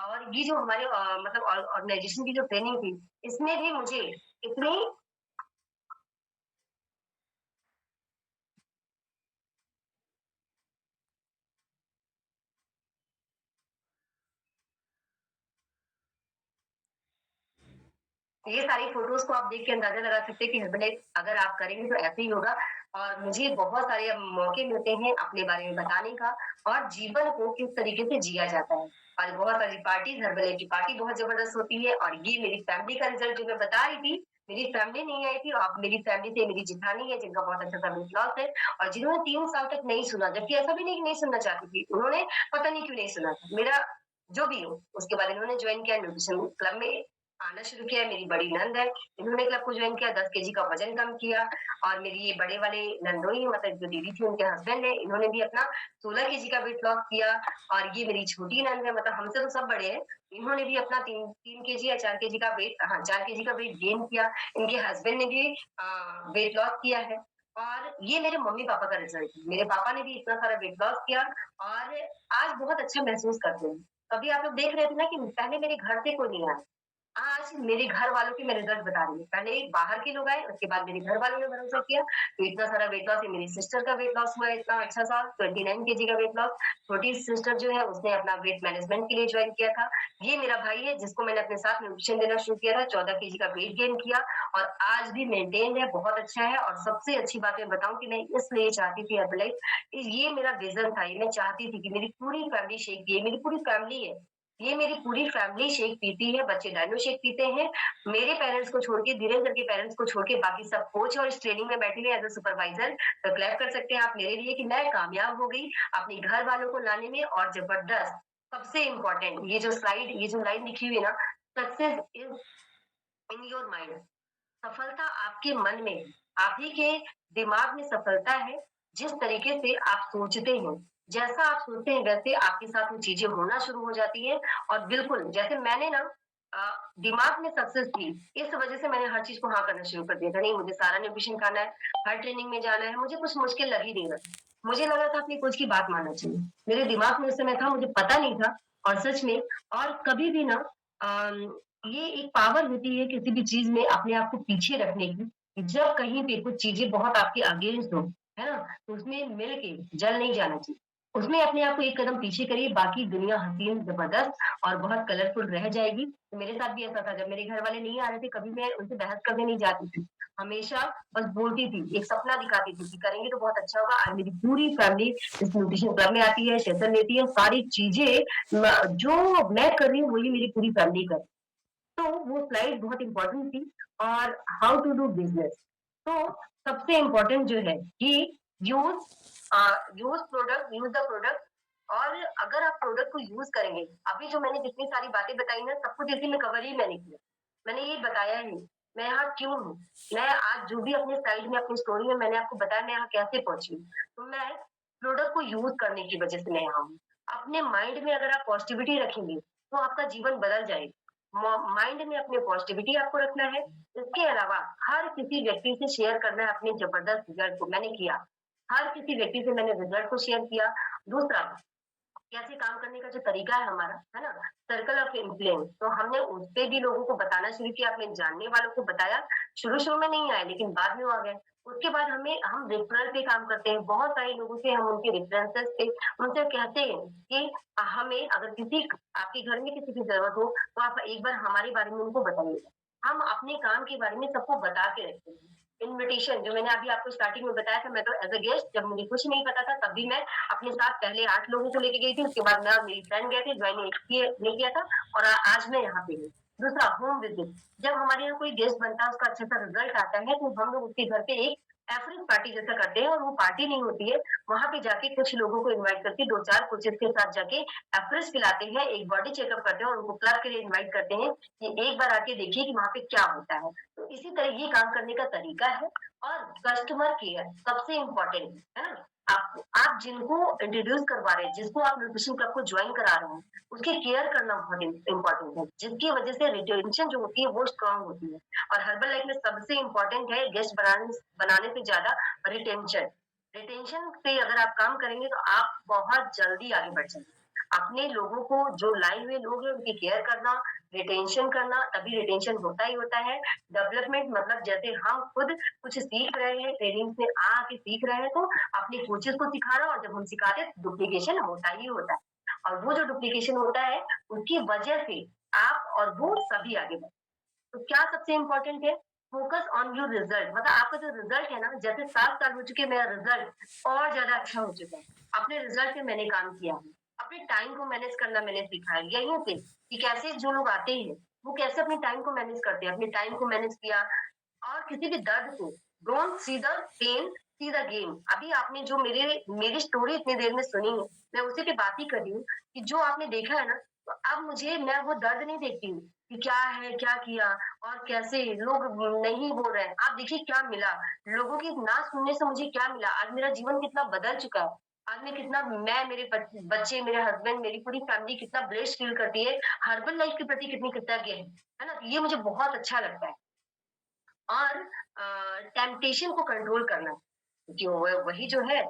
और ये जो हमारे मतलब ऑर्गनाइज़ेशन की जो ट्रेनिंग थी, इसमें भी मुझे इतनी ये सारी फ़ोटोज़ को आप देख के अंदाज़ा लगा सकते हैं कि हर्बलाइज़ अगर आप करेंगे तो ऐसे ही होगा और मुझे बहुत सारे अब मौके मिलते हैं अपने बारे में बताने का और जीवन को किस तरीके से जिया जाता है। और बहुत सारी पार्टीज़ हर्बलाइज़ की पार्टी बहुत ज़बरदस्त होती है और ये मेरी फैमिली का रिज़ल्ट जो मैं बता रही थी, मेरी फैमिली नहीं आई थी और मेरी फैमिली से मेरी जेठानी है जिनका बहुत अच्छा-सा वेट लॉस है और जिन्होंने 3 साल तक नहीं सुना, जबकि ऐसा भी नहीं कि नहीं सुनना चाहती थी। उन्होंने पता नहीं क्यों नहीं सुना था। मेरा जो भी हो, उसके बाद इन्होंने जॉइन किया न्यूट्रिशन क्लब में आना शुरू किया, मेरी बड़ी नंद है, इन्होंने क्लब को जॉइन किया, 10 केजी का वज़न कम किया और मेरी ये बड़े वाले नंदोई मतलब जो दीदी थी उनके हस्बैंड है, इन्होंने भी अपना 16 केजी का वेट लॉस किया और ये मेरी छोटी नंद है मतलब हमसे तो सब बड़े हैं, इन्होंने भी अपना 3 केजी या 4 केजी का वेट 4 केजी का वेट गेन किया, इनके हस्बैंड ने भी वेट लॉस किया है और ये मेरे मम्मी-पापा का रिज़ल्ट है। मेरे पापा ने भी इतना सारा वेट लॉस किया और आज बहुत अच्छा महसूस करते हैं। अभी आप लोग देख रहे थे ना कि पहले मेरे घर से कोई नहीं आया। आज मेरे घर वालों की मैं रिज़ल्ट बता रही हूँ। पहले बाहर के लोग आए, उसके बाद मेरे घर वालों ने भरोसा किया, तो इतना सारा वेट लॉस है। मेरी सिस्टर का वेट लॉस हुआ है इतना अच्छा-सा 29 केजी का वेट लॉस। छोटी सिस्टर जो है उसने अपना वेट मैनेजमेंट के लिए जॉइन किया था। ये मेरा भाई है जिसको मैंने अपने साथ न्यूट्रिशन देना शुरू किया था, 14 केजी का वेट गेन किया और आज भी मेंटेन्ड है, बहुत अच्छा है और सबसे अच्छी बात मैं बताऊँ कि मैं इसलिए चाहती थी हर्बलैप ये मेरा विज़न था, ये मैं चाहती थी कि मेरी पूरी फैमिली शेक पिए, मेरी पूरी फैमिली है। ये मेरी पूरी फैमिली शेक पीती है, बच्चे डाइनो शेक पीते हैं। मेरे पेरेंट्स को छोड़ के, धीरेन्द्र के पेरेंट्स को छोड़ के बाकी सब कोच और इस ट्रेनिंग में बैठे हुए हैं एज़ अ सुपरवाइज़र। तो क्लैप कर सकते हैं आप मेरे लिए कि मैं कामयाब हो गई अपने घर वालों को लाने में और ज़बरदस्त सबसे इम्पोर्टेंट ये जो लाइन लिखी हुई है ना, success is in your mind. सफलता आपके मन में है, आप ही के दिमाग में सफलता है, जिस तरीके से आप सोचते हैं, जैसा आप सोचते हैं वैसे आपके साथ वो चीज़ें होना शुरू हो जाती हैं और बिल्कुल जैसे मैंने ना दिमाग में सक्सेस थी, इस वज़ह से मैंने हर चीज़ को हाँ करना शुरू कर दिया था, नहीं मुझे सारा न्यूट्रिशन खाना है, हर ट्रेनिंग में जाना है, मुझे कुछ मुश्किल लग ही नहीं रहा था। मुझे लग रहा था अपनी कोच की बात मानना चाहिए। मेरे दिमाग में उस समय था, मुझे पता नहीं था और सच में और कभी भी ना अ, ये एक पावर होती है किसी भी चीज़ में अपने आप को पीछे रखने की, जब कहीं पे कुछ चीज़ें बहुत आपके अगेंस्ट हो, है ना? तो उसमें मिल के जल नहीं जाना चाहिए। उसमें अपने आप को एक कदम पीछे करिए, बाकी दुनिया हसीन, ज़बरदस्त और बहुत कलरफुल रह जाएगी। तो मेरे साथ भी ऐसा था, जब मेरे घर वाले नहीं आ रहे थे, कभी मैं उनसे बहस करने नहीं जाती थी। हमेशा बस बोलती थी, एक सपना दिखाती थी कि करेंगे तो बहुत अच्छा होगा। आज मेरी पूरी फैमिली इस न्यूट्रिशन क्लब में आती है, सेशन लेती है, सारी चीज़ें म जो मैं कर रही हूँ, वही मेरी पूरी फैमिली कर तो वो स्लाइड बहुत इम्पोर्टेंट थी और हाउ टू डू बिज़नेस। तो सबसे इम्पोर्टेंट जो है कि यूज़ यूज़ द प्रोडक्ट और अगर आप प्रोडक्ट को यूज़ करेंगे, अभी जो मैंने जितनी सारी बातें बताई ना, सब कुछ इसी में कवर ही मैंने किया। मैंने ये बताया ही, मैं यहाँ क्यों हूँ? मैं आज जो भी अपनी साइड में, अपनी स्टोरी में मैंने आपको बताया मैं यहाँ कैसे पहुँची हूँ। तो मैं प्रोडक्ट को यूज़ करने की वज़ह से मैं यहाँ हूँ। अपने माइंड में अगर आप पॉज़िटिविटी रखेंगे, तो आपका जीवन बदल जाएगा। माइंड में अपने पॉजिटिविटी आपको रखना है। इसके अलावा हर किसी व्यक्ति से शेयर करना है अपने जबरदस्त रिजल्ट को। मैंने किया। हर किसी व्यक्ति से मैंने रिजल्ट को शेयर किया। दूसरा कैसे काम करने का जो तरीका है हमारा, है ना? सर्कल ऑफ इन्फ्लुएंस तो हमने उसपे भी लोगों को बताना शुरू किया, अपने जानने वालों को बताया। शुरू-शुरू में नहीं आए, लेकिन बाद में वो आ गए। उसके बाद हम रेफरल पे काम करते हैं। बहुत सारे लोगों से हम उनके रेफरेंसेस पे उनसे कहते हैं कि हमें अगर किसी आपके घर में किसी की ज़रूरत हो, तो आप एक बार हमारे बारे में उनको बताइएगा। हम अपने काम के बारे में सबको बता के रखते हैं। इन्विटेशन जो मैंने अभी आपको स्टार्टिंग में बताया था, मैं तो एज़ अ गेस्ट जब मुझे कुछ नहीं पता था, तब भी मैं अपने साथ पहले 8 लोगों को लेके गई थी, उसके बाद मैं और मेरी फ्रेंड गए थे, ज्वाइन नहीं किया था और आज मैं यहाँ पे हूँ। दूसरा होम विज़िट, जब हमारे यहाँ कोई गेस्ट बनता है, उसका अच्छा सा रिज़ल्ट आता है, तो हम लोग उसके घर पे एक एफरेट पार्टी जैसा करते हैं और वो पार्टी नहीं होती है, वहाँ पे जाके कुछ लोगों को इनवाइट करके 2-4 कोचेज़ के साथ जाके एफरेट्स पिलाते हैं, एक बॉडी चेकअप करते हैं और उनको क्लब के लिए इनवाइट करते हैं कि एक बार आके देखिए कि वहाँ पे क्या होता है। तो इसी तरह ये काम करने का तरीका है और कस्टमर केयर सबसे इम्पोर्टेंट है ना? आप जिनको इंट्रोड्यूस करवा रहे हैं, जिसको आप न्यूट्रिशन क्लब को जॉइन करा रहे हैं, उसकी केयर करना बहुत इम्पोर्टेंट है, जिसकी वजह से रिटेंशन जो होती है वो स्ट्रांग होती है और हर्बल लाइफ में सबसे इम्पोर्टेंट है गेस्ट बनाने से ज्यादा रिटेंशन। रिटेंशन पे अगर आप काम करेंगे तो आप बहुत जल्दी आगे बढ़ जाएंगे। अपने लोगों को जो लाए हुए लोग हैं उनकी केयर करना, रिटेंशन करना, तभी रिटेंशन होता ही होता है। डेवलपमेंट मतलब जैसे हम खुद कुछ सीख रहे हैं, ट्रेनिंग से आके सीख रहे हैं तो अपने कोचेस को सिखा रहा हूँ और जब हम सिखाते हैं तो डुप्लीकेशन होता ही होता है और वो जो डुप्लीकेशन होता है उसकी वजह से आप और वो सभी आगे बढ़े। तो क्या सबसे इम्पोर्टेंट है? फोकस ऑन योर रिजल्ट मतलब आपका जो रिजल्ट है ना जैसे 7 साल हो चुके हैं मेरा रिजल्ट और ज्यादा अच्छा हो चुका है। अपने रिजल्ट पे मैंने काम किया है। अपने टाइम को मैनेज करना मैंने सीखा है। यहीं पे कि कैसे जो लोग आते हैं वो कैसे अपने टाइम को मैनेज करते हैं। अपने टाइम को मैनेज किया और किसी भी दर्द को don't see the pain see the game. अभी आपने जो मेरी स्टोरी इतनी देर में सुनी है, मैं उसी पे बात ही कर रही हूँ कि जो आपने देखा है ना, तो अब मुझे मैं वो दर्द नहीं देखती हूँ कि क्या है, क्या किया और कैसे लोग नहीं बोल रहे हैं। आप देखिए क्या मिला, लोगों की ना सुनने से मुझे क्या मिला। आज मेरा जीवन कितना बदल चुका है। आज मैं, मेरे बच्चे, मेरे हस्बैंड, मेरी पूरी फैमिली कितना ब्लेस्ड फील करती है। हर्बल लाइफ के प्रति कितनी कृतज्ञ है ना? तो ये मुझे बहुत अच्छा लगता है। और टेम्पटेशन को कंट्रोल करना, क्योंकि वही जो है,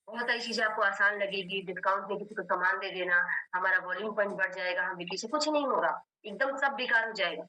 बहुत सारी चीज़ें आपको आसान लगेगी, डिस्काउंट में किसी को सामान दे देना, हमारा वॉल्यूम पॉइंट बढ़ जाएगा, हम बिक्री से कुछ नहीं होगा, एकदम सब बेकार हो जाएगा।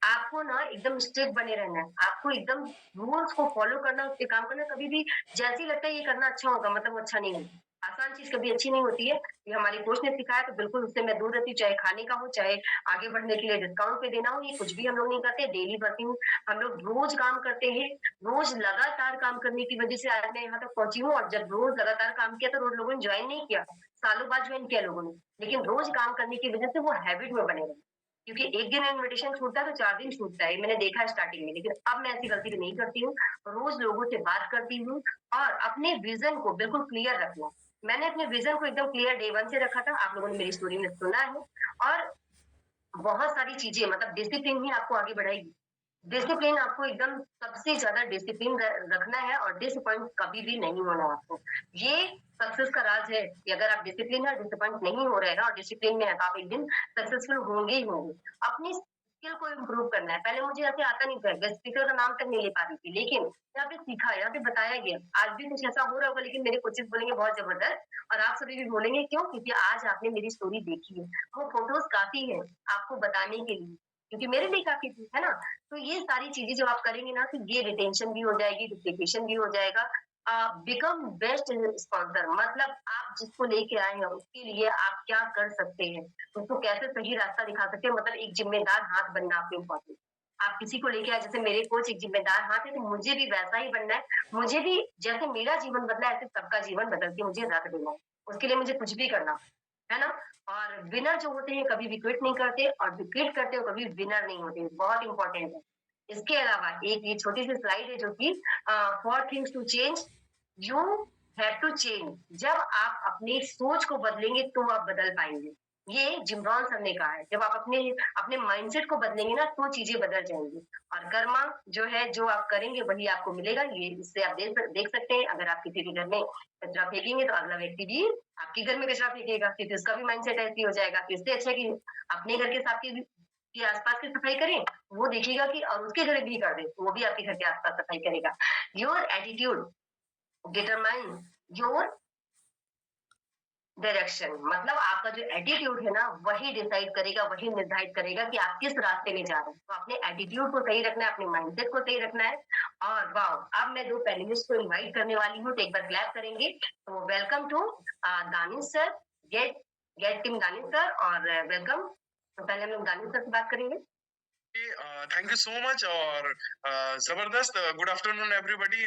आपको ना एकदम स्ट्रिक्ट बने रहना है, आपको एकदम रूल्स को फॉलो करना, उस पे काम करना, कभी भी जैसे ही लगता है ये करना अच्छा होगा, मतलब वो अच्छा नहीं होगा। आसान चीज़ कभी अच्छी नहीं होती है। ये हमारी कोच ने सिखाया तो बिल्कुल उससे मैं दूर रहती हूँ, चाहे खाने का हो, चाहे आगे बढ़ने के लिए डिस्काउंट पे देना हो, ये कुछ भी हम लोग नहीं करते, डेली वर्किंग हम लोग रोज़ काम करते हैं, रोज़ लगातार काम करने की वज़ह से आज मैं यहाँ तक पहुँची हूँ और जब रोज़ लगातार काम किया तो रोज़ लोगों ने जॉइन नहीं किया, सालों बाद जॉइन किया लोगों ने, लेकिन रोज़ काम करने की वज़ह से वो हैबिट में बने रहे। क्योंकि एक दिन इन्विटेशन छूटता है तो 4 दिन छूटता है, ये मैंने देखा है स्टार्टिंग में, लेकिन अब मैं ऐसी गलती नहीं करती हूँ, रोज़ लोगों से बात करती हूँ और अपने विज़न को बिल्कुल क्लियर रखना। मैंने अपने विज़न को एकदम क्लियर डे 1 से रखा था, आप लोगों ने मेरी स्टोरी में सुना है और बहुत सारी चीज़ें मतलब डिसिप्लिन ही आपको आगे बढ़ाएगी। डिसिप्लिन आपको एकदम सबसे ज़्यादा डिसिप्लिन रखना है और डिसअपॉइंट कभी भी नहीं होना आपको। ये सक्सेस का राज है कि अगर आप डिसिप्लिन है, डिसअपॉइंट नहीं हो रहे हैं और डिसिप्लिन में है तो आप एक दिन सक्सेसफुल होंगे ही होंगे। अपनी स्किल को इम्प्रूव करना है। पहले मुझे ऐसे आता नहीं था, गेस्ट स्पीकर का नाम तक नहीं ले पाती थी, लेकिन यहाँ पे सीखा, यहाँ पे बताया गया। आज भी कुछ ऐसा हो रहा होगा लेकिन मेरे कोचेज़ बोलेंगे बहुत ज़बरदस्त और आप सभी भी बोलेंगे क्यों? क्योंकि आज आपने मेरी स्टोरी देखी है। वो फोटोज़ काफ़ी है आपको बताने के लिए, क्योंकि मेरे लिए काफ़ी थी, है ना? तो ये सारी चीज़ें जब आप करेंगे ना तो ये रिटेंशन भी हो जाएगी, डुप्लीकेशन भी हो जाएगा। बिकम बेस्ट स्पॉन्सर मतलब आप जिसको लेके आए हैं उसके लिए आप क्या कर सकते हैं, उसको कैसे सही रास्ता दिखा सकते हैं मतलब एक ज़िम्मेदार हाथ बनना आपको इम्पोर्टेंट। आप किसी को लेके आए जैसे मेरे कोच एक ज़िम्मेदार हाथ है तो मुझे भी वैसा ही बनना है। मुझे भी जैसे मेरा जीवन बदला है ऐसे सबका जीवन बदल के मुझे रख देना है। उसके लिए मुझे कुछ भी करना, है ना? और विनर जो होते हैं कभी भी क्विट नहीं करते और जो क्विट करते हो कभी विनर नहीं होते, बहुत इम्पोर्टेंट है। इसके अलावा एक ये छोटी-सी स्लाइड है जो कि for things to change you have to change जब आप अपनी सोच को बदलेंगे तो आप बदल पाएँगे। ये जिम रॉन सर ने कहा है, जब आप अपने अपने माइंडसेट को बदलेंगे ना तो चीज़ें बदल जाएँगी और कर्मा जो है जो आप करेंगे वही आपको मिलेगा। ये इससे आप देख सकते हैं अगर आप किसी के घर में कचरा फेंकेंगे तो अगला व्यक्ति भी आपके घर में कचरा फेंकेगा, क्योंकि उसका भी माइंडसेट ऐसे ही हो जाएगा कि इससे अच्छा है कि अपने घर के साथ की आस-पास की सफाई करें, वो देखेगा कि और उसके घर भी कर दे, तो वो भी आपके घर के आस-पास सफाई करेगा। Your attitude determine your direction मतलब आपका जो एटीट्यूड है ना, वही डिसाइड करेगा, वही निर्धारित करेगा कि आप किस रास्ते में जा रहे हैं। तो अपने एटीट्यूड को सही रखना है, अपने माइंडसेट को सही रखना है और वाओ! अब मैं 2 पैनलिस्ट को इनवाइट करने वाली हूँ, तो एक बार क्लैप करेंगे। तो welcome to Danish sir, get get team Danish sir और वेलकम। तो पहले हम लोग दानिश सर से बात करेंगे। थैंक यू सो मच और जबरदस्त गुड आफ्टरनून एवरीबॉडी